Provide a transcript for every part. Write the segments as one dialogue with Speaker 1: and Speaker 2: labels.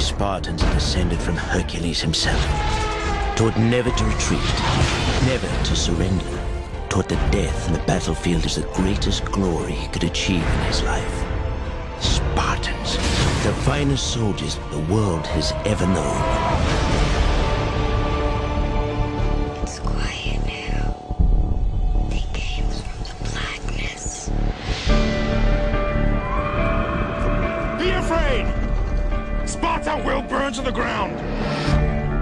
Speaker 1: Spartans had descended from Hercules himself, taught never to retreat, never to surrender, taught that death in the battlefield is the greatest glory he could achieve in his life. Spartans, the finest soldiers the world has ever known.
Speaker 2: It's quiet now. They came from the blackness.
Speaker 3: Be afraid! Sparta will burn to the ground!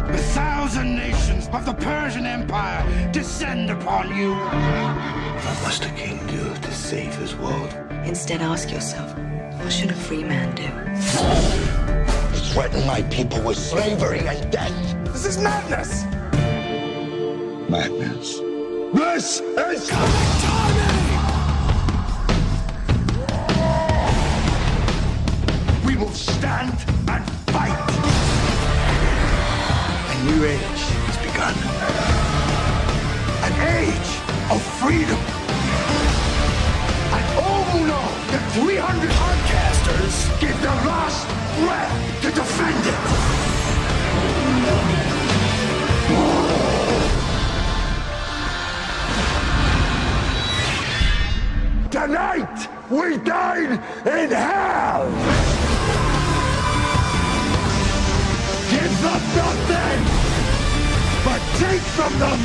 Speaker 3: The 1,000 nations of the Persian Empire descend upon you!
Speaker 4: What must a king do to save his world?
Speaker 5: Instead, ask yourself, what should a free man do?
Speaker 4: Threaten my people with slavery and death.
Speaker 3: This is madness!
Speaker 4: Madness. This is
Speaker 3: We will stand and fight! A new age has begun. An age of freedom. And all who know that 300 podcasters give their last breath to defend it. Tonight, we dine in hell! Give them nothing, but take from them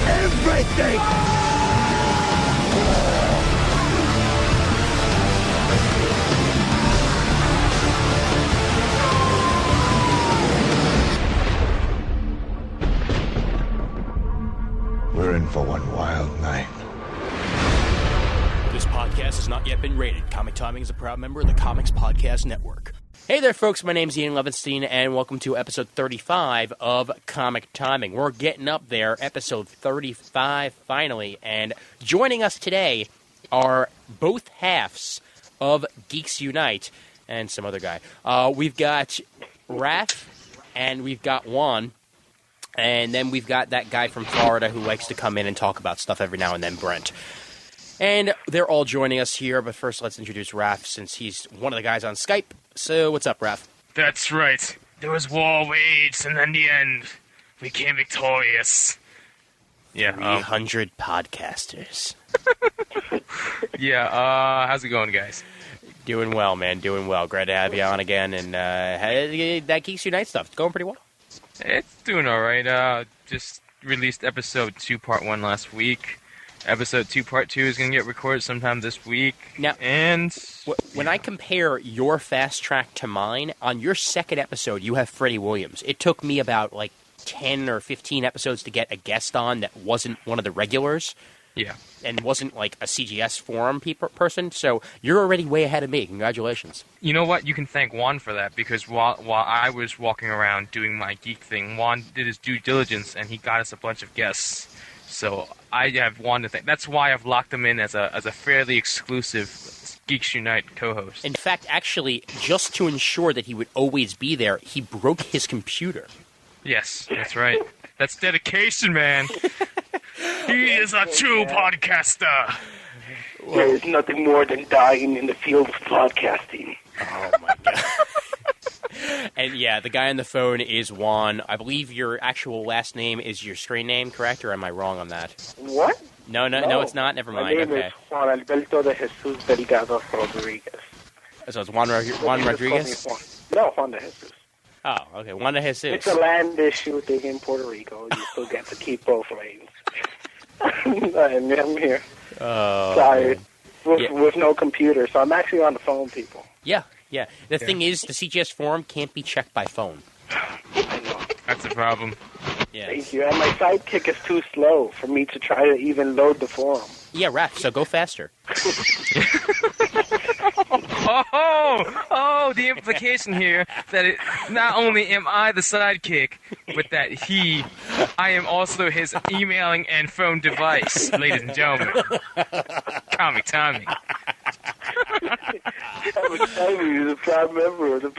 Speaker 3: everything!
Speaker 4: We're in for one wild night.
Speaker 6: This podcast has not yet been rated. Comic Timing is a proud member of the Comics Podcast Network. Hey there, folks. My name's Ian Levinstein, and welcome to episode 35 of Comic Timing. We're getting up there, episode 35, finally. And joining us today are both halves of Geeks Unite and some other guy. We've got Raph, and we've got Juan. And then we've got that guy from Florida who likes to come in and talk about stuff every now and then, Brent. And they're all joining us here, but first let's introduce Raph, since he's one of the guys on Skype. So, what's up, Raph?
Speaker 7: That's right. There was war waged, and in the end, we came victorious. Yeah,
Speaker 6: 300 podcasters.
Speaker 7: Yeah, how's it going, guys?
Speaker 6: Doing well, man, doing well. Glad to have you on again, and that Geeks Unite stuff, it's going pretty well.
Speaker 7: It's doing alright. Just released episode 2, part 1 last week. Episode 2, part 2 is going to get recorded sometime this week.
Speaker 6: Now,
Speaker 7: and
Speaker 6: when I compare your fast track to mine, on your second episode, you have Freddie Williams. It took me about, 10 or 15 episodes to get a guest on that wasn't one of the regulars.
Speaker 7: Yeah.
Speaker 6: And wasn't, a CGS forum person, so you're already way ahead of me. Congratulations.
Speaker 7: You know what? You can thank Juan for that, because while I was walking around doing my geek thing, Juan did his due diligence, and he got us a bunch of guests. So I have Juan to thank. That's why I've locked him in as a fairly exclusive Geeks Unite co-host.
Speaker 6: In fact, actually, just to ensure that he would always be there, he broke his computer.
Speaker 7: Yes, that's right. That's dedication, man. He is a true podcaster.
Speaker 8: There is nothing more than dying in the field of podcasting.
Speaker 6: Oh, my God. And, yeah, the guy on the phone is Juan. I believe your actual last name is your screen name, correct? Or am I wrong on that?
Speaker 8: What?
Speaker 6: No, it's not. Never mind.
Speaker 8: My name is Juan Alberto de Jesus Delgado Rodriguez.
Speaker 6: So it's Juan Rodriguez?
Speaker 8: No, Juan de Jesus.
Speaker 6: Oh, okay. Juan de Jesus.
Speaker 8: It's a land issue thing in Puerto Rico. You still get to keep both lanes. And I'm here. Sorry. With no computer, so I'm actually on the phone, people.
Speaker 6: Yeah. The thing is, the CGS forum can't be checked by phone.
Speaker 8: I know.
Speaker 7: That's the problem.
Speaker 6: Yeah.
Speaker 8: Thank you. And my sidekick is too slow for me to try to even load the forum.
Speaker 6: Yeah, Raph, so go faster.
Speaker 7: Oh, the implication here that not only am I the sidekick, but that I am also his emailing and phone device, ladies and gentlemen. Comic Timing.
Speaker 8: Comic Timing is a proud member of the...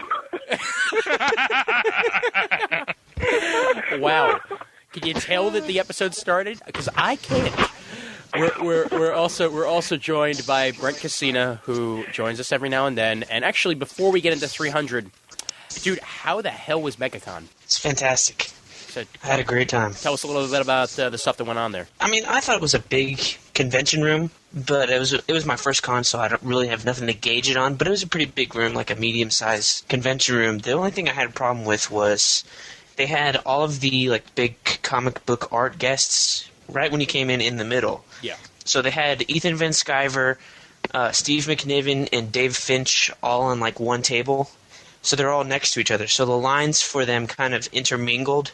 Speaker 6: Wow. Can you tell that the episode started? Because I can't. we're also joined by Brent Cassina, who joins us every now and then. And actually, before we get into 300, dude, how the hell was MegaCon?
Speaker 9: It's fantastic.
Speaker 6: So,
Speaker 9: I had a great time.
Speaker 6: Tell us a little bit about the stuff that went on there.
Speaker 9: I mean, I thought it was a big convention room, but it was my first con, so I don't really have nothing to gauge it on. But it was a pretty big room, like a medium-sized convention room. The only thing I had a problem with was they had all of the like big comic book art guests right when you came in the middle.
Speaker 6: Yeah.
Speaker 9: So they had Ethan Van Sciver, Steve McNiven, and Dave Finch all on like one table. So they're all next to each other. So the lines for them kind of intermingled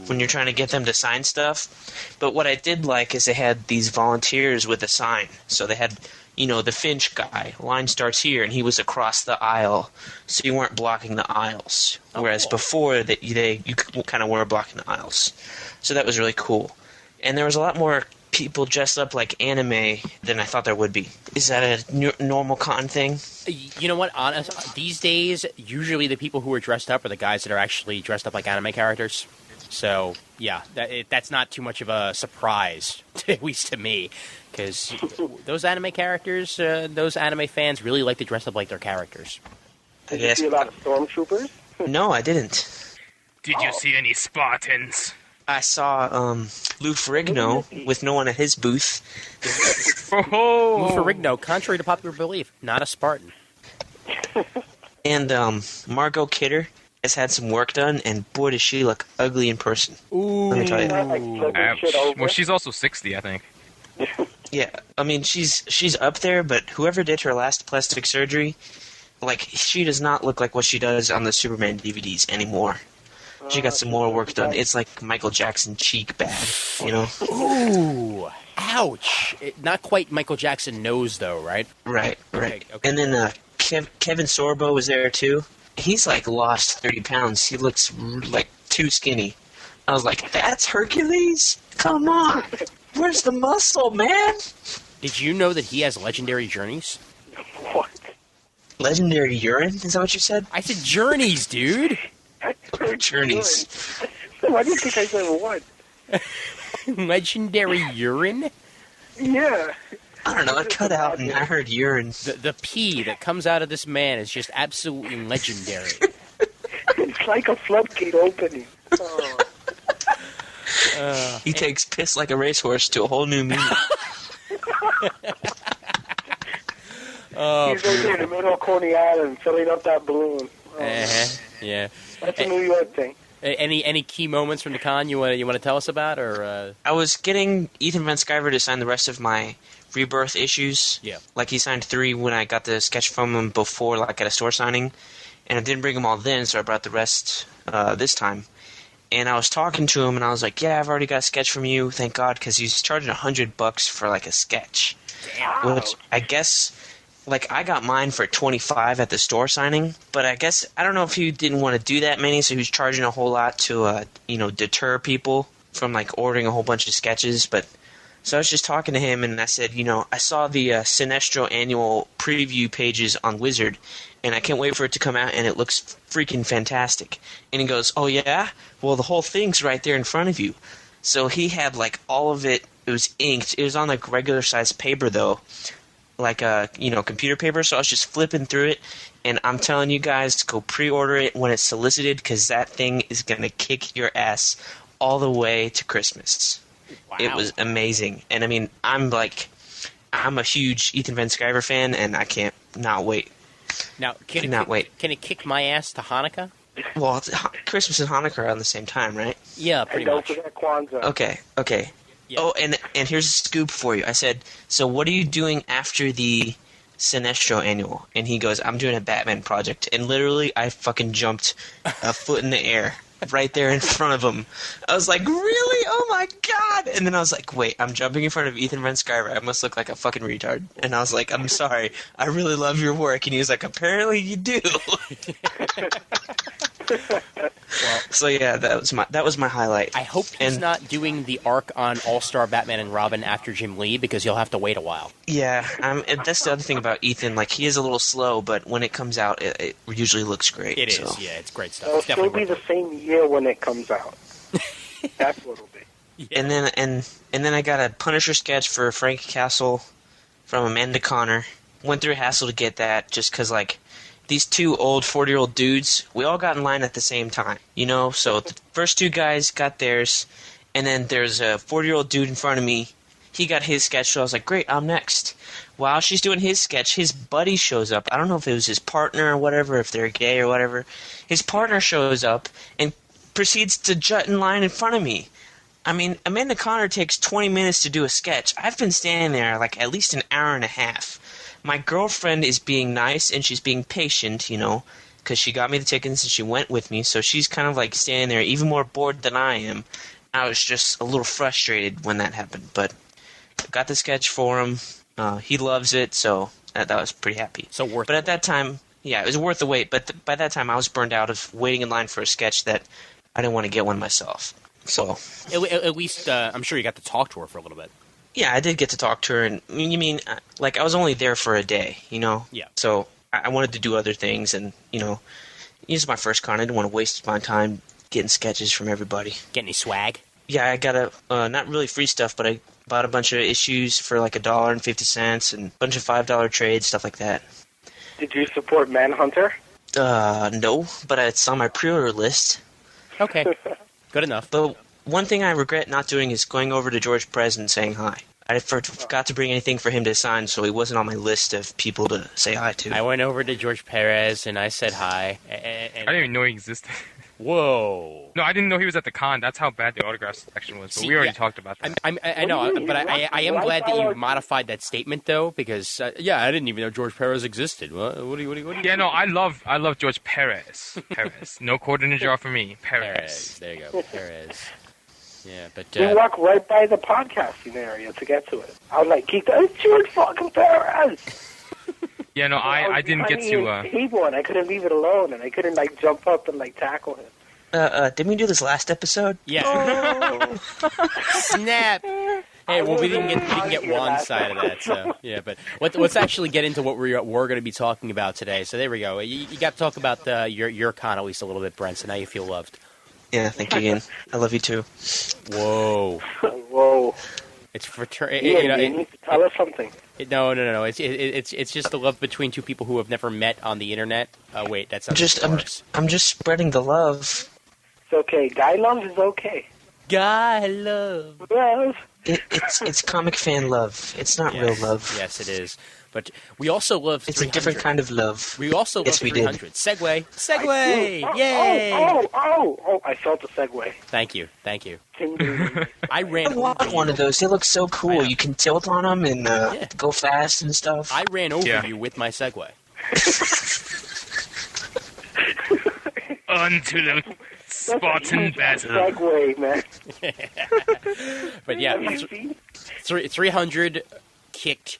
Speaker 9: when you're trying to get them to sign stuff. But what I did like is they had these volunteers with a sign. So they had, the Finch guy. Line starts here, and he was across the aisle. So you weren't blocking the aisles. Whereas before, you kind of were blocking the aisles. So that was really cool. And there was a lot more people dressed up like anime than I thought there would be. Is that a normal con thing?
Speaker 6: You know what? These days, usually the people who are dressed up are the guys that are actually dressed up like anime characters. So, yeah, that's not too much of a surprise, at least to me, because those anime characters, those anime fans really like to dress up like their characters.
Speaker 8: Did you see a lot of stormtroopers?
Speaker 9: No, I didn't.
Speaker 7: Did you see any Spartans?
Speaker 9: I saw Lou Ferrigno with no one at his booth.
Speaker 6: Lou Ferrigno, contrary to popular belief, not a Spartan.
Speaker 9: And Margot Kidder has had some work done, and boy, does she look ugly in person.
Speaker 6: Ooh.
Speaker 9: Let me tell you.
Speaker 7: Well, she's also 60, I think.
Speaker 9: Yeah, I mean, she's up there, but whoever did her last plastic surgery, like, she does not look like what she does on the Superman DVDs anymore. She got some more work done. It's like Michael Jackson cheek bad,
Speaker 6: Ooh, ouch! Not quite Michael Jackson nose, though, right?
Speaker 9: Right.
Speaker 6: Okay.
Speaker 9: And then Kevin Sorbo was there, too. He's, like, lost 30 pounds. He looks, like, too skinny. I was like, that's Hercules? Come on! Where's the muscle, man?
Speaker 6: Did you know that he has legendary journeys?
Speaker 8: What?
Speaker 9: Legendary urine? Is that what you said?
Speaker 6: I said journeys, dude!
Speaker 9: Journeys.
Speaker 8: Why do you think I said what?
Speaker 6: Legendary urine?
Speaker 8: Yeah.
Speaker 9: I don't know, it cut out and I heard urine.
Speaker 6: The pee that comes out of this man is just absolutely legendary.
Speaker 8: It's like a floodgate opening. Oh.
Speaker 9: He takes piss like a racehorse to a whole new meaning.
Speaker 8: He's right there in the middle of Coney Island filling up that balloon. Oh.
Speaker 6: Yeah.
Speaker 8: That's a New York thing.
Speaker 6: Any key moments from the con you want to tell us about, or?
Speaker 9: I was getting Ethan Van Sciver to sign the rest of my Rebirth issues.
Speaker 6: Yeah.
Speaker 9: Like, he signed 3 when I got the sketch from him before, like, at a store signing. And I didn't bring them all then, so I brought the rest this time. And I was talking to him, and I was like, yeah, I've already got a sketch from you, thank God, because he's charging $100 for, like, a sketch.
Speaker 6: Damn.
Speaker 9: Which, I guess... Like, I got mine for $25 at the store signing, but I guess, I don't know if he didn't want to do that many, so he was charging a whole lot to, deter people from, like, ordering a whole bunch of sketches, but... So I was just talking to him, and I said, I saw the Sinestro annual preview pages on Wizard, and I can't wait for it to come out, and it looks freaking fantastic. And he goes, oh, yeah? Well, the whole thing's right there in front of you. So he had, like, all of it, it was inked. It was on, like, regular-sized paper, though. Like computer paper, so I was just flipping through it, and I'm telling you guys to go pre-order it when it's solicited, because that thing is going to kick your ass all the way to Christmas.
Speaker 6: Wow.
Speaker 9: It was amazing, and I mean, I'm a huge Ethan Van Sciver fan, and I can't not wait.
Speaker 6: Now, can it kick my ass to Hanukkah?
Speaker 9: Well, Christmas and Hanukkah are on the same time, right?
Speaker 6: Yeah, pretty much.
Speaker 8: And don't forget Kwanzaa.
Speaker 9: Okay. Yeah. Oh, and here's a scoop for you. I said, so what are you doing after the Sinestro annual? And he goes, I'm doing a Batman project. And literally, I fucking jumped a foot in the air right there in front of him. I was like, really? Oh my God! And then I was like, wait, I'm jumping in front of Ethan Van Sciver. I must look like a fucking retard. And I was like, I'm sorry. I really love your work. And he was like, apparently you do. Well, so yeah, that was my highlight.
Speaker 6: I hope he's not doing the arc on All-Star Batman and Robin after Jim Lee, because you'll have to wait a while.
Speaker 9: Yeah, that's the other thing about Ethan. Like, he is a little slow, but when it comes out, it usually looks great.
Speaker 6: It is, yeah, it's great stuff.
Speaker 8: It'll
Speaker 6: It's
Speaker 8: still be the same year when it comes out. That's what it'll be.
Speaker 6: Yeah.
Speaker 9: And then I got a Punisher sketch for Frank Castle from Amanda Connor. Went through a hassle to get that just because, like, these two old 40-year-old dudes, we all got in line at the same time, you know? So the first two guys got theirs, and then there's a 40-year-old dude in front of me. He got his sketch, so I was like, great, I'm next. While she's doing his sketch, his buddy shows up. I don't know if it was his partner or whatever, if they're gay or whatever. His partner shows up and proceeds to jut in line in front of me. I mean, Amanda Connor takes 20 minutes to do a sketch. I've been standing there like at least an hour and a half. My girlfriend is being nice and she's being patient, you know, because she got me the tickets and she went with me. So she's kind of like standing there even more bored than I am. I was just a little frustrated when that happened, but got the sketch for him. He loves it, so that was pretty happy.
Speaker 6: So worth.
Speaker 9: But at that time, yeah, it was worth the wait. But by that time, I was burned out of waiting in line for a sketch that I didn't want to get one myself. So
Speaker 6: At least, I'm sure you got to talk to her for a little bit.
Speaker 9: yeah, I did get to talk to her, and you mean like I was only there for a day, you know?
Speaker 6: Yeah.
Speaker 9: So I wanted to do other things, and you know, this is my first con. I didn't want to waste my time getting sketches from everybody.
Speaker 6: Get any swag?
Speaker 9: Yeah, I got a not really free stuff, but I bought a bunch of issues for like $1.50 and a bunch of $5 trades, stuff like that.
Speaker 8: Did you support Manhunter?
Speaker 9: No, but it's on my pre-order list.
Speaker 6: Okay, good enough.
Speaker 9: But one thing I regret not doing is going over to George Perez and saying hi. I forgot to bring anything for him to sign, so he wasn't on my list of people to say hi to.
Speaker 6: I went over to George Perez and I said hi. And
Speaker 7: I didn't even know he existed.
Speaker 6: Whoa.
Speaker 7: No, I didn't know he was at the con. That's how bad the autograph section was. But
Speaker 6: See,
Speaker 7: we already
Speaker 6: yeah,
Speaker 7: talked about that.
Speaker 6: I know, but I am glad that you modified that statement, though, because I didn't even know George Perez existed. What do you?
Speaker 7: Yeah, no, I love George Perez. Perez, no quarter in a jar for me.
Speaker 6: Perez. There you go, Perez. Yeah, but
Speaker 8: We walk right by the podcasting area to get to it. I was like, it's George fucking Perez.
Speaker 7: Yeah, no, I didn't get to.
Speaker 8: Table and I couldn't leave it alone, and I couldn't like jump up and like tackle him.
Speaker 9: Didn't we do this last episode?
Speaker 6: Yeah. Oh. Snap. Hey, well, we didn't get one side of that, so yeah. But let's actually get into what we're going to be talking about today. So there we go. You got to talk about your con at least a little bit, Brent. So now you feel loved.
Speaker 9: Yeah, thank you again. I love you too.
Speaker 6: Whoa.
Speaker 8: Whoa.
Speaker 6: It's
Speaker 8: You need to tell us something.
Speaker 6: No. It's just the love between two people who have never met on the internet. Oh wait, that's not.
Speaker 9: I'm just spreading the love.
Speaker 8: It's okay. Guy love is okay.
Speaker 6: Guy love.
Speaker 8: Love.
Speaker 9: It's comic fan love. It's not real love.
Speaker 6: Yes, it is. But we also love 300.
Speaker 9: It's a different kind of love.
Speaker 6: We also love 300. Segway. Yay!
Speaker 8: Oh! I felt the segue.
Speaker 6: Thank you.
Speaker 9: I want one of those. They look so cool. You can tilt on them and go fast and stuff.
Speaker 6: I ran over you with my Segway.
Speaker 7: Onto the Spartan battle.
Speaker 8: Segway, man.
Speaker 6: But yeah, 300 kicked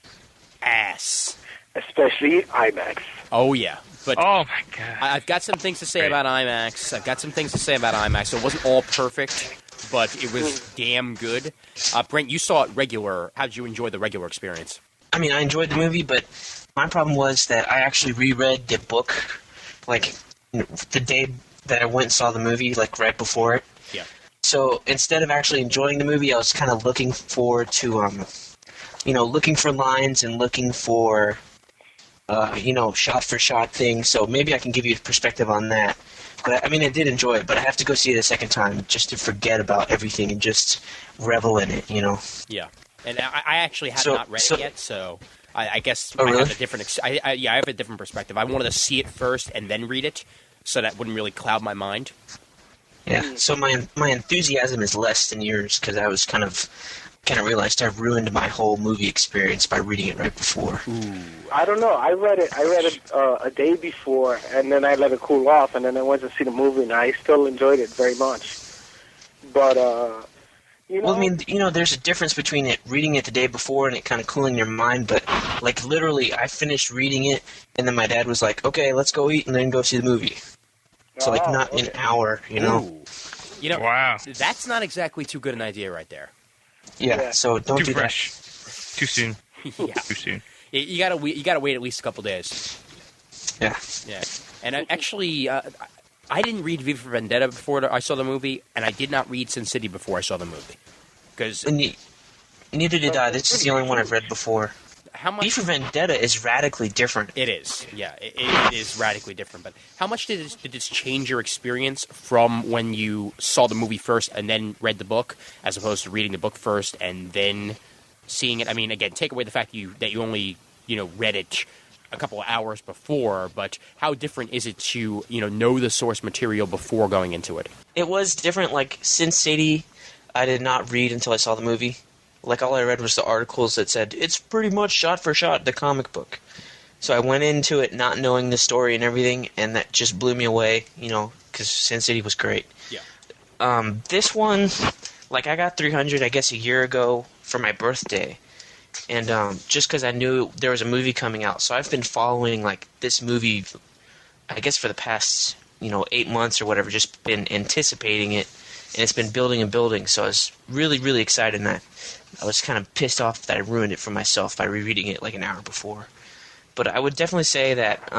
Speaker 6: ass.
Speaker 8: Especially IMAX.
Speaker 6: Oh, yeah. But
Speaker 7: oh, my God.
Speaker 6: I've got some things to say about IMAX. It wasn't all perfect, but it was damn good. Brent, you saw it regular. How did you enjoy the regular experience?
Speaker 9: I mean, I enjoyed the movie, but my problem was that I actually reread the book, like, the day that I went and saw the movie, like, right before it.
Speaker 6: Yeah.
Speaker 9: So instead of actually enjoying the movie, I was kind of looking forward to, looking for lines and looking for, shot-for-shot things. So maybe I can give you a perspective on that. But, I mean, I did enjoy it, but I have to go see it a second time just to forget about everything and just revel in it, you know?
Speaker 6: Yeah. And I actually have not read it yet, so I guess I
Speaker 9: really?
Speaker 6: have a different I have a different perspective. I wanted to see it first and then read it, so that wouldn't really cloud my mind.
Speaker 9: Yeah, so my enthusiasm is less than yours, because I was kind of realized I've ruined my whole movie experience by reading it right before.
Speaker 6: Ooh.
Speaker 8: I don't know. I read it a day before, and then I let it cool off, and then I went to see the movie, and I still enjoyed it very much. But,
Speaker 9: Well, I mean, there's a difference between it reading it the day before and it kind of cooling your mind, but, like, literally, I finished reading it, and then my dad was like, okay, let's go eat and then go see the movie. So, like, not an hour, you know?
Speaker 6: Ooh.
Speaker 7: Wow.
Speaker 6: That's not exactly too good an idea right there.
Speaker 9: Yeah, so don't
Speaker 7: Too
Speaker 9: do
Speaker 7: fresh.
Speaker 9: that.
Speaker 7: Too soon.
Speaker 6: Yeah.
Speaker 7: Too soon.
Speaker 6: You gotta wait at least a couple days.
Speaker 9: Yeah.
Speaker 6: Yeah. And actually, I didn't read V for Vendetta before I saw the movie, and I did not read Sin City before I saw the movie. Because
Speaker 9: neither did I. This is the only one I've read before.
Speaker 6: How much?
Speaker 9: V for Vendetta is radically different.
Speaker 6: It is, yeah, it is radically different. But how much did this change your experience from when you saw the movie first and then read the book, as opposed to reading the book first and then seeing it? I mean, again, take away the fact that you only read it a couple of hours before, but how different is it to know the source material before going into it?
Speaker 9: It was different. Like Sin City, I did not read until I saw the movie. Like, all I read was the articles that said, it's pretty much shot for shot the comic book. So I went into it not knowing the story and everything, and that just blew me away, because Sin City was great.
Speaker 6: Yeah.
Speaker 9: This one, like, I got 300, I guess, a year ago for my birthday. And just because I knew there was a movie coming out. So I've been following, like, this movie, I guess, for the past, 8 months or whatever, just been anticipating it. And it's been building and building, so I was really, really excited, and I was kind of pissed off that I ruined it for myself by rereading it like an hour before. But I would definitely say that,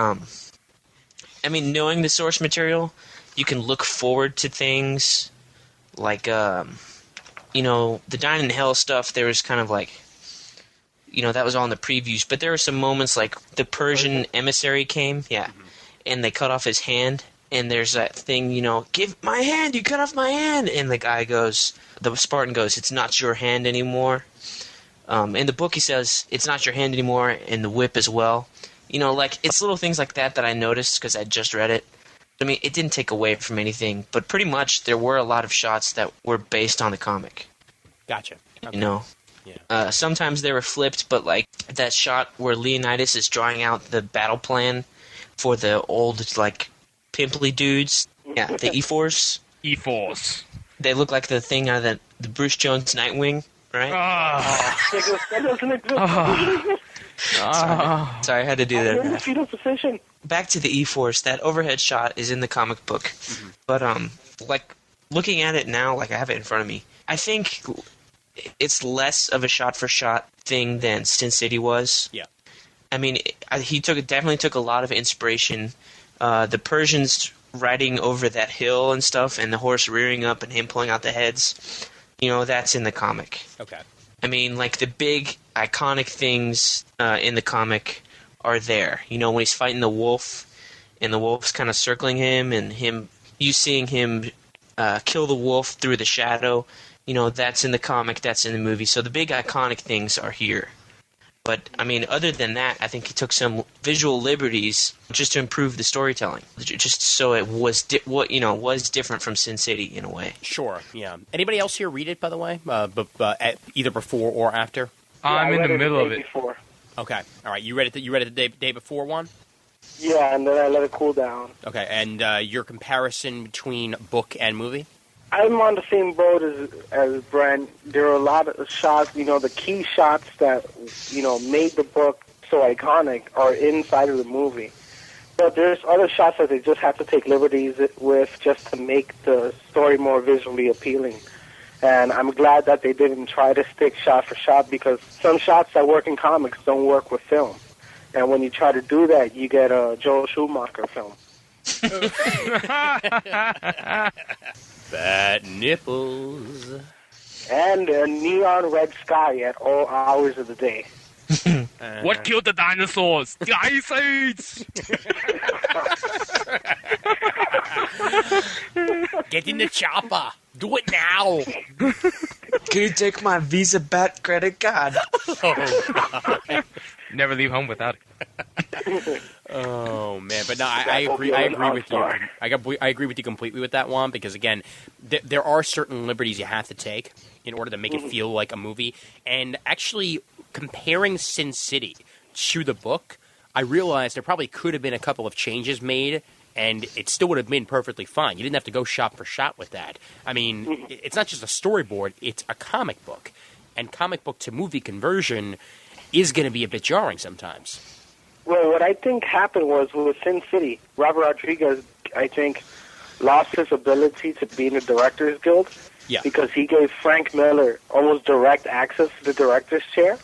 Speaker 9: knowing the source material, you can look forward to things like, the Dine in Hell stuff. There was kind of like, that was all in the previews, but there were some moments like the Persian emissary came, and they cut off his hand. And there's that thing, give my hand, you cut off my hand. And the Spartan goes, it's not your hand anymore. In the book he says, it's not your hand anymore, and the whip as well. It's little things like that I noticed because I just read it. I mean, it didn't take away from anything, but pretty much there were a lot of shots that were based on the comic.
Speaker 6: Gotcha. Okay.
Speaker 9: Yeah. Sometimes they were flipped, but like that shot where Leonidas is drawing out the battle plan for the old, like, pimply dudes. Yeah, the E-Force.
Speaker 7: E-Force.
Speaker 9: They look like the thing out of the Bruce Jones Nightwing, right? Sorry, I had to do that.
Speaker 8: In the fetal position.
Speaker 9: Back to the E-Force. That overhead shot is in the comic book. Mm-hmm. But, like, looking at it now, like I have it in front of me, I think it's less of a shot-for-shot thing than Sin City was.
Speaker 6: Yeah.
Speaker 9: I mean, he definitely took a lot of inspiration. The Persians riding over that hill and stuff, and the horse rearing up and him pulling out the heads, that's in the comic.
Speaker 6: Okay.
Speaker 9: I mean, like, the big, iconic things in the comic are there. When he's fighting the wolf, and the wolf's kind of circling him, and you seeing him kill the wolf through the shadow, that's in the comic, that's in the movie. So the big, iconic things are here. But, I mean, other than that, I think he took some visual liberties just to improve the storytelling. Just so it was was different from Sin City in a way.
Speaker 6: Sure, yeah. Anybody else here read it, by the way? Either before or after?
Speaker 7: I'm in the middle of it.
Speaker 8: Before.
Speaker 6: Okay, all right. You read it the day before one?
Speaker 8: Yeah, and then I let it cool down.
Speaker 6: Okay, and your comparison between book and movie?
Speaker 8: I'm on the same boat as Brent. There are a lot of shots, the key shots that, made the book so iconic are inside of the movie. But there's other shots that they just have to take liberties with just to make the story more visually appealing. And I'm glad that they didn't try to stick shot for shot, because some shots that work in comics don't work with film. And when you try to do that, you get a Joel Schumacher film.
Speaker 6: Fat nipples.
Speaker 8: And a neon red sky at all hours of the day.
Speaker 7: What killed the dinosaurs? The Ice Age!
Speaker 6: Get in the chopper. Do it now.
Speaker 9: Can you take my Visa Bat credit card?
Speaker 7: Never leave home without it.
Speaker 6: Oh man, but no, I agree. I agree with you. I agree with you completely with that one, because again, there are certain liberties you have to take in order to make it feel like a movie. And actually, comparing Sin City to the book, I realized there probably could have been a couple of changes made, and it still would have been perfectly fine. You didn't have to go shot for shot with that. I mean, it's not just a storyboard; it's a comic book, and comic book to movie conversion is going to be a bit jarring sometimes.
Speaker 8: Well, what I think happened was with Sin City, Robert Rodriguez, I think, lost his ability to be in the Directors Guild because he gave Frank Miller almost direct access to the director's chair,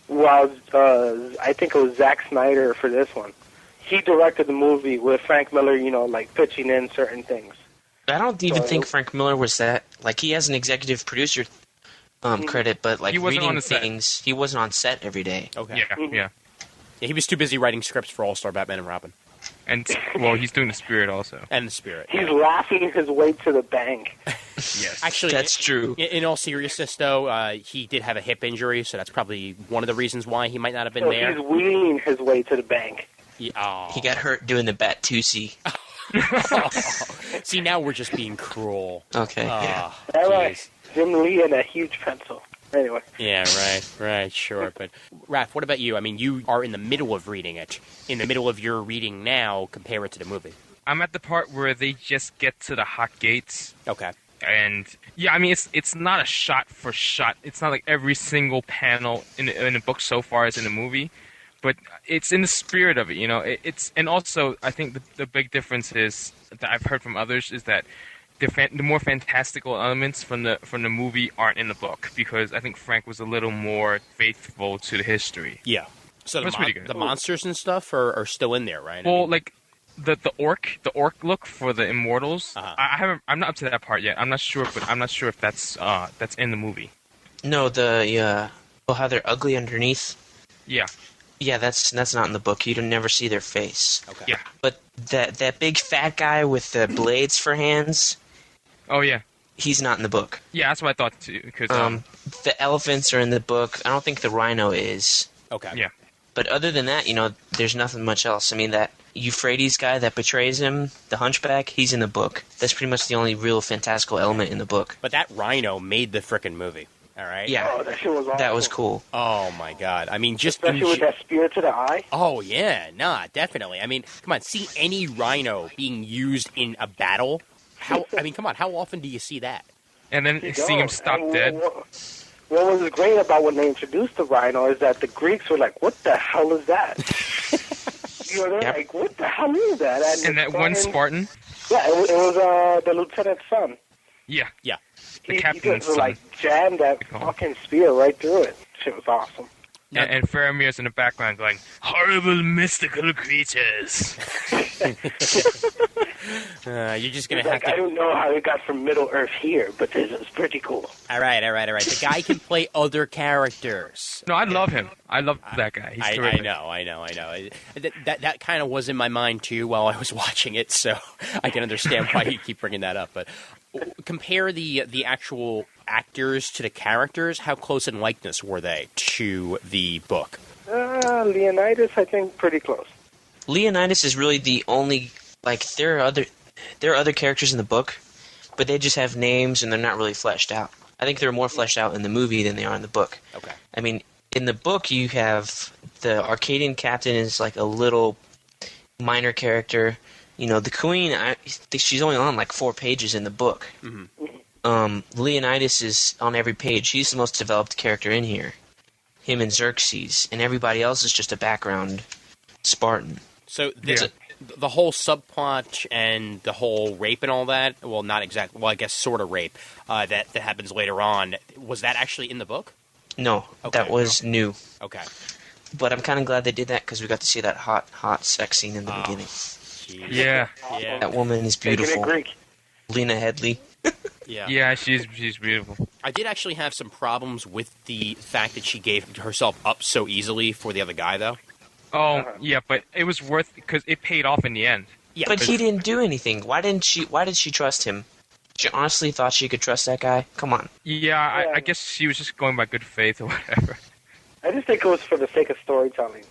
Speaker 8: while I think it was Zack Snyder for this one. He directed the movie with Frank Miller, like pitching in certain things.
Speaker 9: I don't even think Frank Miller was that. Like, he has an executive producer credit, but like
Speaker 7: He wasn't on
Speaker 9: reading
Speaker 7: the set.
Speaker 9: things, he wasn't on set every day.
Speaker 6: Okay.
Speaker 7: Yeah.
Speaker 6: Yeah, he was too busy writing scripts for All-Star Batman and Robin.
Speaker 7: And, well, he's doing the Spirit also.
Speaker 6: And The Spirit.
Speaker 8: He's laughing his way to the bank.
Speaker 7: Yes.
Speaker 6: Actually,
Speaker 9: That's true.
Speaker 6: In all seriousness, though, he did have a hip injury, so that's probably one of the reasons why he might not have been
Speaker 8: So
Speaker 6: there.
Speaker 8: he's wheeling his way to the bank.
Speaker 6: He
Speaker 9: got hurt doing the Batusi.
Speaker 6: See, now we're just being cruel.
Speaker 9: Okay.
Speaker 6: Oh,
Speaker 8: All right.
Speaker 6: jeez.
Speaker 8: Jim Lee and a huge pencil. Anyway.
Speaker 6: Yeah, right, sure. But, Raph, what about you? I mean, you are in the middle of reading it. In the middle of your reading now, compare it to the movie.
Speaker 7: I'm at the part where they just get to the hot gates.
Speaker 6: Okay.
Speaker 7: And, yeah, I mean, it's not a shot for shot. It's not like every single panel in the book so far is in the movie. But it's in the spirit of it, you know. And also, I think the big difference is, that I've heard from others, is that the more fantastical elements from the movie aren't in the book, because I think Frank was a little more faithful to the history.
Speaker 6: Yeah. So
Speaker 7: That's pretty good.
Speaker 6: the monsters and stuff are still in there, right?
Speaker 7: Well, like the orc look for the Immortals.
Speaker 6: Uh-huh.
Speaker 7: I'm not up to that part yet. I'm not sure, but I'm not sure if that's in the movie.
Speaker 9: No, how they're ugly underneath.
Speaker 7: Yeah.
Speaker 9: Yeah, that's not in the book. You don't never see their face.
Speaker 6: Okay.
Speaker 7: Yeah.
Speaker 9: But that big fat guy with the blades for hands,
Speaker 7: Oh yeah.
Speaker 9: he's not in the book.
Speaker 7: Yeah, that's what I thought too. Because
Speaker 9: The elephants are in the book. I don't think the rhino is.
Speaker 6: Okay.
Speaker 7: yeah.
Speaker 9: But other than that, you know, there's nothing much else. I mean, that Euphrates guy that betrays him, the hunchback, he's in the book. That's pretty much the only real fantastical element in the book.
Speaker 6: But that rhino made the frickin' movie, all right?
Speaker 9: Yeah,
Speaker 8: Oh, that shit was awesome.
Speaker 9: that was cool.
Speaker 6: Oh, my God. I mean, just...
Speaker 8: Especially with that spear to the eye.
Speaker 6: Oh, yeah. Nah, definitely. I mean, come on. See any rhino being used in a battle? Come on. How often do you see that?
Speaker 7: And then seeing him stop
Speaker 8: And
Speaker 7: dead.
Speaker 8: What was great about when they introduced the rhino is that the Greeks were like, what the hell is that? You know, they're
Speaker 9: Yep.
Speaker 8: like, what the hell is that?
Speaker 7: And that one Spartan.
Speaker 8: Yeah, it was the lieutenant's son.
Speaker 7: Yeah.
Speaker 6: Yeah.
Speaker 7: The
Speaker 8: He
Speaker 7: captain's
Speaker 8: just
Speaker 7: son.
Speaker 8: like jammed that fucking spear right through it. Shit was awesome.
Speaker 7: And Faramir's in the background going, horrible mystical creatures.
Speaker 6: You're just going
Speaker 8: He's
Speaker 6: to have
Speaker 8: like, I
Speaker 6: to...
Speaker 8: don't know how it got from Middle Earth here, but this is pretty cool.
Speaker 6: All right. The guy can play other characters.
Speaker 7: No, I love him. I love that guy. He's
Speaker 6: I
Speaker 7: terrific.
Speaker 6: know. That kind of was in my mind, too, while I was watching it, so I can understand why you keep bringing that up. But compare the actual actors to the characters. How close in likeness were they to the book?
Speaker 8: Leonidas, I think, pretty close.
Speaker 9: Leonidas is really the only, like, there are other characters in the book, but they just have names and they're not really fleshed out. I think they're more fleshed out in the movie than they are in the book.
Speaker 6: Okay.
Speaker 9: I mean, in the book you have the Arcadian captain is like a little minor character. You know, the queen, I think she's only on like 4 pages in the book.
Speaker 6: Mm-hmm.
Speaker 9: Leonidas is on every page. He's the most developed character in here. Him and Xerxes, and everybody else is just a background Spartan.
Speaker 6: So the whole subplot and the whole rape and all that, well, not exactly, well, I guess sort of rape, that happens later on, was that actually in the book?
Speaker 9: No,
Speaker 6: Okay.
Speaker 9: that was new.
Speaker 6: Okay.
Speaker 9: But I'm kind of glad they did that because we got to see that hot sex scene in the beginning.
Speaker 6: Jeez.
Speaker 7: Yeah.
Speaker 6: Yeah.
Speaker 9: That woman is
Speaker 8: Making it
Speaker 9: beautiful.
Speaker 8: Greek.
Speaker 9: Lena Headley.
Speaker 6: Yeah.
Speaker 7: Yeah, she's beautiful.
Speaker 6: I did actually have some problems with the fact that she gave herself up so easily for the other guy, though.
Speaker 7: Oh, yeah, but it was worth because it paid off in the end.
Speaker 6: Yeah.
Speaker 9: But he didn't do anything. Why did she trust him? She honestly thought she could trust that guy? Come on.
Speaker 7: Yeah, I guess she was just going by good faith or whatever.
Speaker 8: I just think it was for the sake of storytelling.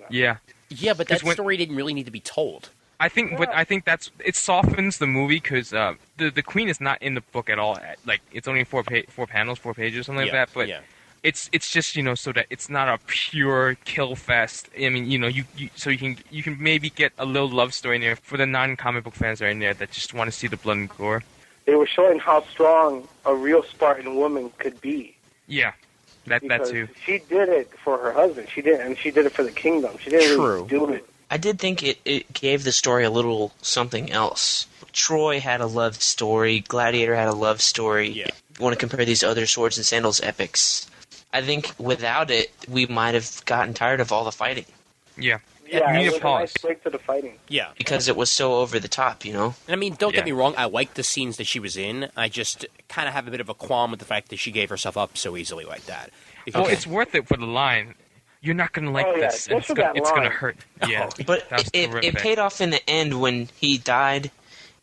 Speaker 7: Yeah.
Speaker 6: Yeah, but that
Speaker 7: 'Cause when-
Speaker 6: story didn't really need to be told.
Speaker 7: I think it softens the movie because the queen is not in the book at all. Like it's only four panels, 4 pages, something like that. But
Speaker 6: yeah.
Speaker 7: it's just so that it's not a pure kill fest. I mean, you can maybe get a little love story in there for the non-comic book fans that are in there that just want to see the blood and gore.
Speaker 8: They were showing how strong a real Spartan woman could be.
Speaker 7: Yeah, that
Speaker 8: Because
Speaker 7: too.
Speaker 8: she did it for her husband. She did it for the kingdom. She didn't
Speaker 6: True.
Speaker 8: really do it.
Speaker 9: I did think it gave the story a little something else. Troy had a love story. Gladiator had a love story.
Speaker 6: Yeah.
Speaker 9: If you want to compare these other Swords and Sandals epics, I think without it, we might have gotten tired of all the fighting.
Speaker 7: Yeah.
Speaker 8: Yeah,
Speaker 7: You need
Speaker 8: it
Speaker 7: a
Speaker 8: was a
Speaker 7: pause.
Speaker 8: nice break to the fighting.
Speaker 6: Yeah.
Speaker 9: because it was so over the top, you know?
Speaker 6: And I mean, don't get
Speaker 7: Yeah.
Speaker 6: me wrong, I like the scenes that she was in. I just kind of have a bit of a qualm with the fact that she gave herself up so easily like that.
Speaker 7: Well,
Speaker 6: Because-
Speaker 7: it's worth it for the line. You're not gonna like
Speaker 8: Oh, yeah,
Speaker 7: this, and
Speaker 8: just for that
Speaker 7: it's gonna
Speaker 8: line.
Speaker 7: hurt. Yeah,
Speaker 9: But
Speaker 7: that was
Speaker 9: it
Speaker 7: terrific.
Speaker 9: paid off in the end when he died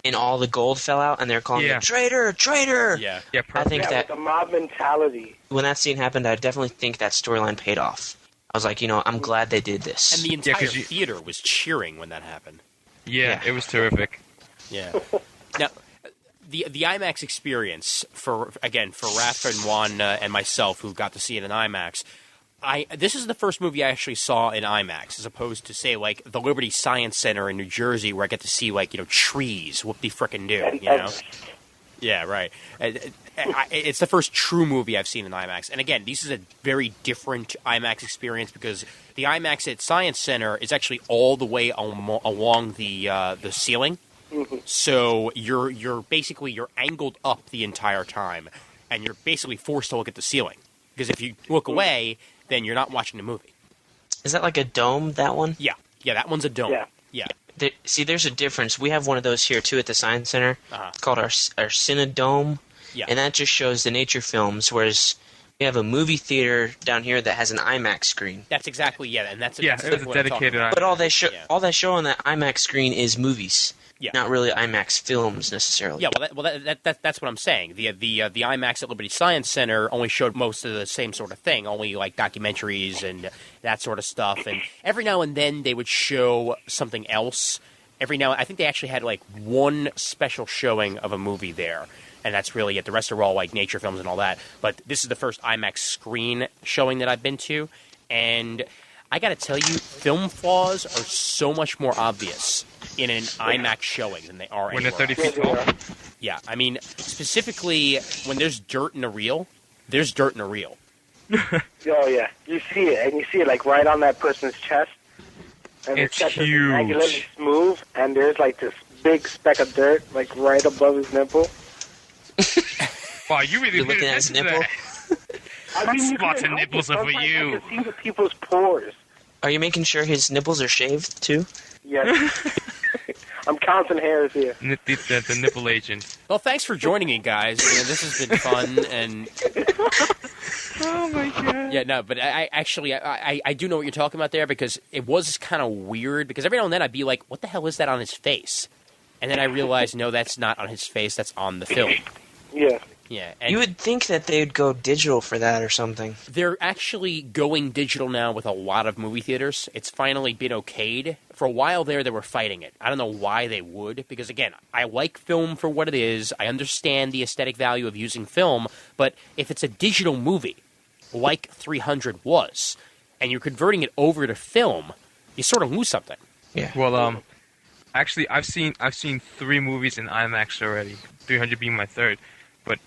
Speaker 9: and all the gold fell out and they're calling
Speaker 7: Yeah.
Speaker 9: him traitor, traitor.
Speaker 6: yeah.
Speaker 7: Yeah,
Speaker 9: I
Speaker 7: perfect.
Speaker 9: think
Speaker 8: Yeah,
Speaker 9: that
Speaker 8: with the mob mentality.
Speaker 9: when that scene happened, I definitely think that storyline paid off. I was like, I'm glad they did this.
Speaker 6: And the entire
Speaker 7: 'cause you-
Speaker 6: theater was cheering when that happened.
Speaker 7: Yeah,
Speaker 9: Yeah.
Speaker 7: it was terrific.
Speaker 6: Yeah. Now, the IMAX experience for Raph and Juan and myself who got to see it in IMAX, this is the first movie I actually saw in IMAX, as opposed to say like the Liberty Science Center in New Jersey, where I get to see like trees. Whoop de frickin' do, you know? Yeah, right. It's the first true movie I've seen in IMAX. And again, this is a very different IMAX experience because the IMAX at Science Center is actually all the way along the ceiling. So you're angled up the entire time, and you're basically forced to look at the ceiling. Because if you look away, then you're not watching the movie.
Speaker 9: Is that like a dome, that one?
Speaker 6: Yeah, that one's a dome.
Speaker 8: Yeah.
Speaker 9: There's a difference. We have one of those here, too, at the Science Center.
Speaker 6: Uh-huh.
Speaker 9: It's called our Cinedome.
Speaker 6: Yeah.
Speaker 9: And that just shows the nature films, whereas we have a movie theater down here that has an IMAX screen.
Speaker 6: That's exactly, and that's
Speaker 7: Yeah,
Speaker 6: that's
Speaker 7: it was a
Speaker 6: what I'm talking
Speaker 7: dedicated
Speaker 6: about.
Speaker 9: But all they show
Speaker 6: Yeah.
Speaker 9: on that IMAX screen is movies,
Speaker 6: Yeah.
Speaker 9: not really IMAX films necessarily.
Speaker 6: Yeah, that's what I'm saying. The IMAX at Liberty Science Center only showed most of the same sort of thing, only like documentaries and that sort of stuff. And every now and then they would show something else. I think they actually had like one special showing of a movie there, and that's really it. The rest are all like nature films and all that. But this is the first IMAX screen showing that I've been to, and I got to tell you, film flaws are so much more obvious in an IMAX showing than they are
Speaker 7: When they're
Speaker 6: anywhere
Speaker 7: 30
Speaker 6: else.
Speaker 7: feet tall.
Speaker 6: Yeah, I mean, specifically when there's dirt in a reel, there's dirt in a reel.
Speaker 8: Oh, yeah. You see it, and you see it, like, right on that person's chest. And
Speaker 7: It's
Speaker 8: his chest is
Speaker 7: huge.
Speaker 8: immaculately smooth, and there's, like, this big speck of dirt, like, right above his nipple.
Speaker 7: Wow, you really
Speaker 9: You're looking
Speaker 7: paid
Speaker 9: at his
Speaker 7: attention to
Speaker 9: nipple?
Speaker 7: that.
Speaker 8: I mean, you
Speaker 7: Spots
Speaker 8: couldn't
Speaker 7: and
Speaker 8: help
Speaker 7: nipples
Speaker 8: it.
Speaker 7: are for
Speaker 8: Sometimes
Speaker 7: you.
Speaker 8: I can see the people's pores.
Speaker 9: Are you making sure his nipples are shaved, too?
Speaker 8: Yes. I'm counting hairs here.
Speaker 7: The nipple agent.
Speaker 6: Well, thanks for joining me, guys. This has been fun, and
Speaker 7: Oh my god.
Speaker 6: yeah, no, but I do know what you're talking about there because it was kind of weird. Because every now and then I'd be like, "What the hell is that on his face?" And then I realized, no, that's not on his face. That's on the film.
Speaker 8: Yeah.
Speaker 6: Yeah, and
Speaker 9: You would think that they'd go digital for that or something.
Speaker 6: they're actually going digital now with a lot of movie theaters. It's finally been okayed. For a while there, they were fighting it. I don't know why they would, because again, I like film for what it is. I understand the aesthetic value of using film, but if it's a digital movie, like 300 was, and you're converting it over to film, you sort of lose something.
Speaker 9: Yeah.
Speaker 7: Well, actually, I've seen 3 movies in IMAX already. 300 being my third, but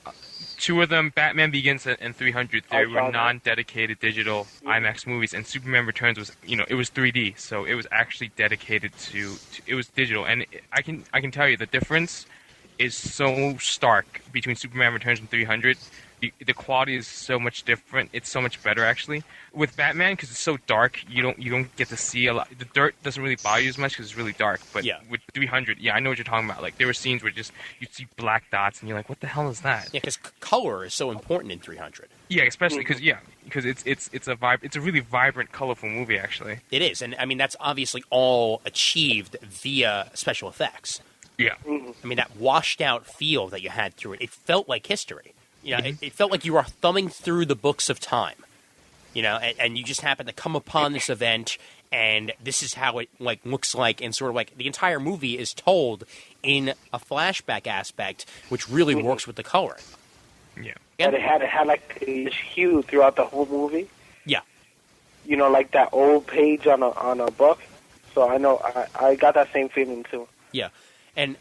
Speaker 7: 2 of them, Batman Begins and 300, they
Speaker 8: I
Speaker 7: were
Speaker 8: saw that.
Speaker 7: non-dedicated digital IMAX movies, and Superman Returns was, it was 3D, so it was actually dedicated to it was digital, and I can tell you the difference is so stark between Superman Returns and 300. The quality is so much different. It's so much better actually. With Batman, because it's so dark, you don't get to see a lot. The dirt doesn't really bother you as much because it's really dark. But
Speaker 6: Yeah.
Speaker 7: with 300, I know what you're talking about. Like there were scenes where just you'd see black dots and you're like, what the hell is that?
Speaker 6: Yeah, because color is so important in 300.
Speaker 7: Yeah, especially because it's a really vibrant, colorful movie actually.
Speaker 6: It is, and I mean that's obviously all achieved via special effects.
Speaker 7: Yeah.
Speaker 6: I mean, that washed-out feel that you had through it, it felt like history. You know, it felt like you were thumbing through the books of time. You know, and you just happened to come upon this event, and this is how it looks like, and sort of like the entire movie is told in a flashback aspect, which really works with the coloring.
Speaker 7: Yeah.
Speaker 8: And it had like this hue throughout the whole movie.
Speaker 6: Yeah.
Speaker 8: You know, like that old page on a book. So I know I got that same feeling too.
Speaker 6: Yeah, and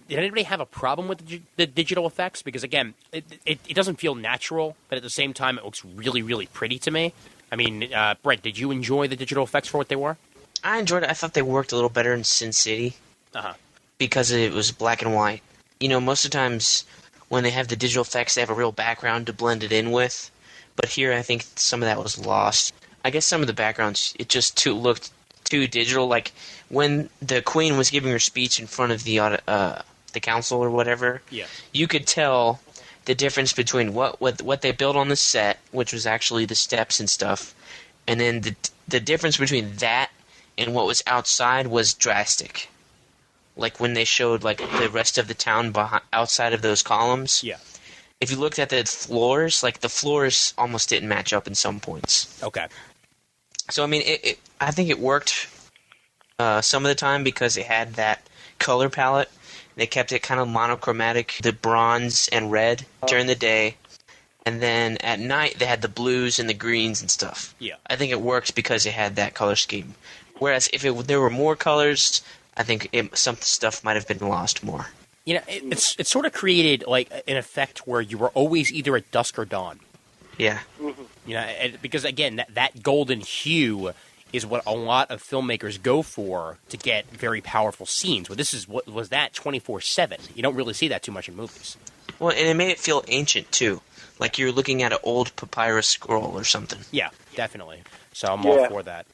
Speaker 6: did anybody have a problem with the digital effects? Because again, it doesn't feel natural, but at the same time, it looks really, really pretty to me. I mean, Brett, did you enjoy the digital effects for what they were?
Speaker 9: I enjoyed it. I thought they worked a little better in Sin City
Speaker 6: Uh-huh.
Speaker 9: because it was black and white. You know, most of the times when they have the digital effects, they have a real background to blend it in with. But here, I think some of that was lost. I guess some of the backgrounds, it just looked too digital. Like when the Queen was giving her speech in front of the council or whatever,
Speaker 6: Yeah.
Speaker 9: you could tell the difference between what they built on the set, which was actually the steps and stuff, and then the difference between that and what was outside was drastic. Like when they showed like the rest of the town outside of those columns.
Speaker 6: Yeah.
Speaker 9: If you looked at the floors, like the floors almost didn't match up in some points.
Speaker 6: Okay.
Speaker 9: So I mean, I think it worked some of the time because it had that color palette. They kept it kind of monochromatic, the bronze and red during the day, and then at night they had the blues and the greens and stuff.
Speaker 6: Yeah.
Speaker 9: I think it worked because it had that color scheme. Whereas if there were more colors, I think some stuff might have been lost more.
Speaker 6: You know, it sort of created like an effect where you were always either at dusk or dawn.
Speaker 9: Yeah.
Speaker 6: You know, because again, that golden hue is what a lot of filmmakers go for to get very powerful scenes. Well, this is what was that 24/7. You don't really see that too much in movies.
Speaker 9: Well, and it made it feel ancient too, like you're looking at an old papyrus scroll or something.
Speaker 6: Yeah, definitely. So I'm all for that.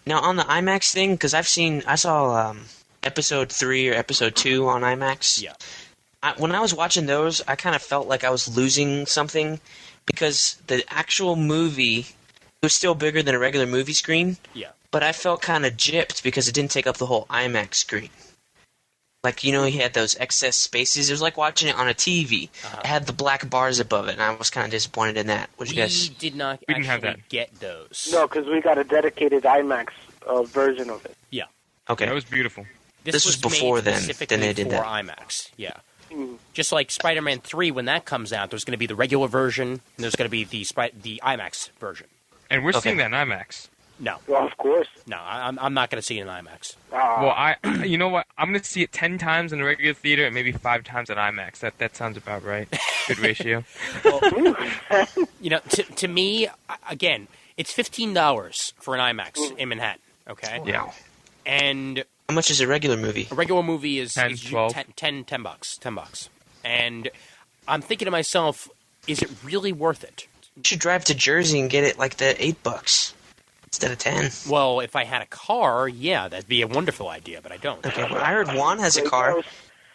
Speaker 9: Now on the IMAX thing, because I saw episode 3 or episode 2 on IMAX.
Speaker 6: Yeah.
Speaker 9: When I was watching those, I kind of felt like I was losing something because the actual movie was still bigger than a regular movie screen.
Speaker 6: Yeah.
Speaker 9: But I felt kind of gypped because it didn't take up the whole IMAX screen. Like, you know, you had those excess spaces. It was like watching it on a TV. It had the black bars above it, and I was kind of disappointed in that.
Speaker 6: We did not
Speaker 7: We didn't have
Speaker 6: actually
Speaker 7: that.
Speaker 6: get those.
Speaker 8: No, because we got a dedicated IMAX version of it.
Speaker 6: Yeah.
Speaker 9: Okay.
Speaker 7: That was beautiful.
Speaker 9: This was
Speaker 6: made
Speaker 9: before then
Speaker 6: specifically
Speaker 9: they did
Speaker 6: for
Speaker 9: that.
Speaker 6: IMAX. Yeah. Just like Spider-Man 3, when that comes out, there's going to be the regular version, and there's going to be the IMAX version.
Speaker 7: And we're
Speaker 9: Okay.
Speaker 7: seeing that in IMAX.
Speaker 6: No,
Speaker 8: Well, of course.
Speaker 6: no, I'm not going to see it in IMAX.
Speaker 7: Well, you know what? I'm going to see it 10 times in a regular theater and maybe 5 times at IMAX. That sounds about right. Good ratio.
Speaker 6: You know, to me, again, it's $15 for an IMAX in Manhattan. Okay.
Speaker 7: Yeah.
Speaker 6: And
Speaker 9: How much is a regular movie?
Speaker 6: a regular movie is
Speaker 7: 10, 12.
Speaker 6: $10. And I'm thinking to myself, is it really worth it?
Speaker 9: You should drive to Jersey and get it like the $8 instead of 10.
Speaker 6: Well, if I had a car, yeah, that'd be a wonderful idea, but I don't.
Speaker 9: Okay, well, I heard Juan has a car.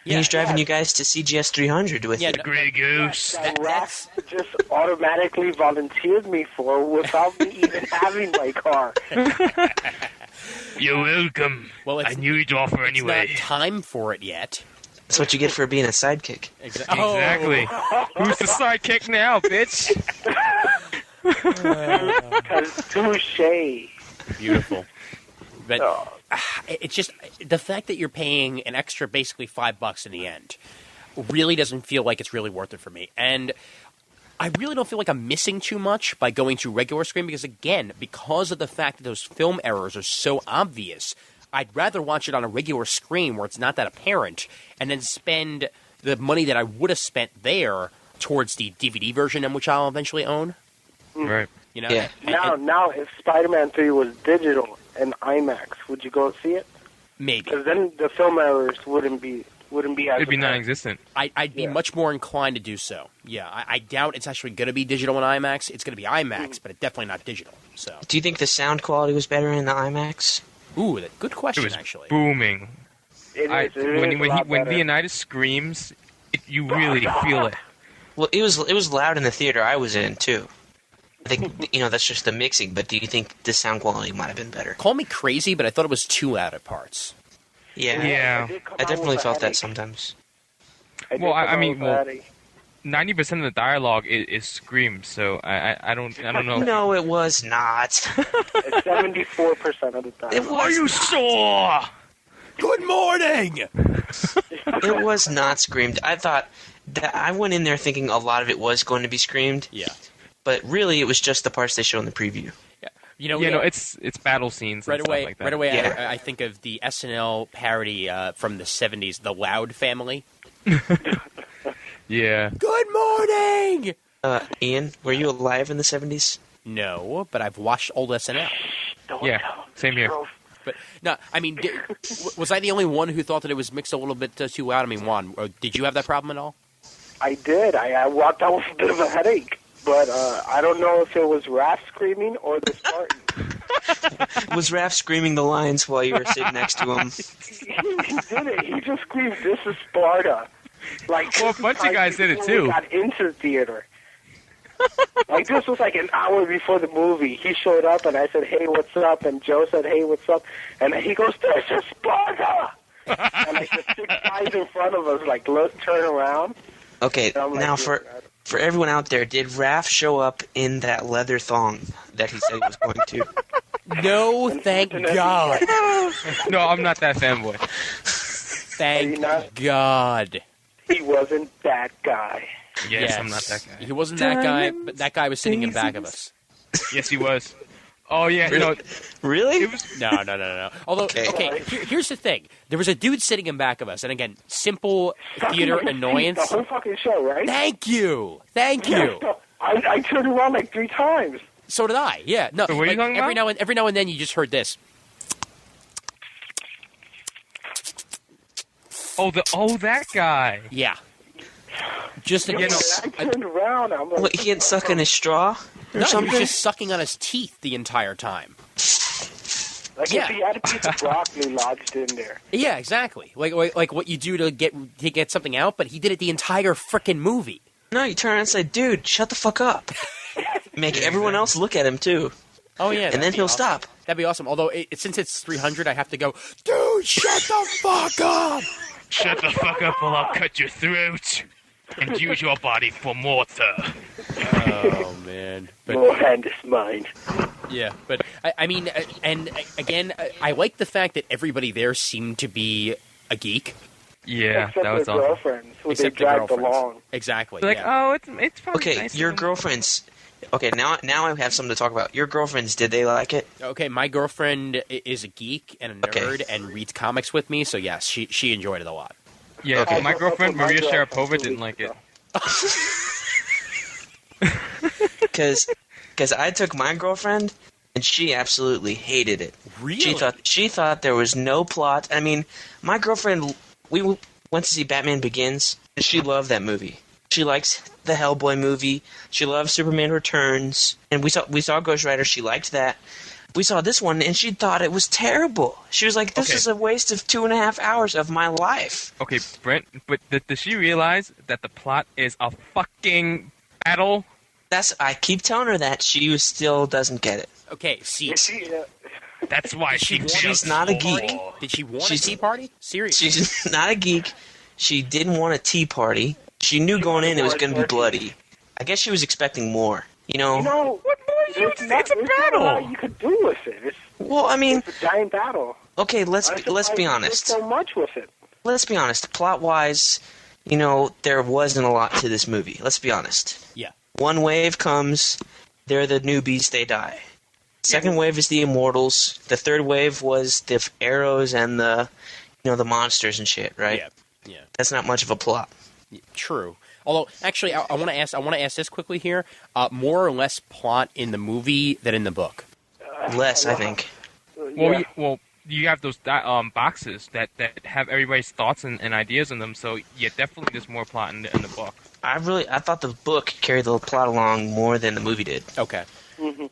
Speaker 9: And he's driving you guys to CGS 300 with
Speaker 6: Yeah,
Speaker 9: it.
Speaker 6: no,
Speaker 7: Grey Goose.
Speaker 8: That
Speaker 6: that's-
Speaker 8: Raph just automatically volunteered me for without me even having my car.
Speaker 7: You're welcome.
Speaker 6: Well,
Speaker 7: I knew you'd offer
Speaker 6: it's
Speaker 7: anyway.
Speaker 6: not time for it yet.
Speaker 9: That's what you get for being a sidekick.
Speaker 7: Exactly. Who's the sidekick now, bitch?
Speaker 8: Touche.
Speaker 6: Beautiful. But
Speaker 8: Oh.
Speaker 6: it's just the fact that you're paying an extra basically $5 in the end really doesn't feel like it's really worth it for me. And I really don't feel like I'm missing too much by going to regular screen because, again, because of the fact that those film errors are so obvious, I'd rather watch it on a regular screen where it's not that apparent and then spend the money that I would have spent there towards the DVD version, which I'll eventually own.
Speaker 7: Right.
Speaker 6: You know?
Speaker 9: Yeah.
Speaker 8: Now, if Spider-Man 3 was digital and IMAX, would you go see it?
Speaker 6: Maybe.
Speaker 8: Because then the film errors wouldn't be as
Speaker 7: It'd be
Speaker 8: apparent.
Speaker 7: non-existent.
Speaker 6: I'd be much more inclined to do so. Yeah, I doubt it's actually going to be digital in IMAX. It's going to be IMAX, but it's definitely not digital. So,
Speaker 9: Do you think the sound quality was better in the IMAX?
Speaker 6: ooh, good
Speaker 7: It
Speaker 6: question,
Speaker 7: was
Speaker 6: actually.
Speaker 7: booming.
Speaker 8: It is a
Speaker 7: When
Speaker 8: lot better.
Speaker 7: Leonidas screams, you really feel it.
Speaker 9: Well, it was loud in the theater I was in too. I think that's just the mixing. But do you think the sound quality might have been better?
Speaker 6: Call me crazy, but I thought it was too loud at parts.
Speaker 9: Yeah.
Speaker 7: Yeah.
Speaker 8: did come
Speaker 9: I
Speaker 8: out
Speaker 9: definitely
Speaker 8: with a
Speaker 9: felt that
Speaker 8: headache.
Speaker 9: sometimes.
Speaker 8: Did
Speaker 7: Well,
Speaker 8: come
Speaker 7: I
Speaker 8: out
Speaker 7: mean,
Speaker 8: with a
Speaker 7: well-
Speaker 8: headache.
Speaker 7: 90% of the dialogue is screams, so I don't know.
Speaker 9: No, it was not.
Speaker 8: It's 74% of the time.
Speaker 9: It was.
Speaker 7: you sore?
Speaker 6: Good morning!
Speaker 9: It was not screamed. I thought that I went in there thinking a lot of it was going to be screamed,
Speaker 6: Yeah.
Speaker 9: but really it was just the parts they showed in the preview.
Speaker 6: You know,
Speaker 7: Yeah, no, it's battle scenes and
Speaker 6: right away.
Speaker 7: stuff like that.
Speaker 6: Right away,
Speaker 9: Yeah.
Speaker 6: I think of the SNL parody from the '70s, The Loud Family.
Speaker 7: Yeah.
Speaker 6: Good morning.
Speaker 9: Ian, were you alive in the 70s?
Speaker 6: No, but I've watched old SNL.
Speaker 8: Don't
Speaker 7: Yeah,
Speaker 8: tell him.
Speaker 7: same here.
Speaker 6: But no, I mean, was I the only one who thought that it was mixed a little bit too loud? I mean, Juan, did you have that problem at all?
Speaker 8: I did. I walked out with a bit of a headache. But I don't know if it was Raph screaming or the Spartan.
Speaker 9: Was Raph screaming the lines while you were sitting next to him?
Speaker 8: He did it. He just screamed, "This is Sparta!" Like,
Speaker 7: Well, a bunch of guys did it too.
Speaker 8: We got into the theater. Like, this was like an hour before the movie. He showed up, and I said, "Hey, what's up?" And Joe said, "Hey, what's up?" And he goes, "This is Sparta!" And like the 6 guys in front of us, like, turn around.
Speaker 9: Okay,
Speaker 8: And I'm like,
Speaker 9: now for everyone out there, did Raph show up in that leather thong that he said he was going to?
Speaker 6: No, thank God.
Speaker 7: No, I'm not that fanboy.
Speaker 6: Thank God.
Speaker 8: He wasn't that guy.
Speaker 7: Yes, I'm not that guy.
Speaker 6: He wasn't that guy, but that guy was sitting in back of us.
Speaker 7: Yes, he was. Oh yeah, no,
Speaker 9: Really?
Speaker 7: it was.
Speaker 6: No. Although, okay, here's the thing. There was a dude sitting in back of us, and again, simple theater annoyance.
Speaker 8: The whole fucking show, right?
Speaker 6: Thank you.
Speaker 8: I turned around like 3 times.
Speaker 6: So did I. Yeah. No.
Speaker 7: So what are you talking
Speaker 6: every
Speaker 7: about?
Speaker 6: now and then, you just heard this.
Speaker 7: Oh, that guy.
Speaker 6: Yeah. Just
Speaker 8: You
Speaker 6: again.
Speaker 8: know, I turned around. I'm like,
Speaker 9: What, he didn't suck in his straw or
Speaker 6: No, he
Speaker 9: something?
Speaker 6: was just sucking on his teeth the entire time.
Speaker 8: like
Speaker 6: yeah.
Speaker 8: if he had a piece of broccoli lodged in there.
Speaker 6: Yeah, exactly. Like what you do to get something out, but he did it the entire frickin' movie.
Speaker 9: No, you turn around and say, dude, shut the fuck up. Make everyone else look at him, too.
Speaker 6: Oh yeah,
Speaker 9: And then he'll stop.
Speaker 6: That'd be awesome. Although since it's 300, I have to go. Dude, shut the fuck up!
Speaker 7: Shut the fuck up, or I'll cut your throat and use your body for mortar.
Speaker 6: Oh man, but
Speaker 8: Your hand is mine.
Speaker 6: yeah, but I mean, and again, I like the fact that everybody there seemed to be a geek.
Speaker 7: Yeah,
Speaker 8: Except
Speaker 7: that was
Speaker 8: their
Speaker 7: awesome.
Speaker 8: girlfriends, who
Speaker 6: Except
Speaker 8: they
Speaker 6: the
Speaker 8: dragged
Speaker 6: girlfriends.
Speaker 8: along.
Speaker 6: Exactly.
Speaker 7: Like,
Speaker 6: yeah.
Speaker 7: oh, it's probably
Speaker 9: Okay,
Speaker 7: nice
Speaker 9: your
Speaker 7: of them.
Speaker 9: girlfriends... Okay, now I have something to talk about. Your girlfriends, did they like it?
Speaker 6: Okay, my girlfriend is a geek and a nerd and reads comics with me, so yes, she enjoyed it a lot.
Speaker 7: Yeah,
Speaker 9: Okay.
Speaker 7: my girlfriend
Speaker 8: My
Speaker 7: Maria
Speaker 8: girlfriend
Speaker 7: Sharapova
Speaker 8: 2
Speaker 7: didn't like
Speaker 8: weeks
Speaker 7: it.
Speaker 8: ago.
Speaker 9: Because I took my girlfriend, and she absolutely hated it.
Speaker 6: Really?
Speaker 9: She thought there was no plot. I mean, my girlfriend, we went to see Batman Begins, and she loved that movie. She likes the Hellboy movie. She loves Superman Returns, and we saw Ghost Rider. She liked that. We saw this one, and she thought it was terrible. She was like, "This
Speaker 7: Okay.
Speaker 9: is a waste of 2.5 hours of my life."
Speaker 7: Okay, Brent, but does she realize that the plot is a fucking battle?
Speaker 9: I keep telling her that. She still doesn't get it.
Speaker 6: Okay, see,
Speaker 7: That's why
Speaker 9: She's not a geek.
Speaker 6: did she want
Speaker 9: She's-
Speaker 6: a tea party? Seriously.
Speaker 9: She's not a geek. She didn't want a tea party. She knew going in it was going to be bloody. I guess she was expecting more. You know?
Speaker 8: You know,
Speaker 7: What more?
Speaker 8: there's not
Speaker 7: It's a
Speaker 8: a lot
Speaker 7: battle.
Speaker 8: you could do with it.
Speaker 9: Well, I mean,
Speaker 8: It's a giant battle.
Speaker 9: okay, let's
Speaker 8: I'm
Speaker 9: be
Speaker 8: surprised they did
Speaker 9: honest.
Speaker 8: so much with it.
Speaker 9: Let's be honest. Plot-wise, you know, there wasn't a lot to this movie. Let's be honest.
Speaker 6: Yeah.
Speaker 9: One wave comes, they're the newbies, they die. Second wave is the immortals. The third wave was the arrows and the monsters and shit, right?
Speaker 6: Yeah.
Speaker 9: That's not much of a plot.
Speaker 6: True. Although, actually, I want to ask this quickly here. More or less plot in the movie than in the book?
Speaker 9: Less, I think.
Speaker 7: Well, you have those boxes that have everybody's thoughts and ideas in them. So yeah, definitely there's more plot in the book.
Speaker 9: I thought the book carried the plot along more than the movie did.
Speaker 6: Okay.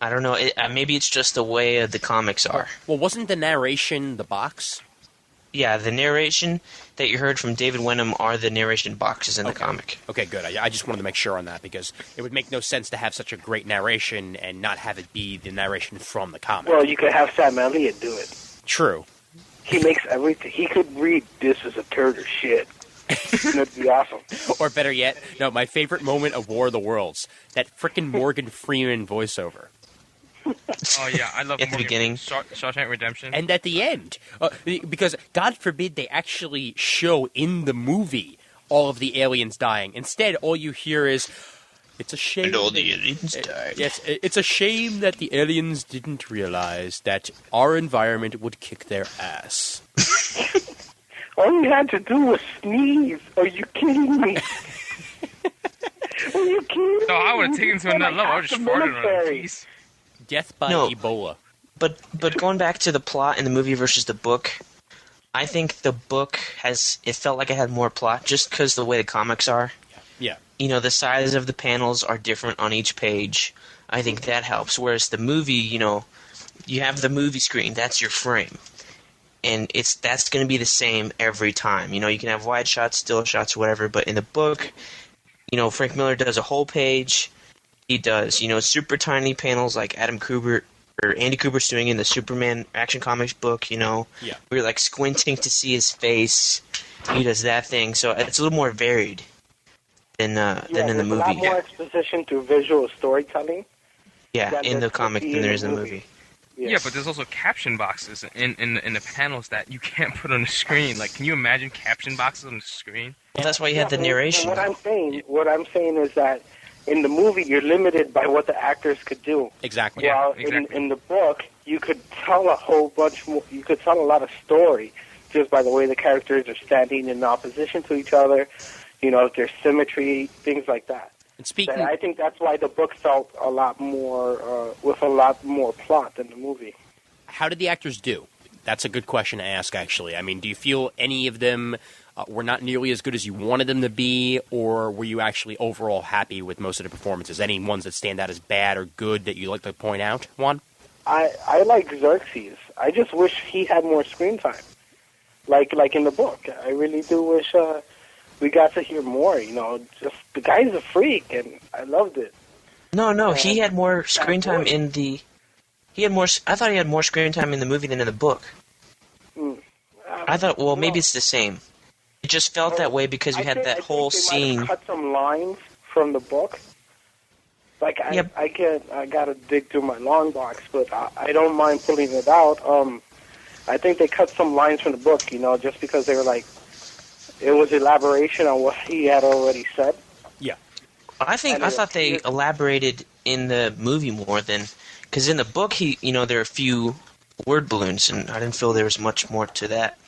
Speaker 9: I don't know. Maybe it's just the way the comics are.
Speaker 6: Well, wasn't the narration the box?
Speaker 9: Yeah, the narration that you heard from David Wenham are the narration boxes in the comic.
Speaker 6: Okay, good. I just wanted to make sure on that because it would make no sense to have such a great narration and not have it be the narration from the comic.
Speaker 8: Well, you could have Sam Elliott do it.
Speaker 6: True.
Speaker 8: He makes everything. He could read, "This is a turd of shit." That'd be awesome.
Speaker 6: Or better yet, no, my favorite moment of War of the Worlds, that frickin' Morgan Freeman voiceover.
Speaker 7: Oh yeah, I love
Speaker 9: At the
Speaker 7: Morgan
Speaker 9: beginning.
Speaker 7: Shawshank Redemption.
Speaker 6: And at the end, because God forbid they actually show in the movie all of the aliens dying. Instead, all you hear is, it's a shame.
Speaker 9: And all the aliens died.
Speaker 6: Yes, it's a shame that the aliens didn't realize that our environment would kick their ass.
Speaker 8: All you had to do was sneeze. Are you kidding me? Are you kidding me?
Speaker 7: No, I would have taken it to another level. I would
Speaker 8: Like
Speaker 7: just
Speaker 8: half the
Speaker 7: farted on it.
Speaker 8: military.
Speaker 7: Jeez.
Speaker 6: Death by
Speaker 9: No.
Speaker 6: Ebola.
Speaker 9: But going back to the plot in the movie versus the book, I think the book it felt like it had more plot just because the way the comics are.
Speaker 6: Yeah.
Speaker 9: You know, the sizes of the panels are different on each page. I think that helps. Whereas the movie, you know, you have the movie screen. That's your frame, and that's going to be the same every time. You know, you can have wide shots, still shots, whatever. But in the book, you know, Frank Miller does a whole page. He does, you know, super tiny panels like Adam Kubert or Andy Kubert's doing in the Superman Action Comics book. You know, where you're like squinting to see his face. He does that thing, so it's a little more varied than in the movie.
Speaker 8: A lot more exposition through visual storytelling.
Speaker 9: Yeah, in the comic than there is in the movie.
Speaker 7: Yeah, but there's also caption boxes in the panels that you can't put on the screen. Like, can you imagine caption boxes on the screen?
Speaker 9: Well, that's why you had the narration.
Speaker 8: What I'm saying is that in the movie you're limited by what the actors could do.
Speaker 6: Exactly.
Speaker 8: While in the book you could tell a whole bunch more. You could tell a lot of story just by the way the characters are standing in opposition to each other. You know, there's symmetry, things like that.
Speaker 6: And speaking,
Speaker 8: I think that's why the book felt a lot more with a lot more plot than the movie.
Speaker 6: How did the actors do? That's a good question to ask, actually. I mean, do you feel any of them were not nearly as good as you wanted them to be, or were you actually overall happy with most of the performances? Any ones that stand out as bad or good that you'd like to point out, Juan?
Speaker 8: I like Xerxes. I just wish he had more screen time, like in the book. I really do wish we got to hear more. You know, just the guy's a freak, and I loved it.
Speaker 9: No, he had more screen time in the. I thought he had more screen time in the movie than in the book. I thought, well, maybe it's the same. It just felt that way because we had that whole scene.
Speaker 8: Cut some lines from the book. Like I gotta dig through my long box, but I don't mind pulling it out. I think they cut some lines from the book, you know, just because they were like, it was elaboration on what he had already said.
Speaker 6: Yeah,
Speaker 9: I thought they elaborated in the movie more than, because in the book there are a few word balloons, and I didn't feel there was much more to that.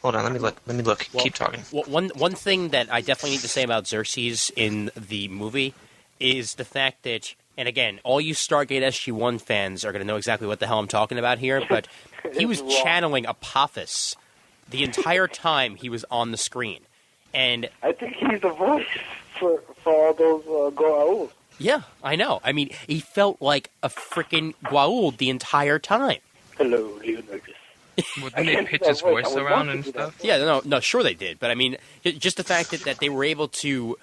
Speaker 9: Hold on, let me look.
Speaker 6: Well,
Speaker 9: keep talking.
Speaker 6: One thing that I definitely need to say about Xerxes in the movie is the fact that, and again, all you Stargate SG-1 fans are going to know exactly what the hell I'm talking about here, but he was channeling Apophis the entire time he was on the screen. And
Speaker 8: I think he's the voice for all those Goa'uld.
Speaker 6: Yeah, I know. I mean, he felt like a freaking Goa'uld the entire time.
Speaker 8: Hello, Leonidas.
Speaker 7: Well, didn't they pitch his voice around and stuff?
Speaker 6: Yeah, no, sure they did. But I mean, just the fact that they were able to,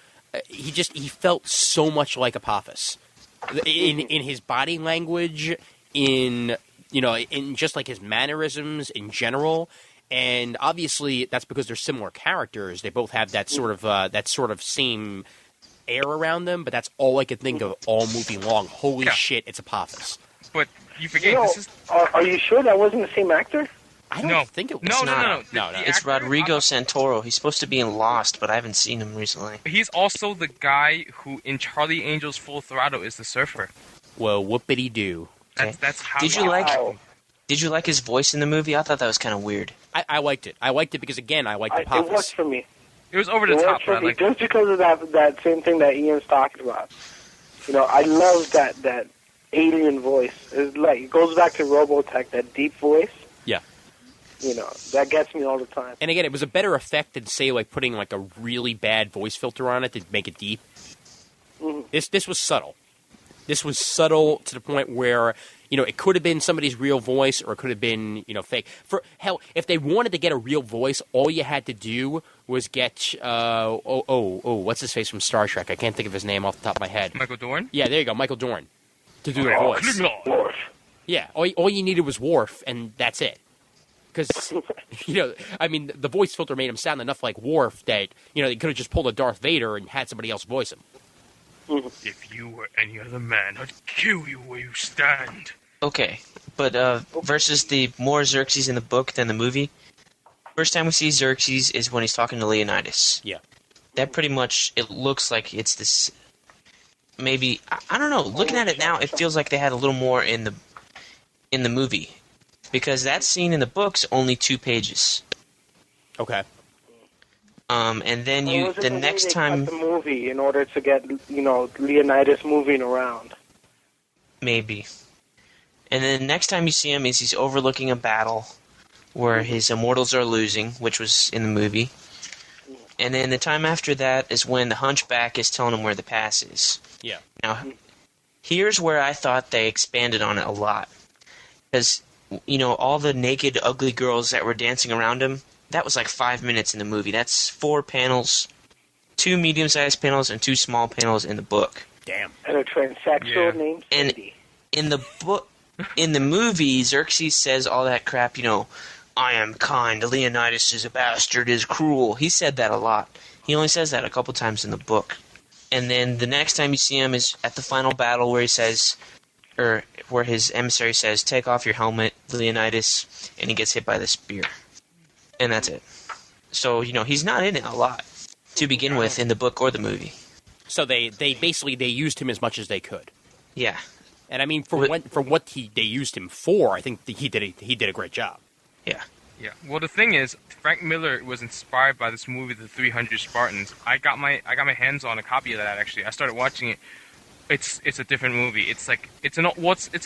Speaker 6: he felt so much like Apophis in his body language, in just like his mannerisms in general. And obviously, that's because they're similar characters. They both have that sort of same air around them. But that's all I could think of all movie long. Holy shit, it's Apophis.
Speaker 7: But you forget this is.
Speaker 8: Are you sure that wasn't the same actor?
Speaker 6: I don't think it was.
Speaker 7: No.
Speaker 9: It's Rodrigo Santoro. He's supposed to be in Lost, but I haven't seen him recently.
Speaker 7: He's also the guy who in Charlie Angel's Full Throttle is the surfer.
Speaker 6: Well, whoopity-doo.
Speaker 9: Okay.
Speaker 7: That's how.
Speaker 9: Did you like his voice in the movie? I thought that was kind of weird.
Speaker 6: I liked it. I liked it because, again, I liked Apophis.
Speaker 8: It worked for me.
Speaker 7: It was over the top, but I
Speaker 8: just because of that same thing that Ian's talking about. You know, I love that alien voice. It's like, it goes back to Robotech, that deep voice.
Speaker 6: Yeah.
Speaker 8: You know, that gets me all the time.
Speaker 6: And again, it was a better effect than, say, like putting like a really bad voice filter on it to make it deep. Mm-hmm. This was subtle. This was subtle to the point where, you know, it could have been somebody's real voice or it could have been, you know, fake. For hell, if they wanted to get a real voice, all you had to do was get what's his face from Star Trek? I can't think of his name off the top of my head.
Speaker 7: Michael Dorn?
Speaker 6: Yeah, there you go, Michael Dorn, to do the voice.
Speaker 8: Worf.
Speaker 6: Yeah, all you needed was Worf, and that's it. Because, you know, I mean, the voice filter made him sound enough like Worf that, you know, they could have just pulled a Darth Vader and had somebody else voice him.
Speaker 7: If you were any other man, I'd kill you where you stand.
Speaker 9: Okay, but versus the more Xerxes in the book than the movie, first time we see Xerxes is when he's talking to Leonidas.
Speaker 6: Yeah.
Speaker 9: That pretty much, it looks like it's this, maybe, I don't know, looking at it now, it feels like they had a little more in the movie. Because that scene in the book's only 2 pages.
Speaker 6: Okay.
Speaker 9: And then the next time...
Speaker 8: Cut the movie in order to get, you know, Leonidas moving around.
Speaker 9: Maybe. And then the next time you see him is he's overlooking a battle where his immortals are losing, which was in the movie. And then the time after that is when the Hunchback is telling him where the pass is.
Speaker 6: Yeah.
Speaker 9: Now, here's where I thought they expanded on it a lot. Because, all the naked, ugly girls that were dancing around him, that was like 5 minutes in the movie. That's 4 panels, 2 medium-sized panels and 2 small panels in the book.
Speaker 6: Damn.
Speaker 8: And a transsexual named Cindy.
Speaker 9: In the book, in the movie, Xerxes says all that crap, I am kind, Leonidas is a bastard, is cruel. He said that a lot. He only says that a couple times in the book. And then the next time you see him is at the final battle where he says, or where his emissary says, take off your helmet, Leonidas, and he gets hit by the spear. And that's it. So, he's not in it a lot to begin with in the book or the movie.
Speaker 6: So they basically used him as much as they could.
Speaker 9: Yeah.
Speaker 6: And I mean, for what they used him for, I think he did a great job.
Speaker 9: Yeah.
Speaker 7: Yeah. Well, the thing is, Frank Miller was inspired by this movie, The 300 Spartans. I got my hands on a copy of that. Actually, I started watching it. It's a different movie. It's a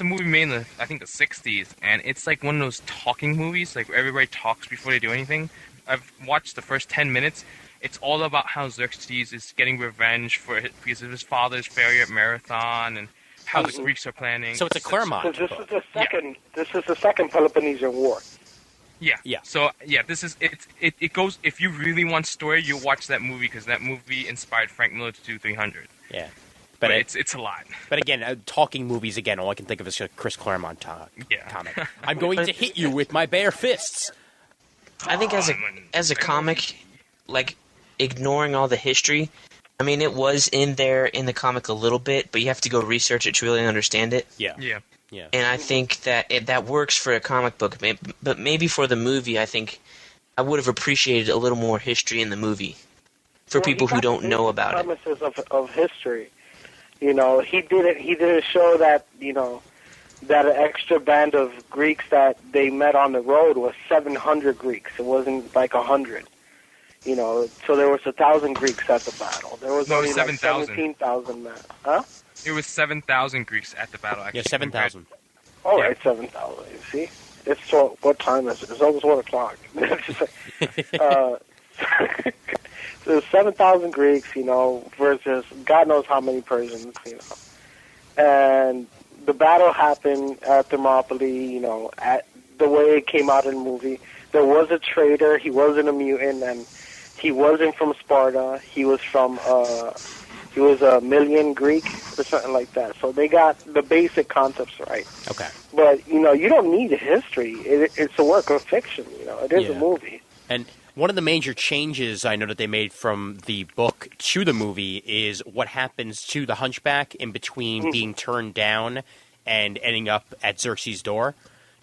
Speaker 7: movie made in the 60s, and it's like one of those talking movies, like where everybody talks before they do anything. I've watched the first 10 minutes. It's all about how Xerxes is getting revenge because of his father's failure at Marathon and how the Greeks are planning.
Speaker 6: So it's a Claremont.
Speaker 8: So this is the second. Yeah. This is the second Peloponnesian War.
Speaker 7: Yeah.
Speaker 6: Yeah.
Speaker 7: So this is it goes. If you really want story, you watch that movie because that movie inspired Frank Miller to do 300.
Speaker 6: Yeah.
Speaker 7: But it's a lot.
Speaker 6: But again, talking movies again. All I can think of is a Chris Claremont comic. I'm going to hit you with my bare fists.
Speaker 9: I think as a comic, like ignoring all the history, I mean, it was in there in the comic a little bit, but you have to go research it to really understand it.
Speaker 6: Yeah.
Speaker 9: And I think that that works for a comic book, but maybe for the movie, I think I would have appreciated a little more history in the movie for people who don't know about it.
Speaker 8: Premises of history, he didn't show that that an extra band of Greeks that they met on the road was 700 Greeks. It wasn't like 100. So there was 1,000 Greeks at the battle. There was only 17,000 men. Huh?
Speaker 7: It was 7,000 Greeks at the battle. Actually.
Speaker 6: Yeah, 7,000.
Speaker 8: All right, 7,000. You see, it's what time is it? It's almost 1 o'clock. So 7,000 Greeks, versus God knows how many Persians, and the battle happened at Thermopylae. At the way it came out in the movie, there was a traitor. He wasn't a mutant, and he wasn't from Sparta. He was from he was a Melian Greek or something like that. So they got the basic concepts right.
Speaker 6: Okay.
Speaker 8: But you don't need history. It's a work of fiction. It is a movie.
Speaker 6: And one of the major changes I know that they made from the book to the movie is what happens to the Hunchback in between being turned down and ending up at Xerxes' door.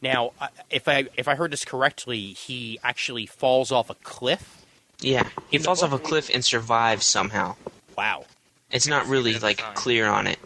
Speaker 6: Now, if I heard this correctly, he actually falls off a cliff.
Speaker 9: Yeah, he falls off a cliff and survives somehow.
Speaker 6: Wow.
Speaker 9: It's not really clear on it,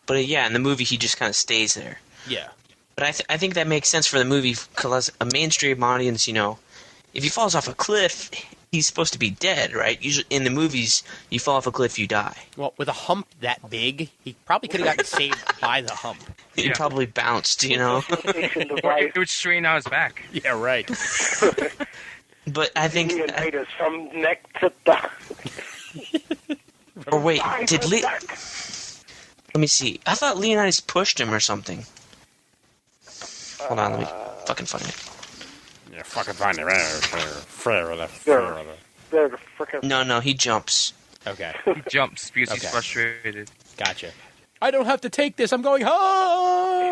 Speaker 9: but in the movie he just kind of stays there.
Speaker 6: Yeah.
Speaker 9: But I think that makes sense for the movie because a mainstream audience, if he falls off a cliff, he's supposed to be dead, right? Usually in the movies, you fall off a cliff, you die.
Speaker 6: Well, with a hump that big, he probably could have gotten saved by the hump.
Speaker 9: He probably bounced,
Speaker 7: Or it would straighten out his back.
Speaker 6: Yeah, right.
Speaker 9: But I think...
Speaker 8: Leonidas from neck to thigh.
Speaker 9: Or wait, let me see. I thought Leonidas pushed him or something. Hold on, let me fucking find it.
Speaker 6: Yeah, fucking find it.
Speaker 9: No, he jumps.
Speaker 6: Okay.
Speaker 7: He jumps because he's frustrated.
Speaker 6: Gotcha. I don't have to take this. I'm going home.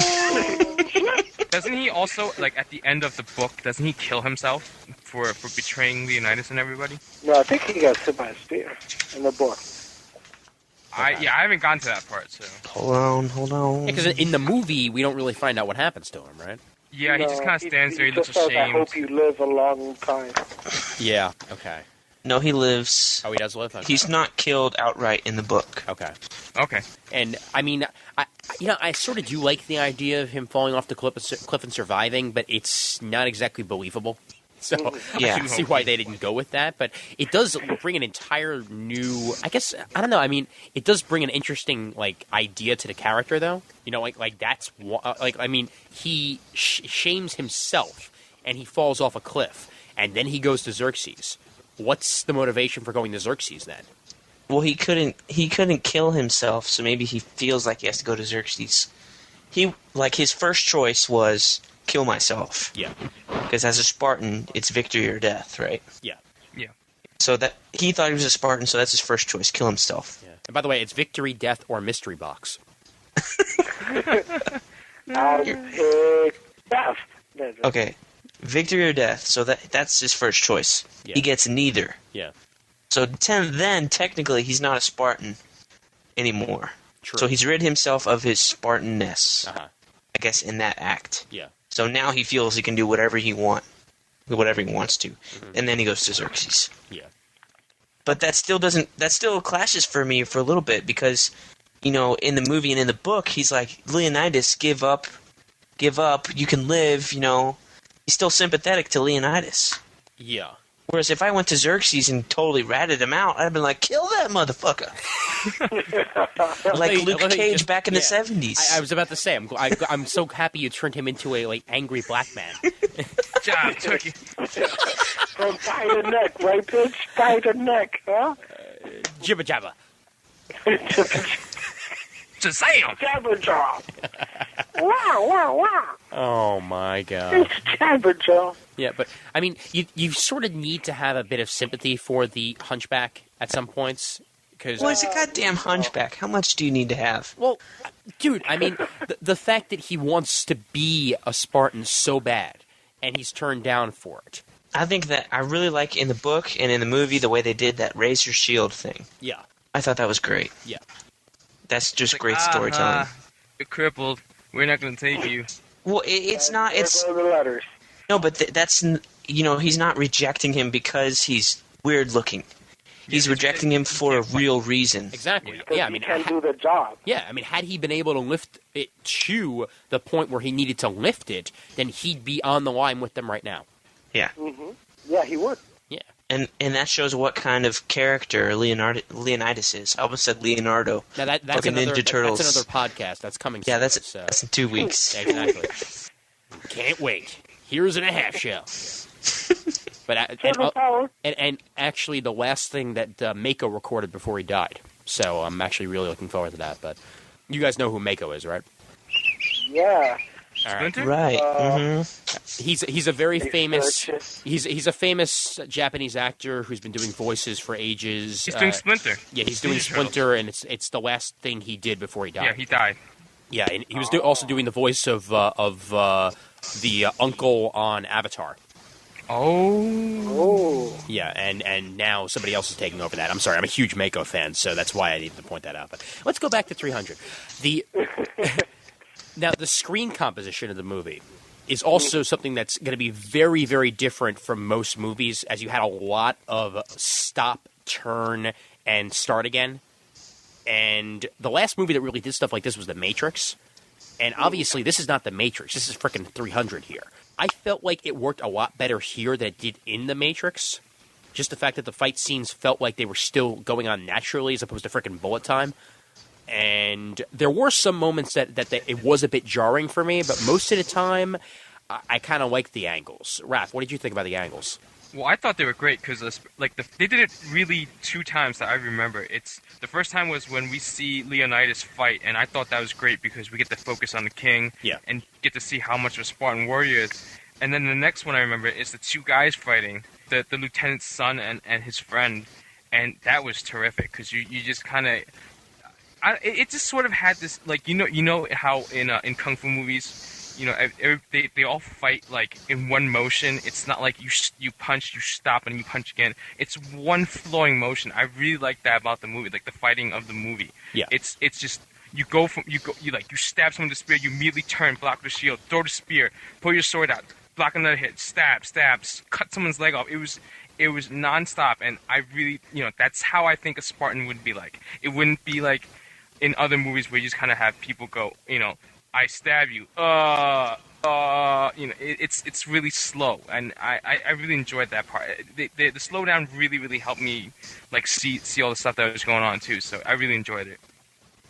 Speaker 7: Doesn't he also, at the end of the book, doesn't he kill himself for betraying Leonidas and everybody?
Speaker 8: No, I think he got hit by a spear in the book.
Speaker 7: I haven't gotten to that part, so...
Speaker 9: Hold on.
Speaker 6: Because in the movie, we don't really find out what happens to him, right?
Speaker 7: Yeah, he just kind of stands there, he looks
Speaker 8: just says,
Speaker 7: ashamed.
Speaker 8: I hope you live a long time.
Speaker 6: Yeah, okay.
Speaker 9: No, he lives.
Speaker 6: Oh, he does live? Okay.
Speaker 9: He's not killed outright in the book.
Speaker 6: Okay.
Speaker 7: Okay.
Speaker 6: And, I mean, I sort of do like the idea of him falling off the cliff and surviving, but it's not exactly believable. So I can see why they didn't go with that, but it does bring an entire new. I guess I don't know. I mean, it does bring an interesting idea to the character, though. That's I mean, he shames himself and he falls off a cliff, and then he goes to Xerxes. What's the motivation for going to Xerxes then?
Speaker 9: Well, he couldn't kill himself, so maybe he feels like he has to go to Xerxes. His first choice was kill myself.
Speaker 6: Yeah.
Speaker 9: Because as a Spartan, it's victory or death, right?
Speaker 6: Yeah.
Speaker 7: Yeah.
Speaker 9: So that he thought he was a Spartan, so that's his first choice: kill himself.
Speaker 6: Yeah. And by the way, it's victory, death, or mystery box.
Speaker 8: I'll pick death.
Speaker 9: Okay, victory or death. So that's his first choice.
Speaker 6: Yeah.
Speaker 9: He gets neither.
Speaker 6: Yeah.
Speaker 9: So then technically he's not a Spartan anymore.
Speaker 6: True.
Speaker 9: So he's rid himself of his Spartanness.
Speaker 6: Uh-huh.
Speaker 9: I guess in that act.
Speaker 6: Yeah.
Speaker 9: So now he feels he can do whatever he wants to,
Speaker 6: Mm-hmm.
Speaker 9: and then he goes to Xerxes.
Speaker 6: Yeah.
Speaker 9: But that still clashes for me for a little bit because, in the movie and in the book, he's like, Leonidas, give up, you can live, He's still sympathetic to Leonidas.
Speaker 6: Yeah.
Speaker 9: Whereas if I went to Xerxes and totally ratted him out, I'd have been like, kill that motherfucker. Like Luke Cage back in the 70s.
Speaker 6: I was about to say, I'm so happy you turned him into a angry black man.
Speaker 7: Job, Turkey.
Speaker 8: From tie the neck, right, bitch? Tie the neck, huh?
Speaker 6: Jibba jabba.
Speaker 7: Shazam!
Speaker 8: Jabberjaw. Wow, wow, wow.
Speaker 6: Oh my god.
Speaker 8: It's Jabberjaw.
Speaker 6: Yeah, but I mean, you sort of need to have a bit of sympathy for the hunchback at some points.
Speaker 9: Well, he's a goddamn hunchback. How much do you need to have?
Speaker 6: Well, dude, I mean, the fact that he wants to be a Spartan so bad, and he's turned down for it.
Speaker 9: I think that I really like in the book and in the movie the way they did that raise your shield thing.
Speaker 6: Yeah.
Speaker 9: I thought that was great.
Speaker 6: Yeah.
Speaker 9: That's just
Speaker 7: Like,
Speaker 9: great storytelling.
Speaker 7: You're crippled. We're not going to take you.
Speaker 9: Well, it's not. It's
Speaker 8: There go the letters.
Speaker 9: no, but that's he's not rejecting him because he's weird looking. He's rejecting him for a real reason.
Speaker 6: Exactly.
Speaker 8: Because
Speaker 6: Yeah, I
Speaker 8: he
Speaker 6: mean,
Speaker 8: can do the job.
Speaker 6: yeah, I mean, had he been able to lift it to the point where he needed to lift it, then he'd be on the line with them right now.
Speaker 9: Yeah,
Speaker 8: Yeah, he would.
Speaker 6: Yeah.
Speaker 9: and that shows what kind of character Leonidas is. I almost said Leonardo.
Speaker 6: Now that's
Speaker 9: Fucking
Speaker 6: another
Speaker 9: Ninja Turtles.
Speaker 6: That's another podcast that's coming.
Speaker 9: Yeah,
Speaker 6: soon,
Speaker 9: that's in 2 weeks.
Speaker 6: exactly. Can't wait. Here's and a half show. But and actually, the last thing that Mako recorded before he died. So I'm actually really looking forward to that. But you guys know who Mako is, right?
Speaker 8: Yeah.
Speaker 6: All right.
Speaker 7: Splinter?
Speaker 9: Right.
Speaker 6: He's a very famous
Speaker 8: Searches.
Speaker 6: he's a famous Japanese actor who's been doing voices for ages.
Speaker 7: He's doing Splinter.
Speaker 6: Yeah, he's doing
Speaker 7: Ninja Turtles.
Speaker 6: Splinter, and it's the last thing he did before he died.
Speaker 7: Yeah, he died.
Speaker 6: Yeah, and he was also doing the voice of the uncle on Avatar.
Speaker 8: Oh.
Speaker 6: Yeah, and now somebody else is taking over that. I'm sorry, I'm a huge Mako fan, so that's why I needed to point that out. But let's go back to 300. Now, the screen composition of the movie is also something that's going to be very, very different from most movies, as you had a lot of stop, turn, and start again. And the last movie that really did stuff like this was The Matrix. And obviously, this is not The Matrix. This is frickin' 300 here. I felt like it worked a lot better here than it did in The Matrix. Just the fact that the fight scenes felt like they were still going on naturally as opposed to frickin' bullet time. And there were some moments that it was a bit jarring for me, but most of the time, I kind of liked the angles. Raph, what did you think about the angles?
Speaker 7: Well, I thought they were great because they did it really 2 times that I remember. The first time was when we see Leonidas fight, and I thought that was great because we get to focus on the king and get to see how much of a Spartan warrior is. And then the next one I remember is the 2 guys fighting, the lieutenant's son and his friend, and that was terrific because you just kind of... It just sort of had this, like, you know how in Kung Fu movies... they all fight like in one motion. It's not like you punch, you stop, and you punch again. It's one flowing motion. I really like that about the movie, like the fighting of the movie.
Speaker 6: Yeah.
Speaker 7: It's just you stab someone with the spear, you immediately turn, block the shield, throw the spear, pull your sword out, block another hit, stab, cut someone's leg off. It was nonstop, and I really, that's how I think a Spartan would be like. It wouldn't be like in other movies where you just kind of have people go, I stab you. It's really slow, and I really enjoyed that part. The slowdown really, really helped me like see all the stuff that was going on too. So I really enjoyed it.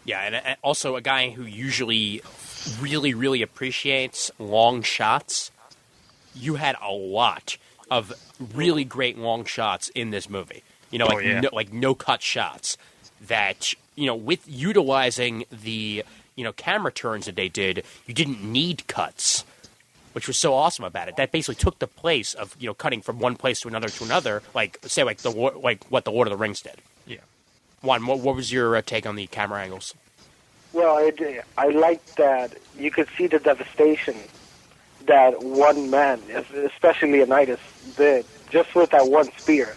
Speaker 6: Yeah, and also a guy who usually really, really appreciates long shots. You had a lot of really great long shots in this movie. No cut shots that with utilizing the camera turns that they did, you didn't need cuts. which was so awesome about it. That basically took the place of cutting from one place to another, like say what the Lord of the Rings did.
Speaker 7: Yeah.
Speaker 6: Juan, what was your take on the camera angles?
Speaker 8: Well, I liked that you could see the devastation that one man, especially Leonidas, did just with that one spear.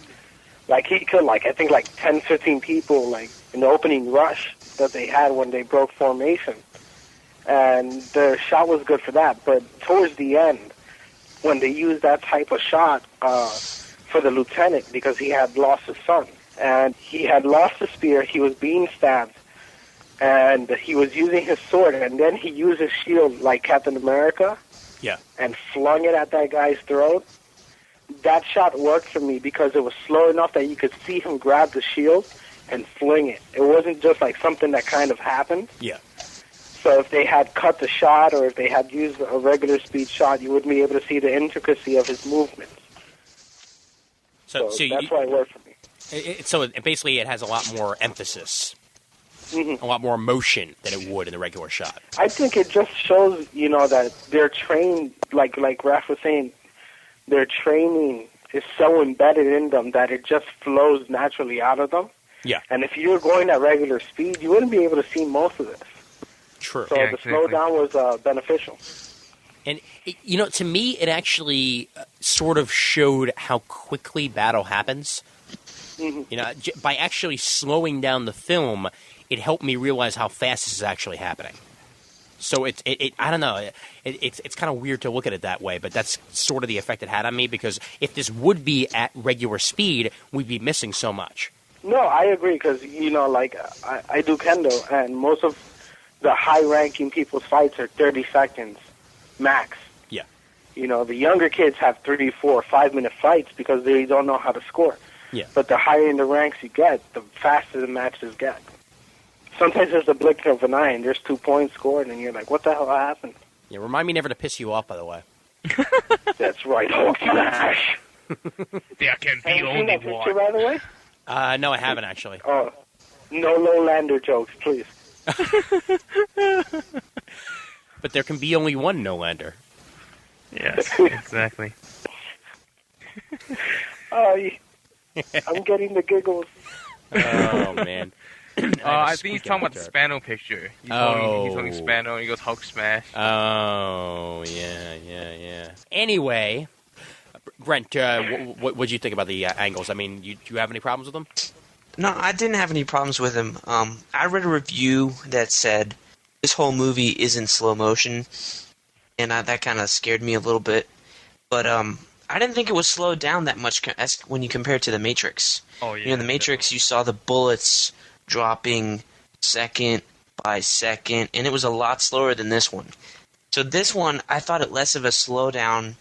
Speaker 8: Like, he killed, I think 10, 15 people, in the opening rush that they had when they broke formation. And the shot was good for that. But towards the end, when they used that type of shot for the lieutenant, because he had lost his son, and he had lost the spear, he was being stabbed, and he was using his sword, and then he used his shield like Captain America, and flung it at that guy's throat. That shot worked for me because it was slow enough that you could see him grab the shield and fling it. It wasn't just like something that kind of happened.
Speaker 6: Yeah.
Speaker 8: So if they had cut the shot or if they had used a regular speed shot, you wouldn't be able to see the intricacy of his movements. So that's why it worked for me.
Speaker 6: So basically it has a lot more emphasis, a lot more emotion than it would in the regular shot.
Speaker 8: I think it just shows, that they're trained, like Raph was saying, their training is so embedded in them that it just flows naturally out of them.
Speaker 6: Yeah.
Speaker 8: And if you're going at regular speed, you wouldn't be able to see most of this.
Speaker 6: True.
Speaker 8: So the slowdown was beneficial.
Speaker 6: And, to me, it actually sort of showed how quickly battle happens. Mm-hmm. By actually slowing down the film, it helped me realize how fast this is actually happening. So I don't know. It's kind of weird to look at it that way, but that's sort of the effect it had on me, because if this would be at regular speed, we'd be missing so much.
Speaker 8: No, I agree, because, I do kendo, and most of the high-ranking people's fights are 30 seconds max.
Speaker 6: Yeah.
Speaker 8: The younger kids have 3, 4, 5-minute fights because they don't know how to score.
Speaker 6: Yeah.
Speaker 8: But the higher in the ranks you get, the faster the matches get. Sometimes there's a blink of an eye and there's 2 points scored, and you're like, what the hell happened?
Speaker 6: Yeah, remind me never to piss you off, by the way.
Speaker 8: That's right, Hulk smash.
Speaker 7: There can be only
Speaker 8: seen that picture,
Speaker 7: one.
Speaker 8: by the way?
Speaker 6: No, I haven't, actually.
Speaker 8: Oh, no Lowlander jokes, please.
Speaker 6: But there can be only one no-lander.
Speaker 7: Yes, exactly.
Speaker 8: Oh, I'm getting the giggles.
Speaker 6: Oh, man.
Speaker 7: I think he's talking about the Spano picture. He's holding Spano, and he goes Hulk smash.
Speaker 6: Oh, yeah. Anyway, Brent, what did you think about the angles? I mean, do you have any problems with them?
Speaker 9: No, I didn't have any problems with him. I read a review that said this whole movie is in slow motion, and that kind of scared me a little bit. But I didn't think it was slowed down that much when you compare it to The Matrix.
Speaker 7: Oh, yeah.
Speaker 9: The Matrix, you saw the bullets dropping second by second, and it was a lot slower than this one. So this one, I thought it less of a slowdown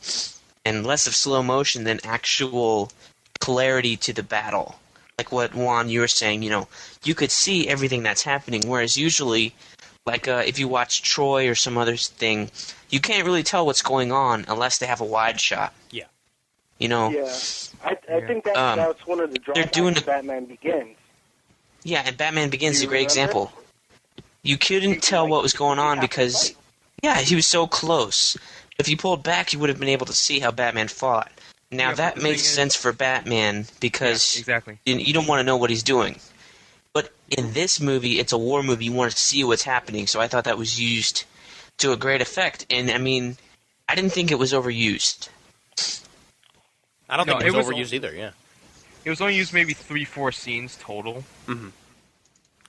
Speaker 9: and less of slow motion than actual clarity to the battle. Like what, Juan, you were saying, you could see everything that's happening, whereas usually, if you watch Troy or some other thing, you can't really tell what's going on unless they have a wide shot.
Speaker 6: Yeah.
Speaker 8: Yeah. I think that's one of the drawbacks of Batman Begins.
Speaker 9: Yeah, and Batman Begins is a great example. You couldn't tell what was going on because, he was so close. If you pulled back, you would have been able to see how Batman fought. Now, that makes sense for Batman because you don't want to know what he's doing. But in this movie, it's a war movie. You want to see what's happening, so I thought that was used to a great effect. And, I mean, I didn't think it was overused.
Speaker 6: I don't think it was overused either, yeah.
Speaker 7: It was only used maybe 3-4 scenes total.
Speaker 6: Mm-hmm.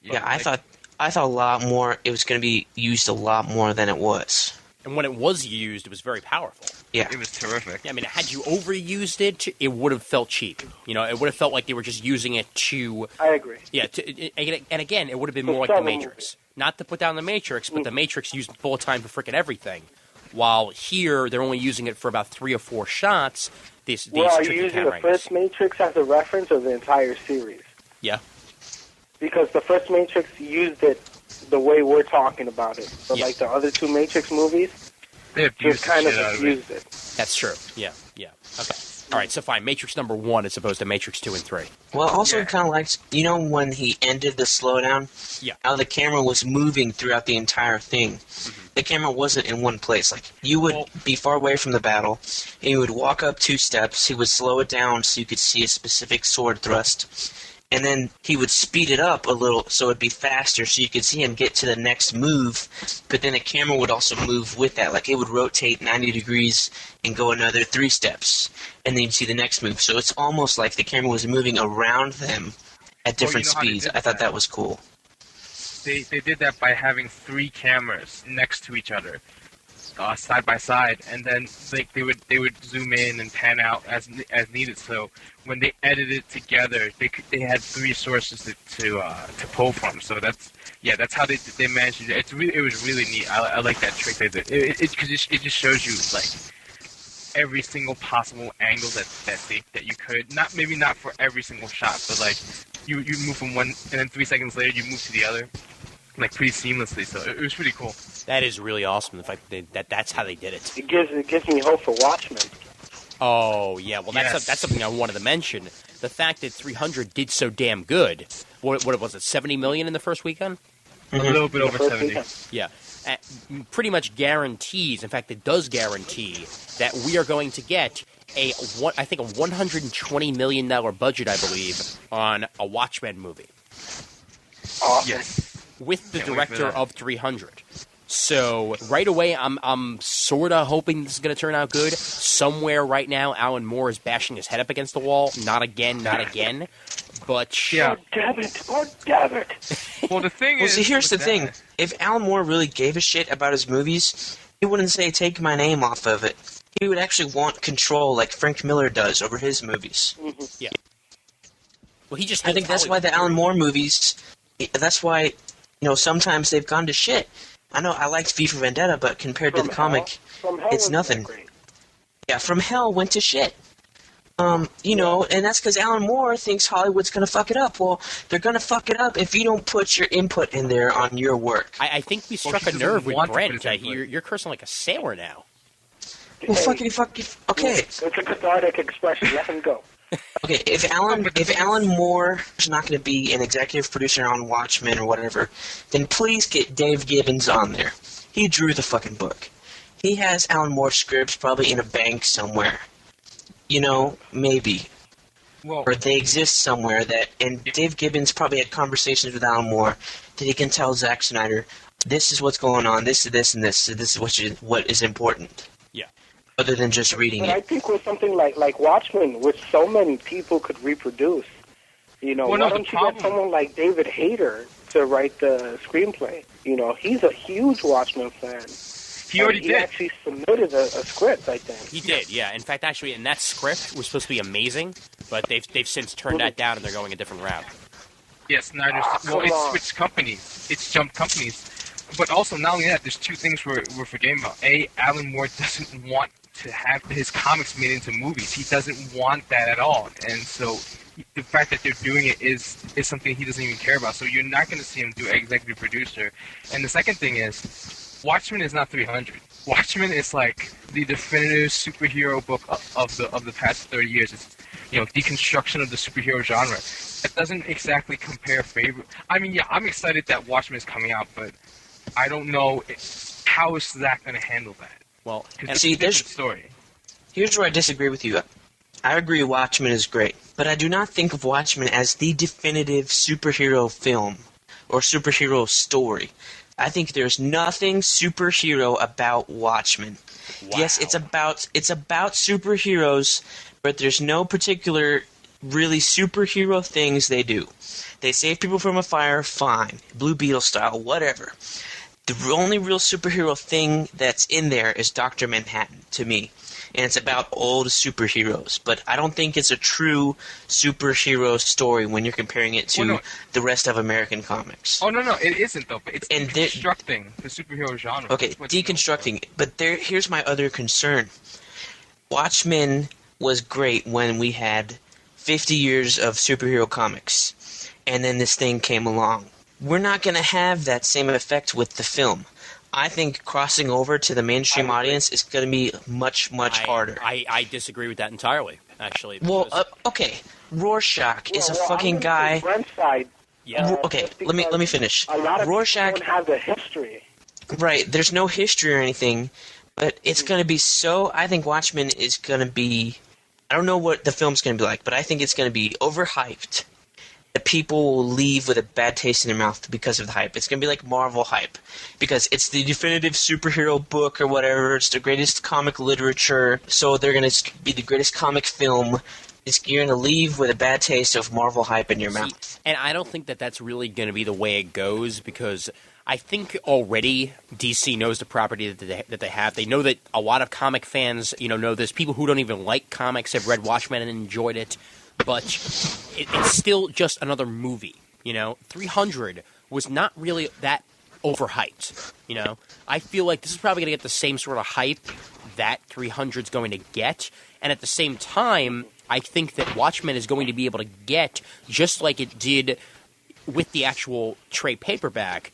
Speaker 9: Yeah, I thought a lot more. It was going to be used a lot more than it was.
Speaker 6: And when it was used, it was very powerful.
Speaker 9: Yeah,
Speaker 7: it was terrific.
Speaker 6: Yeah, I mean, had you overused it, it would have felt cheap. It would have felt like they were just using it to.
Speaker 8: I agree.
Speaker 6: Yeah, and again, it would have been more like The Matrix. Not to put down The Matrix, but The Matrix used full time for freaking everything. While here, they're only using it for about 3 or 4 shots.
Speaker 8: Are you using the first Matrix as a reference or the entire series?
Speaker 6: Yeah.
Speaker 8: Because the first Matrix used it the way we're talking about it. But like the other 2 Matrix movies,
Speaker 7: they
Speaker 8: just kind of used it.
Speaker 6: That's true. Yeah. Okay. All right, so fine. Matrix number 1 as opposed to Matrix 2 and 3.
Speaker 9: Well, also kind of liked, when he ended the slowdown?
Speaker 6: Yeah.
Speaker 9: How the camera was moving throughout the entire thing. The camera wasn't in one place. Like, you would be far away from the battle, and you would walk up 2 steps, he would slow it down so you could see a specific sword thrust, and then he would speed it up a little so it'd be faster so you could see him get to the next move, but then the camera would also move with that. Like, it would rotate 90 degrees and go another 3 steps, and then you'd see the next move. So it's almost like the camera was moving around them at different speeds. I thought that was cool.
Speaker 7: They did that by having 3 cameras next to each other, side by side, and then they would zoom in and pan out as needed. So when they edited together, they had 3 sources to pull from. So that's how they managed to do it. It was really neat. I like that trick they did. Because it just shows you like every single possible angle that you could. Maybe not for every single shot, but like you move from one, and then 3 seconds later you move to the other, like pretty seamlessly. So it was pretty cool.
Speaker 6: That is really awesome. The fact that's how they did it.
Speaker 8: It gives me hope for Watchmen.
Speaker 6: Oh yeah, well
Speaker 7: Yes.
Speaker 6: that's something I wanted to mention. The fact that 300 did so damn good. What was it? 70 million in the first weekend?
Speaker 7: A little bit over 70.
Speaker 6: Yeah. Pretty much guarantees, in fact, it does guarantee that we are going to get a $120 million budget, I believe, on a Watchmen movie.
Speaker 8: Awesome.
Speaker 7: Yes.
Speaker 6: With the
Speaker 7: Can't wait for
Speaker 6: director
Speaker 7: that.
Speaker 6: of 300. So right away, I'm sort of hoping this is going to turn out good. Somewhere right now, Alan Moore is bashing his head up against the wall. Not again, not again. But
Speaker 7: Yeah.
Speaker 8: Damn it!
Speaker 7: Well, the thing
Speaker 9: Well,
Speaker 7: is,
Speaker 9: see, here's the
Speaker 7: with
Speaker 9: thing.
Speaker 7: that-
Speaker 9: If Alan Moore really gave a shit about his movies, he wouldn't say, take my name off of it. He would actually want control like Frank Miller does over his movies.
Speaker 6: yeah. Well, he just.
Speaker 9: I think that's why the Alan Moore movies, that's why, sometimes they've gone to shit. I know I liked V for Vendetta, but compared to the comic,
Speaker 8: From Hell
Speaker 9: it's
Speaker 8: wasn't
Speaker 9: nothing.
Speaker 8: that great.
Speaker 9: Yeah, From Hell went to shit. And that's because Alan Moore thinks Hollywood's going to fuck it up. Well, they're going to fuck it up if you don't put your input in there on your work.
Speaker 6: I think we struck
Speaker 7: he
Speaker 6: a
Speaker 7: doesn't
Speaker 6: nerve with
Speaker 7: want to put
Speaker 6: Brent.
Speaker 7: his input.
Speaker 6: You're cursing like a sailor now.
Speaker 9: Well,
Speaker 8: Hey,
Speaker 9: fuck you. Okay.
Speaker 8: It's a cathartic expression. Let him go.
Speaker 9: Okay, if Alan Moore is not going to be an executive producer on Watchmen or whatever, then please get Dave Gibbons on there. He drew the fucking book. He has Alan Moore scripts probably in a bank somewhere. Maybe.
Speaker 7: well,
Speaker 9: Or they exist somewhere and Dave Gibbons probably had conversations with Alan Moore that he can tell Zack Snyder, this is what's going on, this, and this, so this is what is important.
Speaker 6: Yeah.
Speaker 9: Other than just reading
Speaker 8: But I
Speaker 9: it.
Speaker 8: think with something like Watchmen, which so many people could reproduce,
Speaker 7: Well,
Speaker 8: why
Speaker 7: no, the
Speaker 8: don't you
Speaker 7: problem-
Speaker 8: get someone like David Hayter to write the screenplay? He's a huge Watchmen fan.
Speaker 7: he already
Speaker 8: He
Speaker 7: did.
Speaker 8: actually submitted a script, I think.
Speaker 6: He did, yeah. In fact, actually, in that script was supposed to be amazing, but they've since turned that down and they're going a different route.
Speaker 7: Yes, Snyder's. Well,
Speaker 8: come
Speaker 7: it's
Speaker 8: on.
Speaker 7: switched companies. It's jumped companies. But also, not only that, there's 2 things we're forgetting about. A, Alan Moore doesn't want to have his comics made into movies. He doesn't want that at all. And so the fact that they're doing it is something he doesn't even care about. So you're not going to see him do executive producer. And the second thing is, Watchmen is not 300. Watchmen is like the definitive superhero book of the past 30 years. It's deconstruction of the superhero genre. It doesn't exactly compare favorite. I mean, yeah, I'm excited that Watchmen is coming out, but I don't know how is Zach going to handle that.
Speaker 6: Well,
Speaker 7: Because
Speaker 6: and
Speaker 7: it's
Speaker 9: see,
Speaker 7: a different
Speaker 9: there's-
Speaker 7: story.
Speaker 9: Here's where I disagree with you. I agree Watchmen is great, but I do not think of Watchmen as the definitive superhero film or superhero story. I think there's nothing superhero about Watchmen.
Speaker 6: Wow.
Speaker 9: Yes, it's about superheroes, but there's no particular really superhero things they do. They save people from a fire, fine. Blue Beetle style, whatever. The only real superhero thing that's in there is Dr. Manhattan, to me. And it's about old superheroes. But I don't think it's a true superhero story when you're comparing it to
Speaker 7: Well, no.
Speaker 9: the rest of American comics.
Speaker 7: Oh, no, it isn't, though. But it's
Speaker 9: And there-
Speaker 7: deconstructing the superhero genre.
Speaker 9: Okay,
Speaker 7: That's what it's known
Speaker 9: deconstructing it. But here's my other concern. Watchmen was great when we had 50 years of superhero comics. And then this thing came along. We're not going to have that same effect with the film. I think crossing over to the mainstream audience is going to be much, much harder.
Speaker 6: I disagree with that entirely. actually.
Speaker 9: Well, okay. Rorschach is a fucking guy.
Speaker 8: Brent's side.
Speaker 6: Yeah.
Speaker 9: Okay, let me finish.
Speaker 8: A lot of
Speaker 9: Rorschach.
Speaker 8: people don't have the history.
Speaker 9: Right, there's no history or anything, but it's going to be so... I think Watchmen is going to be... I don't know what the film's going to be like, but I think it's going to be overhyped. That people will leave with a bad taste in their mouth because of the hype. It's going to be like Marvel hype. Because it's the definitive superhero book or whatever. It's the greatest comic literature. So they're going to be the greatest comic film. You're going to leave with a bad taste of Marvel hype in your mouth.
Speaker 6: And I don't think that that's really going to be the way it goes, because I think already DC knows the property that they have. They know that a lot of comic fans, know this. People who don't even like comics have read Watchmen and enjoyed it, but it's still just another movie. 300 was not really that overhyped. I feel like this is probably going to get the same sort of hype that 300 is going to get, and at the same time, I think that Watchmen is going to be able to get, just like it did with the actual trade paperback,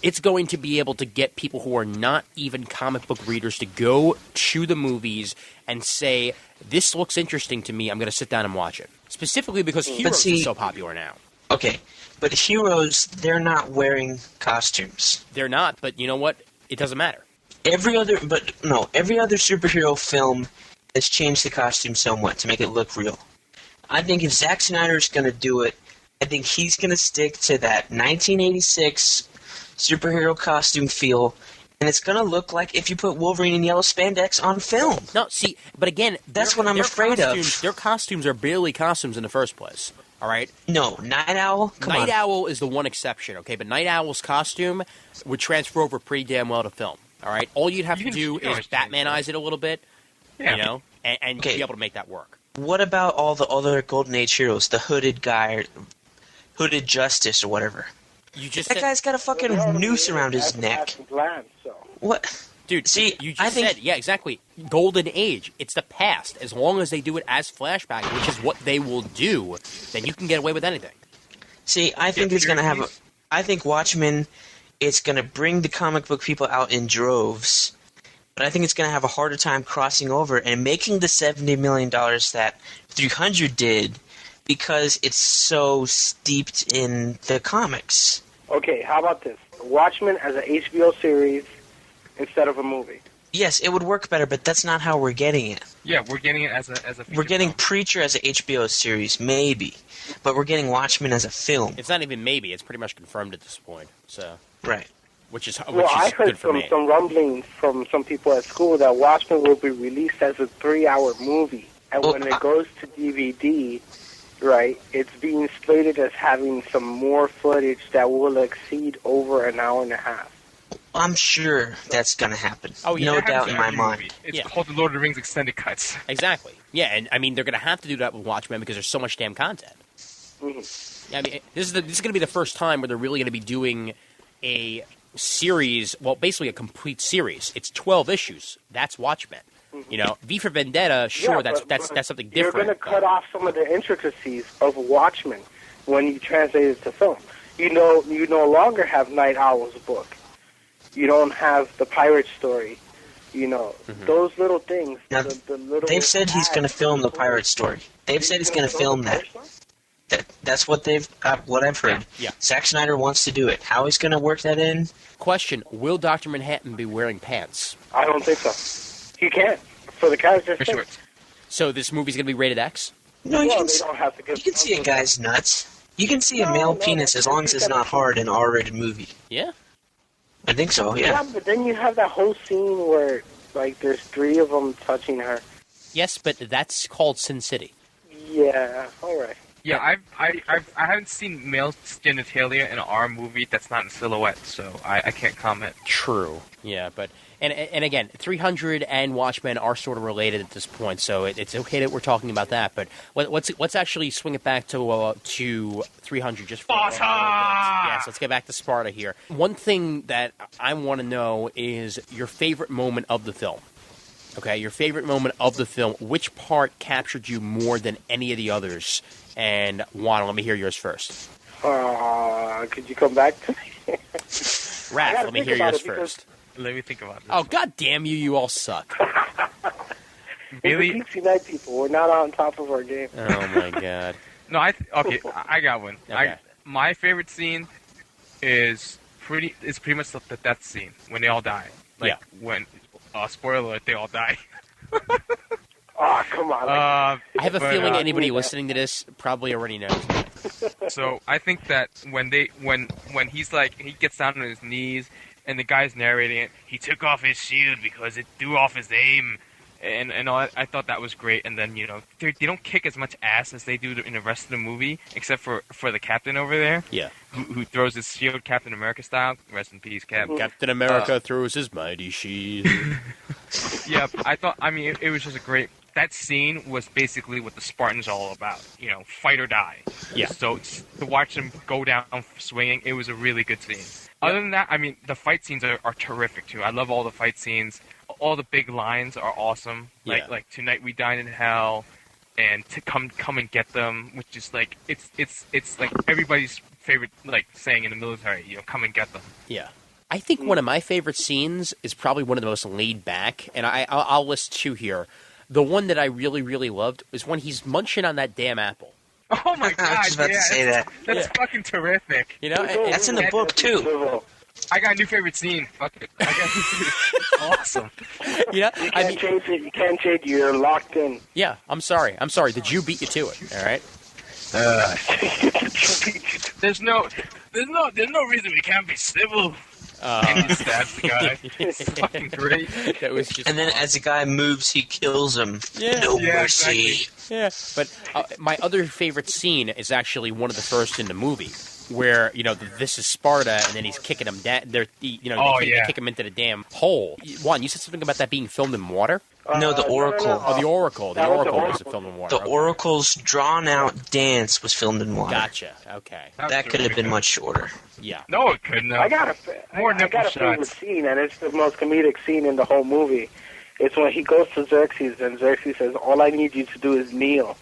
Speaker 6: it's going to be able to get people who are not even comic book readers to go to the movies and say, this looks interesting to me, I'm going to sit down and watch it. Specifically because Heroes is so popular now.
Speaker 9: Okay, but Heroes, they're not wearing costumes.
Speaker 6: They're not, but you know what? It doesn't matter.
Speaker 9: Every other superhero film has changed the costume somewhat to make it look real. I think if Zack Snyder's going to do it, I think he's going to stick to that 1986 superhero costume feel, and it's going to look like if you put Wolverine in yellow spandex on film.
Speaker 6: No, see, but again,
Speaker 9: that's what I'm afraid of.
Speaker 6: Their costumes are barely costumes in the first place. All right?
Speaker 9: No, Night Owl?
Speaker 6: Night Owl is the one exception, okay? But Night Owl's costume would transfer over pretty damn well to film. All right? All you'd have to do is Batmanize it a little bit, and be able to make that work.
Speaker 9: What about all the other Golden Age heroes? The hooded guy, or Hooded Justice, or whatever. That guy's got a fucking noose around his neck. What?
Speaker 6: Dude,
Speaker 9: see,
Speaker 6: you just said, yeah, exactly. Golden Age. It's the past. As long as they do it as flashback, which is what they will do, then you can get away with anything.
Speaker 9: See, I think it's going to have I think Watchmen, it's going to bring the comic book people out in droves, but I think it's going to have a harder time crossing over and making the $70 million that 300 did because it's so steeped in the comics.
Speaker 8: Okay, how about this? Watchmen as an HBO series instead of a movie.
Speaker 9: Yes, it would work better, but that's not how we're getting it.
Speaker 7: Yeah, we're getting it as a
Speaker 9: We're getting Preacher as an HBO series, maybe, but we're getting Watchmen as a film.
Speaker 6: It's not even maybe; it's pretty much confirmed at this point. So
Speaker 9: right,
Speaker 6: which is
Speaker 8: I heard
Speaker 6: good for me.
Speaker 8: some rumblings from some people at school that Watchmen will be released as a 3-hour movie, and when it goes to DVD, right, it's being slated as having some more footage that will exceed over an hour and a half.
Speaker 9: I'm sure that's going to happen.
Speaker 6: Oh, yeah,
Speaker 9: no doubt in my mind.
Speaker 7: It's called the Lord of the Rings extended cuts.
Speaker 6: Exactly. Yeah, and I mean they're going to have to do that with Watchmen because there's so much damn content.
Speaker 8: Mm-hmm.
Speaker 6: I mean, this is going to be the first time where they're really going to be doing a series. Well, basically a complete series. It's 12 issues. That's Watchmen.
Speaker 8: Mm-hmm.
Speaker 6: V for Vendetta. Sure, that's something different.
Speaker 8: You're going to cut off some of the intricacies of Watchmen when you translate it to film. You no longer have Night Owl's book. You don't have the pirate story. Those little things.
Speaker 9: Now, they've said he's going to film the pirate story. They've said he's going to film that. That's what what I've heard.
Speaker 6: Yeah.
Speaker 9: Zack Snyder wants to do it. How he's going to work that in?
Speaker 6: Question: will Dr. Manhattan be wearing pants?
Speaker 8: I don't think so. He can't for the character's sake.
Speaker 6: So this movie's going to be rated X?
Speaker 9: No, you can see a guy's nuts. You can see a male penis as long as it's not hard in an R-rated movie.
Speaker 6: Yeah.
Speaker 9: I think so, yeah.
Speaker 8: Yeah, but then you have that whole scene where, there's 3 of them touching her.
Speaker 6: Yes, but that's called Sin City.
Speaker 8: Yeah, all right.
Speaker 7: Yeah, I haven't seen male genitalia in an R movie that's not in silhouette, so I can't comment.
Speaker 6: True. Yeah, but and again, 300 and Watchmen are sort of related at this point, so it's okay that we're talking about that. But let's actually swing it back to 300 just for
Speaker 7: Sparta!
Speaker 6: Yes, let's get back to Sparta here. One thing that I want to know is your favorite moment of the film. Okay, your favorite moment of the film. Which part captured you more than any of the others? And Juan, let me hear yours first.
Speaker 8: Could you come back to me?
Speaker 6: Raph, let me hear yours first.
Speaker 7: Let me think about this.
Speaker 6: Oh, god damn you all suck.
Speaker 7: Really?
Speaker 8: We're the PC Night people. We're not on top of our game.
Speaker 6: Oh my god.
Speaker 7: No, okay, I got one.
Speaker 6: Okay.
Speaker 7: My favorite scene is pretty much the death scene when they all die. Like when spoiler alert, they all die.
Speaker 8: Oh, come on.
Speaker 6: I have a feeling anybody listening to this probably already knows.
Speaker 7: So I think that when he's like, he gets down on his knees and the guy's narrating it, he took off his shield because it threw off his aim, and all that, I thought that was great. And then they don't kick as much ass as they do in the rest of the movie, except for the captain over there.
Speaker 6: Yeah.
Speaker 7: Who throws his shield, Captain America style. Rest in peace, Cap.
Speaker 6: Captain America throws his mighty shield.
Speaker 7: Yeah, it was just a great. That scene was basically what the Spartans are all about. Fight or die.
Speaker 6: Yeah.
Speaker 7: So to watch them go down swinging, it was a really good scene. Other than that, the fight scenes are terrific too. I love all the fight scenes. All the big lines are awesome. Like tonight we dine in hell, and to come and get them, which is like it's like everybody's favorite saying in the military. Come and get them.
Speaker 6: Yeah. I think one of my favorite scenes is probably one of the most laid back, and I'll list two here. The one that I really, really loved is when he's munching on that damn apple.
Speaker 7: Oh my god!
Speaker 9: I was just about to say that.
Speaker 7: That's fucking terrific.
Speaker 9: That's in the book too.
Speaker 7: I got a new favorite scene. Fuck it. I got a new favorite. Awesome.
Speaker 8: You can't change it. You can't change it. You're locked in.
Speaker 6: Yeah, I'm sorry. The Jew beat you to it. All right.
Speaker 7: There's no reason we can't be civil. And he stabs the guy. It's fucking great.
Speaker 6: That was just.
Speaker 9: And then as the guy moves, he kills him.
Speaker 6: Yeah.
Speaker 9: No mercy.
Speaker 6: Exactly. Yeah, but my other favorite scene is actually one of the first in the movie, where this is Sparta, and then he's kicking him down. They kick him into the damn hole. Juan, you said something about that being filmed in water.
Speaker 9: No, the Oracle.
Speaker 6: No. Oh, the Oracle. The Oracle was filmed in water.
Speaker 9: The Oracle's drawn-out dance was filmed in water.
Speaker 6: Gotcha. Okay.
Speaker 9: That could have been much shorter.
Speaker 6: Yeah.
Speaker 7: No, it couldn't have.
Speaker 8: I got a favorite scene, and it's the most comedic scene in the whole movie. It's when he goes to Xerxes, and Xerxes says, "All I need you to do is kneel."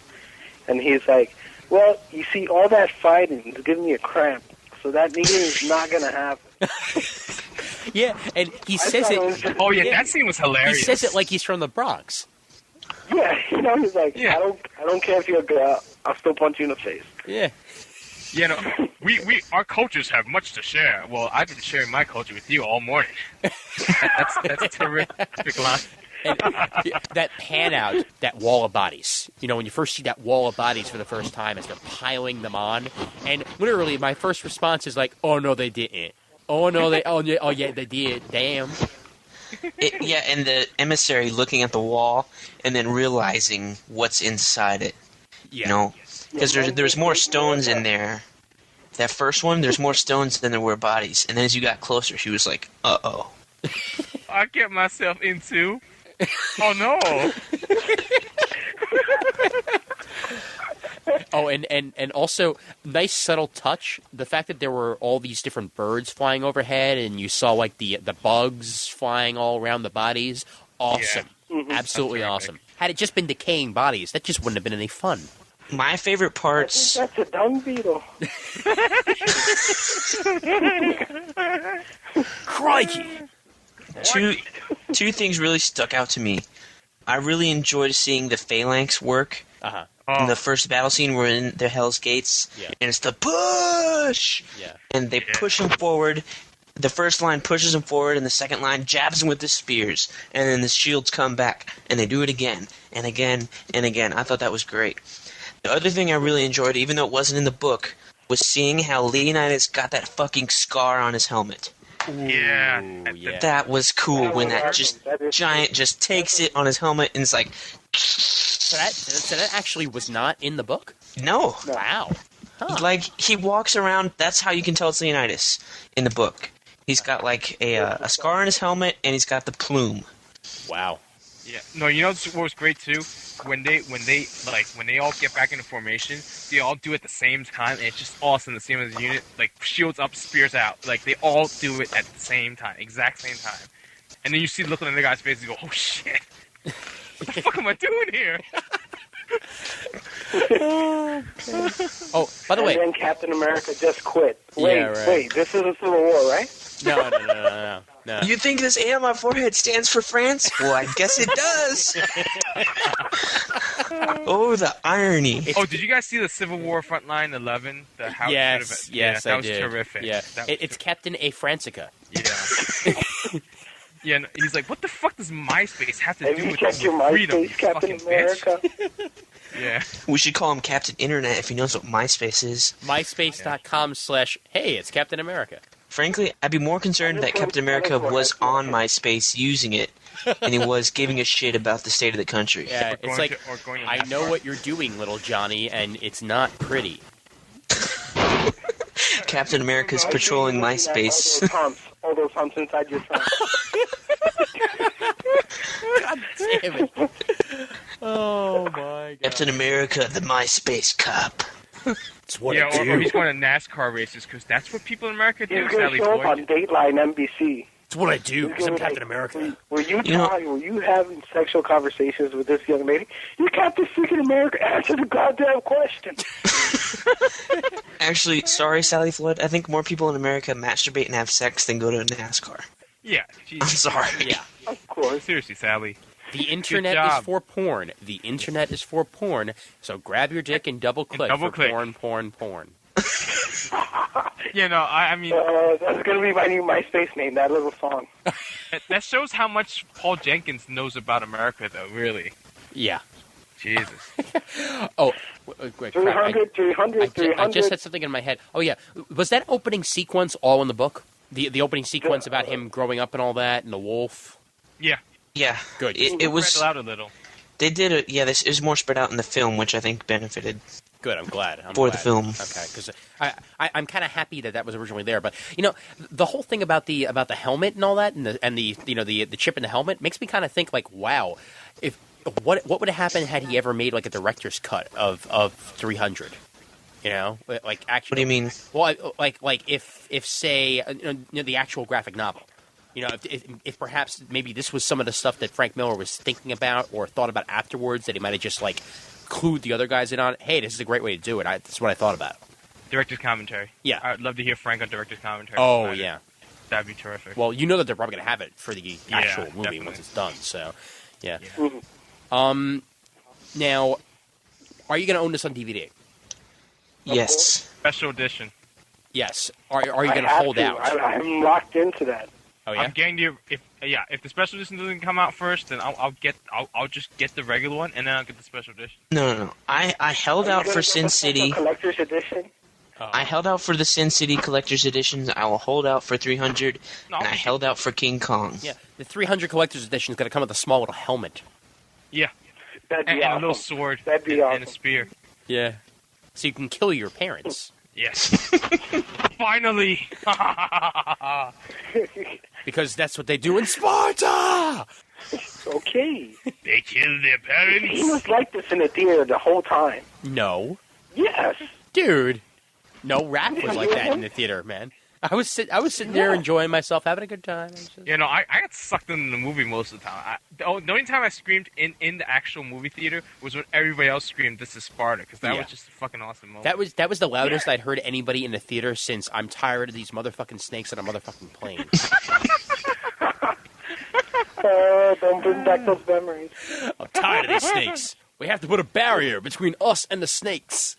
Speaker 8: And he's like, "Well, you see, all that fighting is giving me a cramp, so that kneeling is not going to happen."
Speaker 6: Yeah, and he says it.
Speaker 7: Oh yeah, that scene was hilarious.
Speaker 6: He says it like he's from the Bronx.
Speaker 8: Yeah, he's like, I don't care if you're a girl, I'll still punch you in the face.
Speaker 6: Yeah.
Speaker 7: Our cultures have much to share. Well, I've been sharing my culture with you all morning. That's a terrific line.
Speaker 6: And that pan out, that wall of bodies. When you first see that wall of bodies for the first time as they're piling them on, and literally my first response is like, "Oh no, they didn't. Oh no, yeah, they did. Damn."
Speaker 9: And the emissary looking at the wall and then realizing what's inside it.
Speaker 6: Yeah.
Speaker 9: Because there's more stones in there. That first one, there's more stones than there were bodies. And then as you got closer, she was like, "Uh-oh."
Speaker 7: I get myself into. Oh no.
Speaker 6: Oh, and also, nice subtle touch. The fact that there were all these different birds flying overhead, and you saw like the bugs flying all around the bodies. Awesome.
Speaker 8: Yeah. Mm-hmm.
Speaker 6: Absolutely awesome. Had it just been decaying bodies, that just wouldn't have been any fun.
Speaker 9: My favorite parts.
Speaker 8: I think that's a dung beetle.
Speaker 6: Crikey!
Speaker 9: Two things really stuck out to me. I really enjoyed seeing the phalanx work.
Speaker 6: Uh-huh.
Speaker 9: In the first battle scene, we're in the Hell's Gates, and it's the push!
Speaker 6: Yeah.
Speaker 9: And they push him forward. The first line pushes him forward, and the second line jabs him with the spears. And then the shields come back, and they do it again, and again, and again. I thought that was great. The other thing I really enjoyed, even though it wasn't in the book, was seeing how Leonidas got that fucking scar on his helmet.
Speaker 7: Yeah.
Speaker 9: That was cool when that giant just takes it on his helmet and it's like...
Speaker 6: So that actually was not in the book?
Speaker 9: No.
Speaker 6: Wow. Huh.
Speaker 9: Like, he walks around, that's how you can tell it's Leonidas in the book. He's got like a scar on his helmet and he's got the plume.
Speaker 6: Wow.
Speaker 7: Yeah. No, what was great too? When they all get back into formation, they all do it at the same time, and it's just awesome to see them as a unit. Like, shields up, spears out. Like, they all do it at the same time, exact same time. And then you see the look on the guy's face and go, "Oh shit, what the fuck am I doing here?"
Speaker 6: Oh, by the way,
Speaker 8: and then Captain America just quit. Wait, this is a Civil War, right?
Speaker 6: No.
Speaker 9: You think this A on my forehead stands for France? Well, I guess it does. Oh, the irony.
Speaker 7: Oh, did you guys see the Civil War Frontline 11? The how
Speaker 6: Yes,
Speaker 7: that
Speaker 6: I
Speaker 7: was
Speaker 6: did.
Speaker 7: terrific.
Speaker 6: Yeah,
Speaker 7: That was
Speaker 6: it's Captain A. Francica.
Speaker 7: Yeah. Yeah, and he's like, what the fuck does MySpace have to
Speaker 8: Have
Speaker 7: do
Speaker 8: you
Speaker 7: with
Speaker 8: checked your
Speaker 7: freedom, you
Speaker 8: MySpace, Captain
Speaker 7: fucking bitch?
Speaker 8: America?
Speaker 7: Yeah.
Speaker 9: We should call him Captain Internet if he knows what MySpace is.
Speaker 6: MySpace.com/hey, it's Captain America.
Speaker 9: Frankly, I'd be more concerned that Captain America was on MySpace using it than he was giving a shit about the state of the country.
Speaker 6: Yeah,
Speaker 7: Or
Speaker 6: it's
Speaker 7: going
Speaker 6: like,
Speaker 7: to- or going to
Speaker 6: I know
Speaker 7: NASCAR.
Speaker 6: what you're doing, little Johnny, and it's not pretty.
Speaker 9: Captain America's patrolling MySpace.
Speaker 8: All those humps inside your trunk.
Speaker 6: God damn it. Oh, my God.
Speaker 9: Captain America, the MySpace cop.
Speaker 6: It's what
Speaker 7: Yeah,
Speaker 6: I do.
Speaker 7: or he's going to NASCAR races because that's what people in America do.
Speaker 8: He's going
Speaker 7: Sally
Speaker 8: to show up on
Speaker 7: Floyd.
Speaker 8: Dateline NBC.
Speaker 6: It's what I do,
Speaker 8: He's
Speaker 6: because I'm
Speaker 8: gonna be
Speaker 6: Captain
Speaker 8: like,
Speaker 6: America.
Speaker 8: Were you
Speaker 9: You know-
Speaker 8: were you having sexual conversations with this young lady? You Captain freaking America. Answer the goddamn question.
Speaker 9: Actually, sorry, Sally Flood. I think more people in America masturbate and have sex than go to NASCAR.
Speaker 7: Yeah.
Speaker 9: I'm
Speaker 7: Jesus.
Speaker 9: sorry.
Speaker 6: Yeah.
Speaker 8: Of course.
Speaker 7: Seriously, Sally.
Speaker 6: The internet
Speaker 7: job.
Speaker 6: is for porn. The internet is for porn. So grab your dick and double click
Speaker 7: double
Speaker 6: for
Speaker 7: click.
Speaker 6: porn.
Speaker 7: Yeah, no, I mean,
Speaker 8: That's going to be my new MySpace name, that little song.
Speaker 7: that shows how much Paul Jenkins knows about America, though, really.
Speaker 6: Yeah.
Speaker 7: Jesus.
Speaker 6: Oh, wait, crap.
Speaker 8: 300, 300,
Speaker 6: I
Speaker 8: 300.
Speaker 6: just had something in my head. Oh, yeah. Was that opening sequence all in the book? The opening sequence about him growing up and all that, and the wolf?
Speaker 7: Yeah.
Speaker 9: Yeah.
Speaker 6: Good.
Speaker 9: It was.
Speaker 7: Spread it out a little.
Speaker 9: They did it. Yeah, this is more spread out in the film, which I think benefited.
Speaker 6: Good, I'm glad.
Speaker 9: For the film.
Speaker 6: Okay, because I'm kind of happy that was originally there. But the whole thing about the helmet and all that, and the chip in the helmet makes me kind of think like, wow, if what would have happened had he ever made like a director's cut of 300? Like actually.
Speaker 9: What do you mean?
Speaker 6: Well, like if say the actual graphic novel. If perhaps maybe this was some of the stuff that Frank Miller was thinking about or thought about afterwards that he might have just like clued the other guys in on. Hey, this is a great way to do it. This is what I thought about.
Speaker 7: Director's commentary.
Speaker 6: Yeah.
Speaker 7: I'd love to hear Frank on director's commentary.
Speaker 6: Oh
Speaker 7: about it.
Speaker 6: yeah.
Speaker 7: That'd be terrific.
Speaker 6: Well, you know that they're probably going to have it for the actual movie
Speaker 7: definitely.
Speaker 6: once it's done. So, yeah.
Speaker 8: Mhm.
Speaker 6: Now, are you going to own this on DVD?
Speaker 9: Yes.
Speaker 7: Special edition.
Speaker 6: Yes. Are you
Speaker 8: I
Speaker 6: going to
Speaker 8: have
Speaker 6: hold
Speaker 8: to.
Speaker 6: out?
Speaker 8: I'm locked into that.
Speaker 6: Oh yeah.
Speaker 7: I'm getting you. If the special edition doesn't come out first, then I'll just get the regular one and then I'll get the special edition.
Speaker 9: No. I held out for Sin City.
Speaker 8: Collector's edition.
Speaker 9: I held out for the Sin City Collector's Editions. I will hold out for 300,
Speaker 7: No,
Speaker 9: and I held out for King Kong.
Speaker 6: Yeah. The 300 collector's edition is going to come with a small little helmet.
Speaker 7: Yeah,
Speaker 8: That'd be
Speaker 7: and
Speaker 8: awesome.
Speaker 7: a little sword
Speaker 8: That'd be
Speaker 7: and a
Speaker 8: awesome.
Speaker 7: spear.
Speaker 6: Yeah. So you can kill your parents.
Speaker 7: Yes. Finally.
Speaker 6: Because that's what they do in Sparta!
Speaker 8: Okay.
Speaker 7: They killed their
Speaker 8: He
Speaker 7: parents.
Speaker 8: was like this in the theater the whole time.
Speaker 6: No.
Speaker 8: Yes.
Speaker 6: Dude. No, Raph was like that in the theater, man. I was sitting there enjoying myself, having a good time.
Speaker 7: I got sucked into the movie most of the time. The only time I screamed in the actual movie theater was when everybody else screamed, "This is Sparta," because that
Speaker 6: Yeah.
Speaker 7: was just a fucking awesome moment.
Speaker 6: That was the loudest I'd heard anybody in the theater since I'm tired of these motherfucking snakes on a motherfucking plane.
Speaker 8: Don't bring back those memories.
Speaker 6: I'm tired of these snakes. We have to put a barrier between us and the snakes.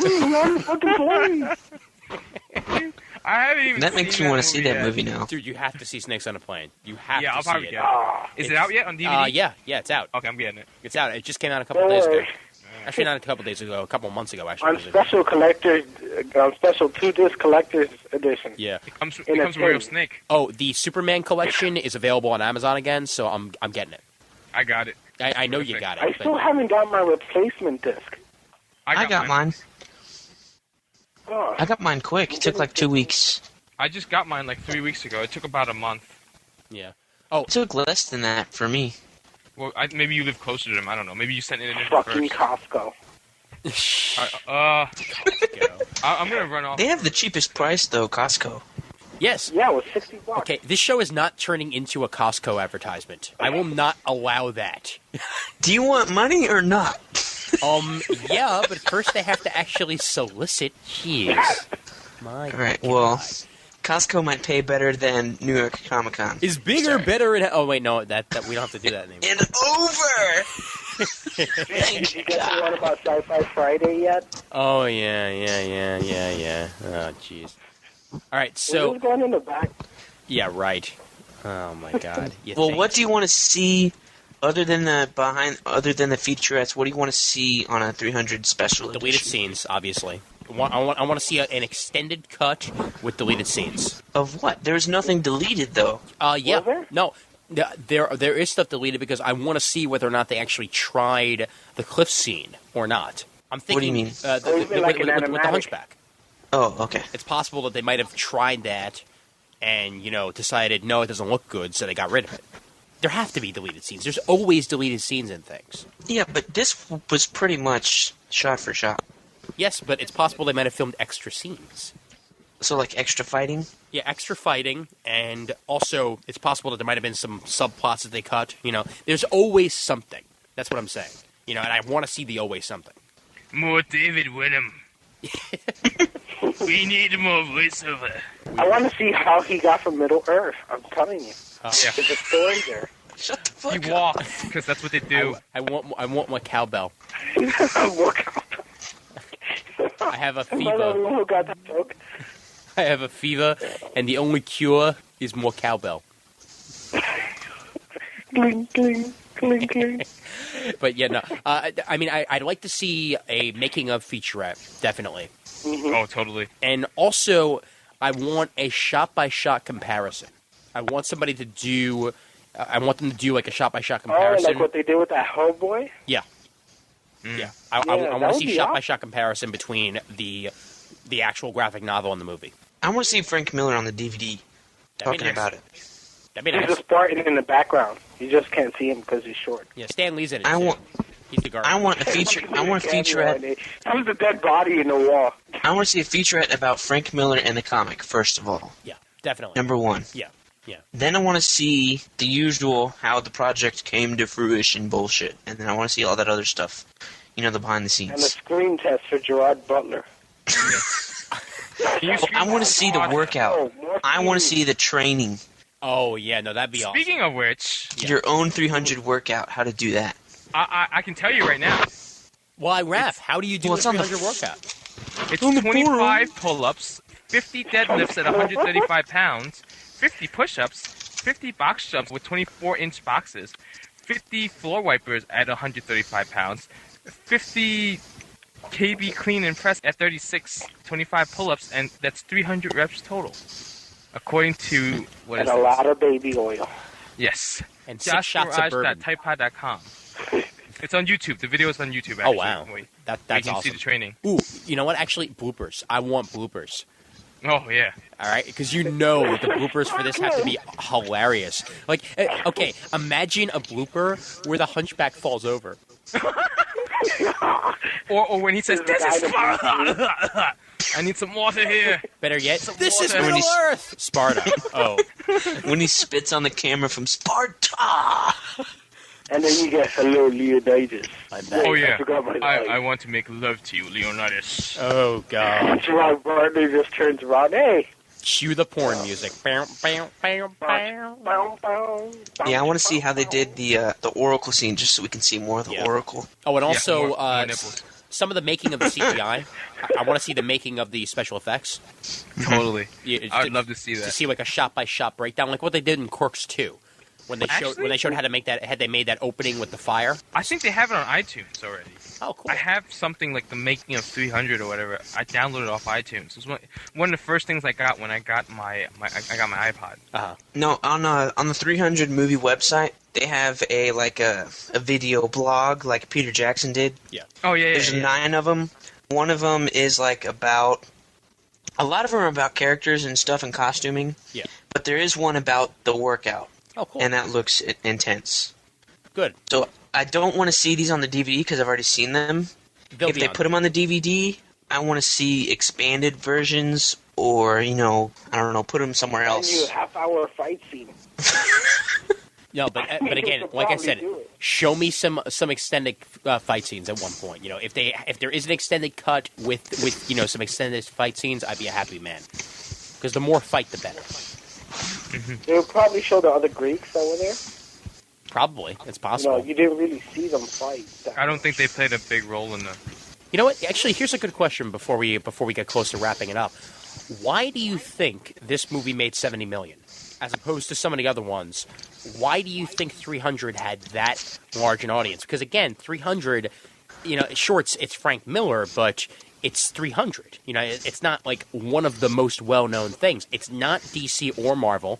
Speaker 8: Run fucking plane.
Speaker 7: I haven't even.
Speaker 9: That makes
Speaker 7: seen
Speaker 9: me want to see that
Speaker 7: yet.
Speaker 9: movie now.
Speaker 6: Dude, you have to see Snakes on a Plane. You have
Speaker 7: Yeah,
Speaker 6: to
Speaker 7: I'll
Speaker 6: see
Speaker 7: probably
Speaker 6: it.
Speaker 7: get it. Is it out yet on DVD?
Speaker 6: Yeah, it's out.
Speaker 7: Okay, I'm getting it.
Speaker 6: It's out. It just came out a couple
Speaker 8: Don't
Speaker 6: days ago.
Speaker 8: worry.
Speaker 6: Actually, not a couple days ago. A couple months ago, actually.
Speaker 8: On special collector's, special 2-disc collector's edition.
Speaker 6: Yeah.
Speaker 7: It comes
Speaker 8: In a
Speaker 7: with a real
Speaker 8: tin.
Speaker 7: snake.
Speaker 6: Oh, the Superman collection is available on Amazon again, so I'm getting it.
Speaker 7: I got it.
Speaker 6: I know you got
Speaker 8: I
Speaker 6: it.
Speaker 8: still
Speaker 6: But
Speaker 8: haven't got my replacement disc.
Speaker 9: I got mine.
Speaker 8: Oh,
Speaker 9: I got mine quick. It took like 2 weeks.
Speaker 7: I just got mine like 3 weeks ago. It took about a month.
Speaker 6: yeah.
Speaker 9: It took less than that for me.
Speaker 7: Well, maybe you live closer to them. I don't know. Maybe you sent it in
Speaker 8: fucking
Speaker 7: first.
Speaker 8: Costco.
Speaker 7: I'm gonna run off.
Speaker 9: They have the cheapest price though, Costco.
Speaker 6: Yes.
Speaker 8: Yeah, it was $60.
Speaker 6: Okay, this show is not turning into a Costco advertisement. I will not allow that.
Speaker 9: Do you want money or not?
Speaker 6: Yeah, but first they have to actually solicit. Jeez. My
Speaker 9: All right.
Speaker 6: God.
Speaker 9: Well, Costco might pay better than New York Comic Con.
Speaker 6: Is bigger, better, and... Oh, wait, no, that we don't have to do that anymore.
Speaker 9: And over!
Speaker 8: Did you get the one about Sci-Fi Friday yet?
Speaker 6: Oh, yeah. Oh, jeez. All right, so...
Speaker 8: Who's going in the back?
Speaker 6: Yeah, right. Oh, my God.
Speaker 9: Well, what do you want to see other than the featurettes? What do you want to see on a 300 special edition?
Speaker 6: Deleted scenes, obviously. I want to see an extended cut with deleted scenes.
Speaker 9: Of what? There's nothing deleted, though.
Speaker 6: Yeah.
Speaker 8: Was there?
Speaker 6: No. There is stuff deleted because I want to see whether or not they actually tried the cliff scene or not. I'm thinking...
Speaker 9: What do you mean?
Speaker 6: With the Hunchback.
Speaker 9: Oh, okay.
Speaker 6: It's possible that they might have tried that and, decided, no, it doesn't look good, so they got rid of it. There have to be deleted scenes. There's always deleted scenes in things.
Speaker 9: Yeah, but this was pretty much shot for shot.
Speaker 6: Yes, but it's possible they might have filmed extra scenes.
Speaker 9: So, like, extra fighting?
Speaker 6: Yeah, extra fighting, and also it's possible that there might have been some subplots that they cut. There's always something. That's what I'm saying. And I want to see the always something.
Speaker 7: More David Wenham. We need more voiceover.
Speaker 8: I want to see how he got from Middle Earth. I'm telling you.
Speaker 6: Yeah.
Speaker 8: There's a story there.
Speaker 9: Shut the fuck
Speaker 7: He
Speaker 9: up.
Speaker 7: walked, because that's what they do.
Speaker 6: I want my cowbell. I have a
Speaker 8: Am I the only
Speaker 6: fever.
Speaker 8: one who got that joke?
Speaker 6: I have a fever, and the only cure is more cowbell.
Speaker 8: Cling, cling, cling, cling.
Speaker 6: But yeah, no. I'd like to see a making of featurette, definitely.
Speaker 7: Oh, totally.
Speaker 6: And also, I want a shot-by-shot comparison. I want somebody to do... I want them to do like a shot-by-shot comparison.
Speaker 8: Oh, like what they did with that Hellboy?
Speaker 6: Yeah.
Speaker 7: Mm.
Speaker 6: Yeah. I
Speaker 8: that
Speaker 6: want to
Speaker 8: would
Speaker 6: see
Speaker 8: be
Speaker 6: shot-by-shot comparison between the actual graphic novel and the movie.
Speaker 9: I want to see Frank Miller on the DVD
Speaker 6: That'd be
Speaker 9: talking
Speaker 6: nice.
Speaker 9: about it.
Speaker 6: That'd be
Speaker 8: There's
Speaker 6: nice.
Speaker 8: a Spartan in the background. You just can't see him because he's short.
Speaker 6: Yeah, Stan Lee's in it.
Speaker 9: I
Speaker 6: too.
Speaker 9: want-
Speaker 6: He's the guard.
Speaker 9: I want a featurette.
Speaker 8: There's a dead body in the wall.
Speaker 9: I want to see a featurette about Frank Miller and the comic, first of all.
Speaker 6: Yeah, definitely.
Speaker 9: Number one.
Speaker 6: Yeah.
Speaker 9: Then I want to see the usual how the project came to fruition bullshit. And then I want to see all that other stuff. The behind the
Speaker 8: And a
Speaker 9: scenes.
Speaker 8: screen test for Gerard Butler.
Speaker 9: I want to see the workout. I want to see the training.
Speaker 6: Oh, yeah, no, that'd be awesome.
Speaker 7: Speaking of which,
Speaker 9: Your own 300 workout, how to do that.
Speaker 7: I can tell you right now,
Speaker 6: Why, Raph, how do you do
Speaker 9: Well,
Speaker 6: a
Speaker 9: it's on the
Speaker 6: 300 workout?
Speaker 7: it's 25 pull-ups, 50 deadlifts at 135 pounds, 50 push-ups, 50 box jumps with 24-inch boxes, 50 floor wipers at 135 pounds, 50 KB clean and press at 36, 25 pull-ups, and that's 300 reps total. According to, what
Speaker 8: And
Speaker 7: is
Speaker 8: a
Speaker 7: it?
Speaker 8: lot of baby oil.
Speaker 7: Yes.
Speaker 6: And 6 shots of bourbon.
Speaker 7: JoshGarage.typepod.com. It's on YouTube. The video is on YouTube, actually.
Speaker 6: Oh, wow.
Speaker 7: Wait,
Speaker 6: That's
Speaker 7: you can
Speaker 6: awesome.
Speaker 7: see the training.
Speaker 6: Ooh, you know what? Actually, bloopers. I want bloopers.
Speaker 7: Oh, yeah.
Speaker 6: All right, because the bloopers for this have to be hilarious. Like, okay, imagine a blooper where the Hunchback falls over.
Speaker 7: Or when he says,
Speaker 8: There's
Speaker 7: "This
Speaker 8: a
Speaker 7: is
Speaker 8: guy
Speaker 7: Sparta! I need some water here."
Speaker 6: Better yet, this is
Speaker 7: water.
Speaker 6: Middle Earth! Sparta. Oh.
Speaker 9: When he spits on the camera from Sparta!
Speaker 8: And then you get hello, Leonidas.
Speaker 7: Oh, yeah.
Speaker 8: I forgot my
Speaker 7: I
Speaker 8: line.
Speaker 7: want to make love to you, Leonidas.
Speaker 6: Oh, God.
Speaker 8: Gerard Butler just turns around. Hey.
Speaker 6: Cue the porn music. Bow, bow, bow, bow.
Speaker 8: Bow, bow,
Speaker 9: Yeah, I want to see how they did the Oracle scene, just so we can see more of the
Speaker 6: Yeah.
Speaker 9: Oracle.
Speaker 6: Oh, and also,
Speaker 7: more nipples.
Speaker 6: some of the making of the CGI. I want to see the making of the special effects.
Speaker 7: Totally.
Speaker 6: Yeah,
Speaker 7: I would love to see
Speaker 6: To
Speaker 7: that.
Speaker 6: see like a shot-by-shot breakdown, like what they did in Corks 2. When they showed how to make that, had they made that opening with the fire?
Speaker 7: I think they have it on iTunes already.
Speaker 6: Oh, cool.
Speaker 7: I have something like the making of 300 or whatever. I downloaded it off iTunes. It was one of the first things I got when I got my iPod.
Speaker 9: No, on the 300 movie website, they have a video blog like Peter Jackson did.
Speaker 6: Yeah.
Speaker 7: Oh yeah,
Speaker 9: There's
Speaker 7: yeah.
Speaker 9: 9 of them. One of them is about. A lot of them are about characters and stuff and costuming.
Speaker 6: Yeah.
Speaker 9: But there is one about the workout,
Speaker 6: Oh, cool.
Speaker 9: and that looks intense.
Speaker 6: Good.
Speaker 9: So I don't want to see these on the DVD because I've already seen them.
Speaker 6: They'll
Speaker 9: If
Speaker 6: be
Speaker 9: they
Speaker 6: on
Speaker 9: put them on the DVD, I want to see expanded versions, or I don't know, put them somewhere
Speaker 8: And you
Speaker 9: else.
Speaker 8: half-hour fight scene.
Speaker 6: No, but again,
Speaker 8: could
Speaker 6: like I
Speaker 8: probably
Speaker 6: said,
Speaker 8: do it.
Speaker 6: show me some extended fight scenes at one point. If there is an extended cut with some extended fight scenes, I'd be a happy man. because the more fight, the better.
Speaker 8: They would probably show the other Greeks that were there.
Speaker 6: Probably, it's
Speaker 8: You
Speaker 6: possible.
Speaker 8: know, you didn't really see them fight.
Speaker 7: I don't think they played a big role in the.
Speaker 6: You know what? Actually, here's a good question before we get close to wrapping it up. Why do you think this movie made $70 million, as opposed to some of the other ones? Why do you think 300 had that large an audience? Because again, 300, sure, it's Frank Miller, but it's 300. It's not like one of the most well-known things. It's not DC or Marvel,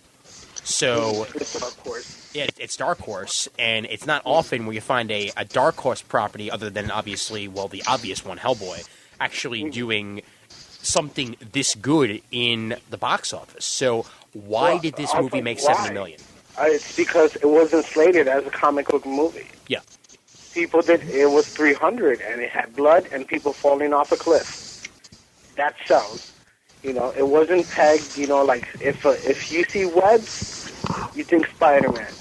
Speaker 6: so
Speaker 8: It's Dark Horse.
Speaker 6: yeah, it's Dark Horse, and it's not often where you find a Dark Horse property, other than obviously, the obvious one, Hellboy, actually doing something this good in the box office. So why did this movie make $70 million?
Speaker 8: It's because it wasn't slated as a comic book movie.
Speaker 6: Yeah.
Speaker 8: People it was 300, and it had blood and people falling off a cliff. That sells. It wasn't pegged, like if you see webs, you think Spider-Man.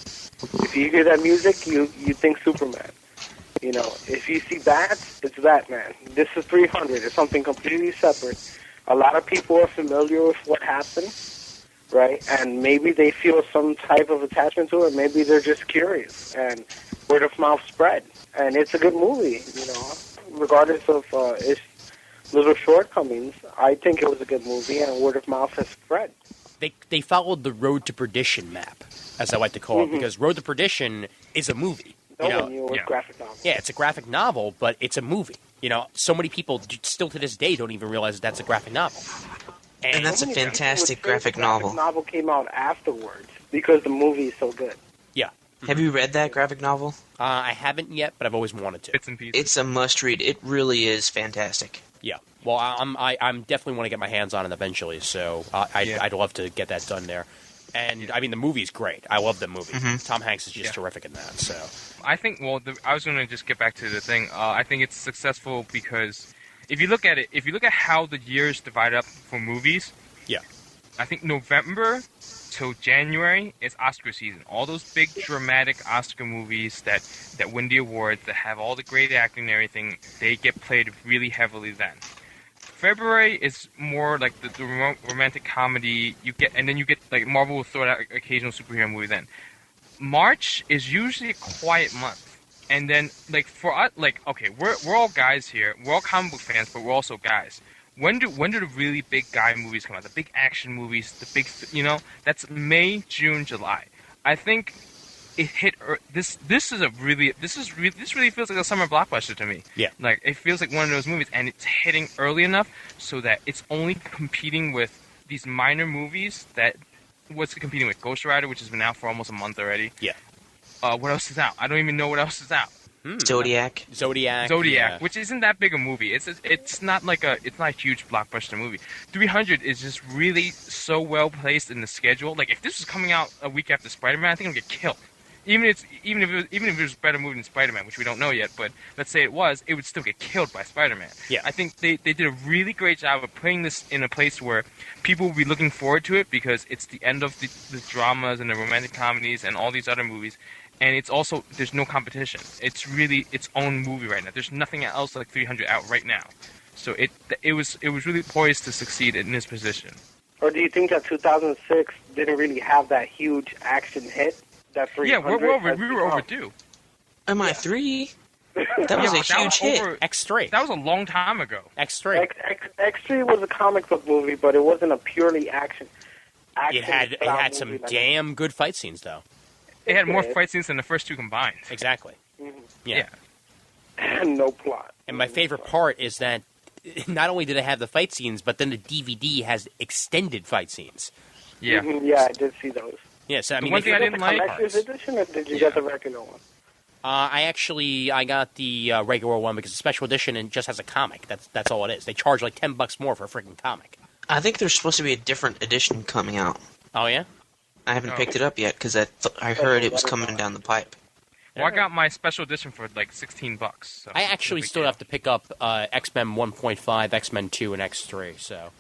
Speaker 8: If you hear that music, you think Superman. If you see bats, it's Batman. This is 300. It's something completely separate. A lot of people are familiar with what happened, right? And maybe they feel some type of attachment to it. Maybe they're just curious. And word of mouth spread. And it's a good movie, regardless of its little shortcomings. I think it was a good movie, and word of mouth has spread.
Speaker 6: They followed the Road to Perdition map, as I like to call it, because Road to Perdition is a movie.
Speaker 8: No one knew it was graphic novel.
Speaker 6: Yeah, it's a graphic novel, but it's a movie. So many people still to this day don't even realize that's a graphic novel.
Speaker 9: And that's a fantastic graphic novel.
Speaker 8: The novel came out afterwards because the movie is so good.
Speaker 6: Yeah.
Speaker 9: Have you read that graphic novel?
Speaker 6: I haven't yet, but I've always wanted to.
Speaker 7: Bits and pieces.
Speaker 9: It's a must-read. It really is fantastic.
Speaker 6: Yeah. Well, I'm definitely want to get my hands on it eventually, so I'd love to get that done there. And, I mean, the movie's great. I love the movie. Tom Hanks is just terrific in that, so...
Speaker 7: I think, I was going to just get back to the thing. I think it's successful because if you look at how the years divide up for movies,
Speaker 6: yeah,
Speaker 7: I think November till January is Oscar season. All those big dramatic Oscar movies that win the awards, that have all the great acting and everything, they get played really heavily then. February is more like the romantic comedy and then you get like Marvel will throw out occasional superhero movie then. March is usually a quiet month, and then like for us, like okay, we're all guys here, we're all comic book fans, but we're also guys. When do the really big guy movies come out? The big action movies, the big that's May, June, July. I think it hit this really feels like a summer blockbuster to me.
Speaker 6: Yeah,
Speaker 7: like it feels like one of those movies, and it's hitting early enough so that it's only competing with these minor movies that. What's it competing with? Ghost Rider, which has been out for almost a month already.
Speaker 6: Yeah.
Speaker 7: What else is out? I don't even know what else is out.
Speaker 9: Zodiac,
Speaker 6: yeah.
Speaker 7: which isn't that big a movie. It's not a huge blockbuster movie. 300 is just really so well placed in the schedule. Like if this was coming out a week after Spider-Man, I think it would get killed. Even if it was a better movie than Spider-Man, which we don't know yet, but let's say it would still get killed by Spider-Man.
Speaker 6: Yeah.
Speaker 7: I think they did a really great job of putting this in a place where people will be looking forward to it because it's the end of the dramas and the romantic comedies and all these other movies, and it's also there's no competition. It's really its own movie right now. There's nothing else like 300 out right now, so it was really poised to succeed in this position.
Speaker 8: Or do you think that 2006 didn't really have that huge action hit?
Speaker 7: Yeah, we were overdue.
Speaker 9: MI3? That was a huge hit.
Speaker 6: X3.
Speaker 7: That was a long time ago.
Speaker 6: X3.
Speaker 8: X3 was a comic book movie, but it wasn't a purely action.
Speaker 6: It had some damn good fight scenes, though.
Speaker 7: It had more fight scenes than the first two combined.
Speaker 6: Exactly. Yeah.
Speaker 8: And no plot.
Speaker 6: And my favorite part is that not only did it have the fight scenes, but then the DVD has extended fight scenes.
Speaker 7: Yeah.
Speaker 8: Yeah, I did see those.
Speaker 6: Yeah, so I mean,
Speaker 7: one thing I didn't like.
Speaker 8: Collector's edition, or did you get the regular one?
Speaker 6: I got the regular one because the special edition and just has a comic. That's all it is. They charge like $10 more for a freaking comic.
Speaker 9: I think there's supposed to be a different edition coming out.
Speaker 6: Oh yeah.
Speaker 9: I haven't picked it up yet because I heard it was coming down the pipe.
Speaker 7: Well, I got my special edition for like $16. So
Speaker 6: I actually still have to pick up X-Men 1.5, X-Men 2, and X3. So.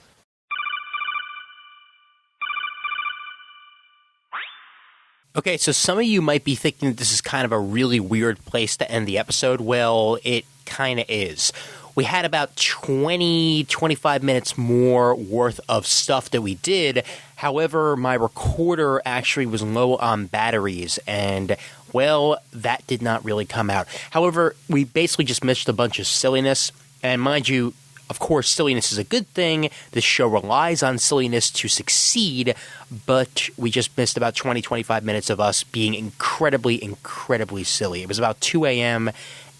Speaker 6: Okay, so some of you might be thinking this is kind of a really weird place to end the episode. Well, it kind of is. we had about 20-25 minutes more worth of stuff that we did. However, my recorder actually was low on batteries, and, well, that did not really come out. However, we basically just missed a bunch of silliness, and mind you, of course, silliness is a good thing. This show relies on silliness to succeed, but we just missed about 20-25 minutes of us being incredibly, incredibly silly. It was about 2 a.m.,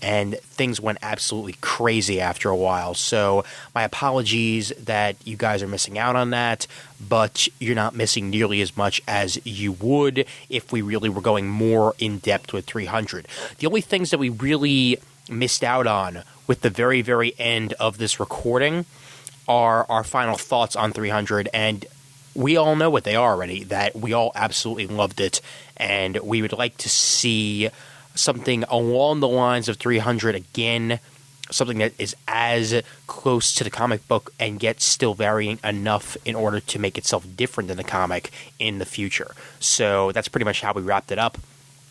Speaker 6: and things went absolutely crazy after a while. So my apologies that you guys are missing out on that, but you're not missing nearly as much as you would if we really were going more in-depth with 300. The only things that we really missed out on with the very, very end of this recording are our final thoughts on 300, and we all know what they are already, that we all absolutely loved it, and we would like to see something along the lines of 300 again, something that is as close to the comic book and yet still varying enough in order to make itself different than the comic in the future. So that's pretty much how we wrapped it up,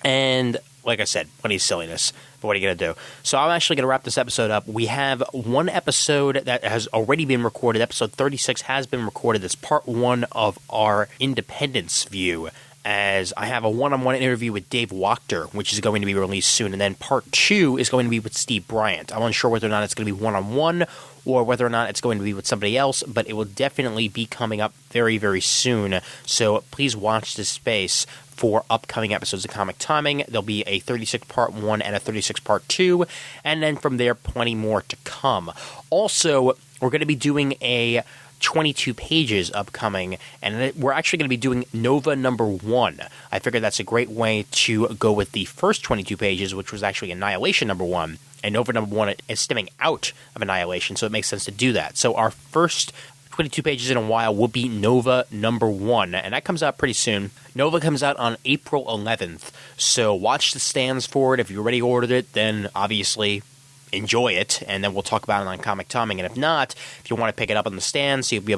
Speaker 6: and like I said, plenty of silliness, but what are you going to do? So I'm actually going to wrap this episode up. We have one episode that has already been recorded. Episode 36 has been recorded. It's part one of our Independence view, as I have a one-on-one interview with Dave Wachter, which is going to be released soon. And then part two is going to be with Steve Bryant. I'm unsure whether or not it's going to be one-on-one or whether or not it's going to be with somebody else, but it will definitely be coming up very, very soon. So please watch this space for upcoming episodes of Comic Timing. There'll be a 36 part 1 and a 36 part 2, and then from there, plenty more to come. Also, we're going to be doing a 22 pages upcoming, and we're actually going to be doing Nova number 1. I figured that's a great way to go with the first 22 pages, which was actually Annihilation number 1, and Nova number 1 is stemming out of Annihilation, so it makes sense to do that. So our first 22 pages in a while will be Nova number 1, and that comes out pretty soon. Nova comes out on April 11th, so watch the stands for it. If you already ordered it, then obviously enjoy it, and then we'll talk about it on Comic Timing. And if not, if you want to pick it up on the stand so you'll be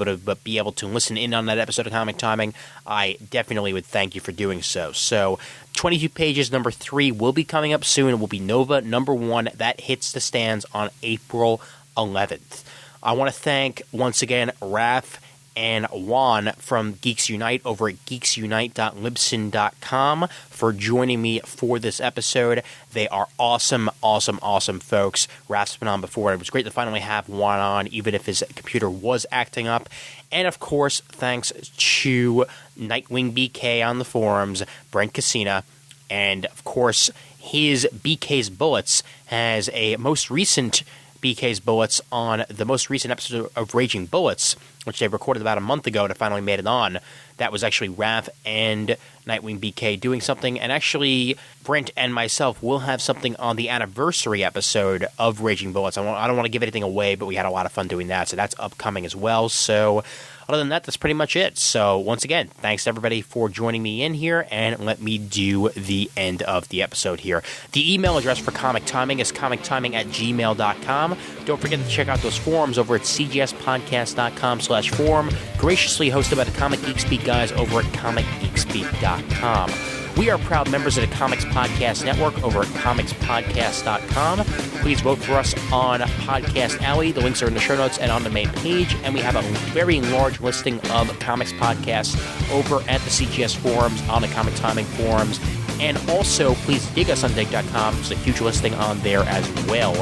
Speaker 6: able to listen in on that episode of Comic Timing, I definitely would thank you for doing so. So 22 pages number 3 will be coming up soon. It will be Nova number 1. That hits the stands on April 11th. I want to thank, once again, Raph and Juan from Geeks Unite over at geeksunite.libsyn.com for joining me for this episode. They are awesome, awesome, awesome folks. Raph's been on before. It was great to finally have Juan on, even if his computer was acting up. And, of course, thanks to Nightwing BK on the forums, Brent Cassina, and, of course, his BK's Bullets has a most recent BK's Bullets on the most recent episode of Raging Bullets, which they recorded about a month ago and finally made it on. That was actually Raph and Nightwing BK doing something, and actually Brent and myself will have something on the anniversary episode of Raging Bullets. I don't want to give anything away, but we had a lot of fun doing that, so that's upcoming as well. So other than that, that's pretty much it. So once again, thanks to everybody for joining me in here, and let me do the end of the episode here. The email address for Comic Timing is comictiming@gmail.com. Don't forget to check out those forums over at cgspodcast.com/forum, graciously hosted by the Comic Geek Speak guys over at comicgeekspeak.com. We are proud members of the Comics Podcast Network over at comicspodcast.com. Please vote for us on Podcast Alley. The links are in the show notes and on the main page. And we have a very large listing of comics podcasts over at the CGS forums, on the Comic Timing forums. And also, please dig us on dig.com. There's a huge listing on there as well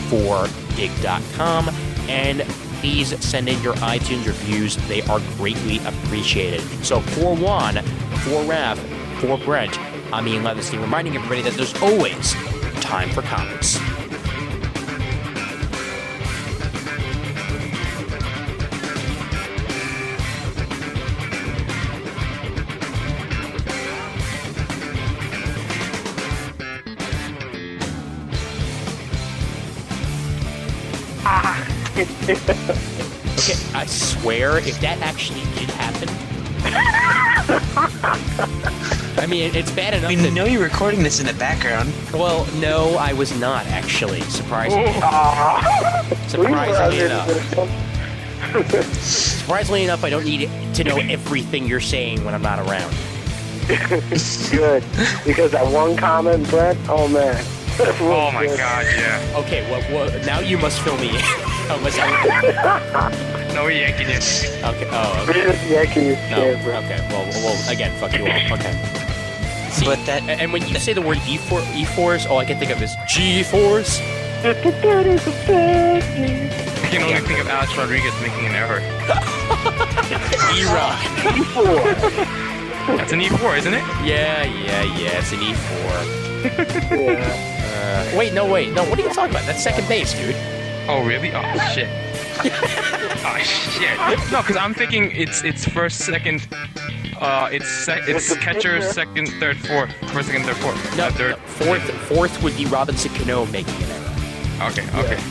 Speaker 6: for dig.com. And please send in your iTunes reviews. They are greatly appreciated. So for Juan, for Raph, for Brent, I'm Ian Levinstein, reminding everybody that there's always time for comics. Okay, I swear, if that actually did happen, I mean, it's bad enough.
Speaker 9: We know you're recording this in the background.
Speaker 6: Well, no, I was not actually. Surprisingly enough. Surprisingly enough, I don't need to know everything you're saying when I'm not around.
Speaker 8: Good, because that one comment, Brett. Oh man.
Speaker 7: Oh my god, yeah.
Speaker 6: Okay, well, now you must fill me in. Unless I...
Speaker 7: No, we're yanking you.
Speaker 6: Okay, oh, okay.
Speaker 8: We're just yanking your
Speaker 6: No,
Speaker 8: chair, bro.
Speaker 6: okay, well, again, fuck you all. Okay. See,
Speaker 9: But that-
Speaker 6: and when you say the word E-Force, all I can think of is G-Force.
Speaker 7: I can only think of Alex Rodriguez making an error.
Speaker 6: E-Rock.
Speaker 7: That's an E4, isn't it?
Speaker 6: Yeah, it's an E4.
Speaker 8: Yeah.
Speaker 6: Wait, no, what are you talking about? That's second base, dude.
Speaker 7: Oh, really? Oh, shit. Oh, shit. No, because I'm thinking it's first, second, it's catcher, second, third, fourth. First, second, third, fourth.
Speaker 6: No,
Speaker 7: Third.
Speaker 6: fourth would be Robinson Cano making an error.
Speaker 7: Okay.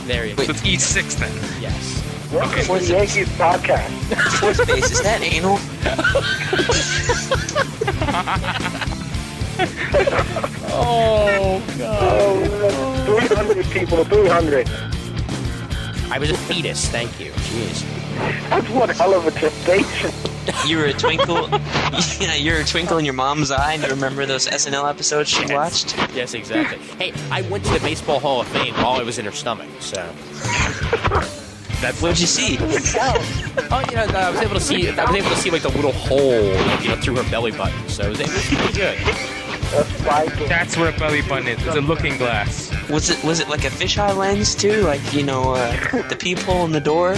Speaker 6: There you go.
Speaker 7: So it's E6 then.
Speaker 6: Yes.
Speaker 8: Welcome to the Yankees podcast.
Speaker 9: Fourth base, is that anal?
Speaker 6: Oh, God.
Speaker 8: 300 people, 300.
Speaker 6: I was a fetus, thank you. Jeez.
Speaker 8: That's one hell of a gestation.
Speaker 9: You were a twinkle. Yeah, you're a twinkle in your mom's eye. And you remember those SNL episodes she watched?
Speaker 6: Yes, exactly. Hey, I went to the Baseball Hall of Fame while I was in her stomach, so...
Speaker 9: What'd you see?
Speaker 6: Oh, you know, I was able to see like the little hole, through her belly button. So it was pretty good.
Speaker 7: That's what a belly button is. It's a looking glass.
Speaker 9: Was it like a fisheye lens too? Like the peephole in the door?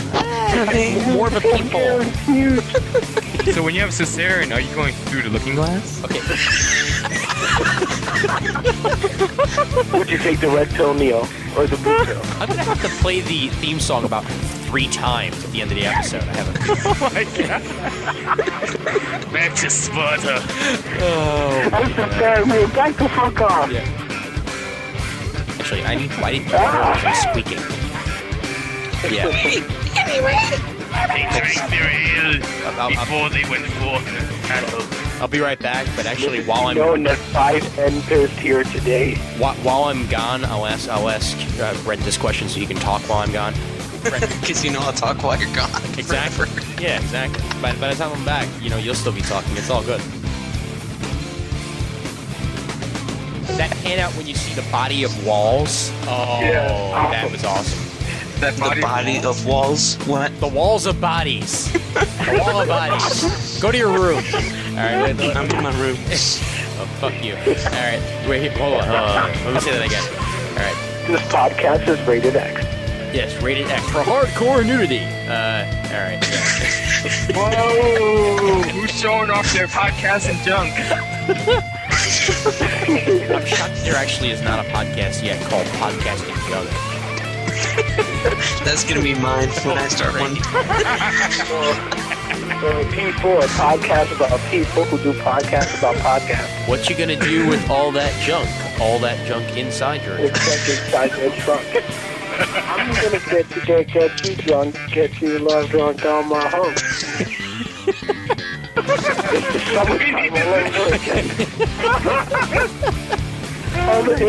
Speaker 6: More of a peephole.
Speaker 7: So when you have cesarean, are you going through the looking glass?
Speaker 6: Okay.
Speaker 8: Would you take the red pill, Neo, or the blue pill?
Speaker 6: I'm gonna have to play the theme song about 3 times at the end of the episode. I haven't.
Speaker 7: Oh my god. Back to Sparta.
Speaker 8: I'm prepared, man. Back the fuck off.
Speaker 6: Yeah. Actually, I need I'm squeaking. Yeah.
Speaker 7: They drank their ale before they went forth to battle.
Speaker 6: I'll be right back. But actually, while I'm
Speaker 8: knowing that 5 N-Pairs here today.
Speaker 6: While I'm gone, I'll ask Brent this question so you can talk while I'm gone.
Speaker 9: Because I'll talk while you're gone.
Speaker 6: Exactly. Yeah, exactly. By the time I'm back, you'll still be talking. It's all good. That handout when you see the body of walls. Oh, yeah. That was awesome.
Speaker 7: The
Speaker 9: body of walls? What?
Speaker 6: The walls of bodies. The wall of bodies. Go to your room. All right, wait,
Speaker 9: I'm in my room.
Speaker 6: Oh, fuck you. All right, wait, hold on. Let me say that again. All right.
Speaker 8: This podcast is rated X.
Speaker 6: Yes, rated X for hardcore nudity. All right.
Speaker 7: Whoa! Who's showing off their podcast and junk?
Speaker 6: I'm shocked there actually is not a podcast yet called Podcasting Junk.
Speaker 9: That's gonna be mine when I start one.
Speaker 8: P4, a podcast about people who do podcasts about podcasts.
Speaker 6: What you gonna do with all that junk? All that junk inside your
Speaker 8: Except inside your trunk. I'm gonna get you drunk, get you love drunk on my home. It's the summertime all over again.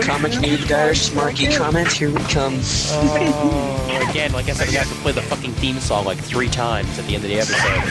Speaker 9: Comic Nude Guys, Marky comment, here we come.
Speaker 6: Again, like I said, we have to play the fucking theme song like 3 times at the end of the episode.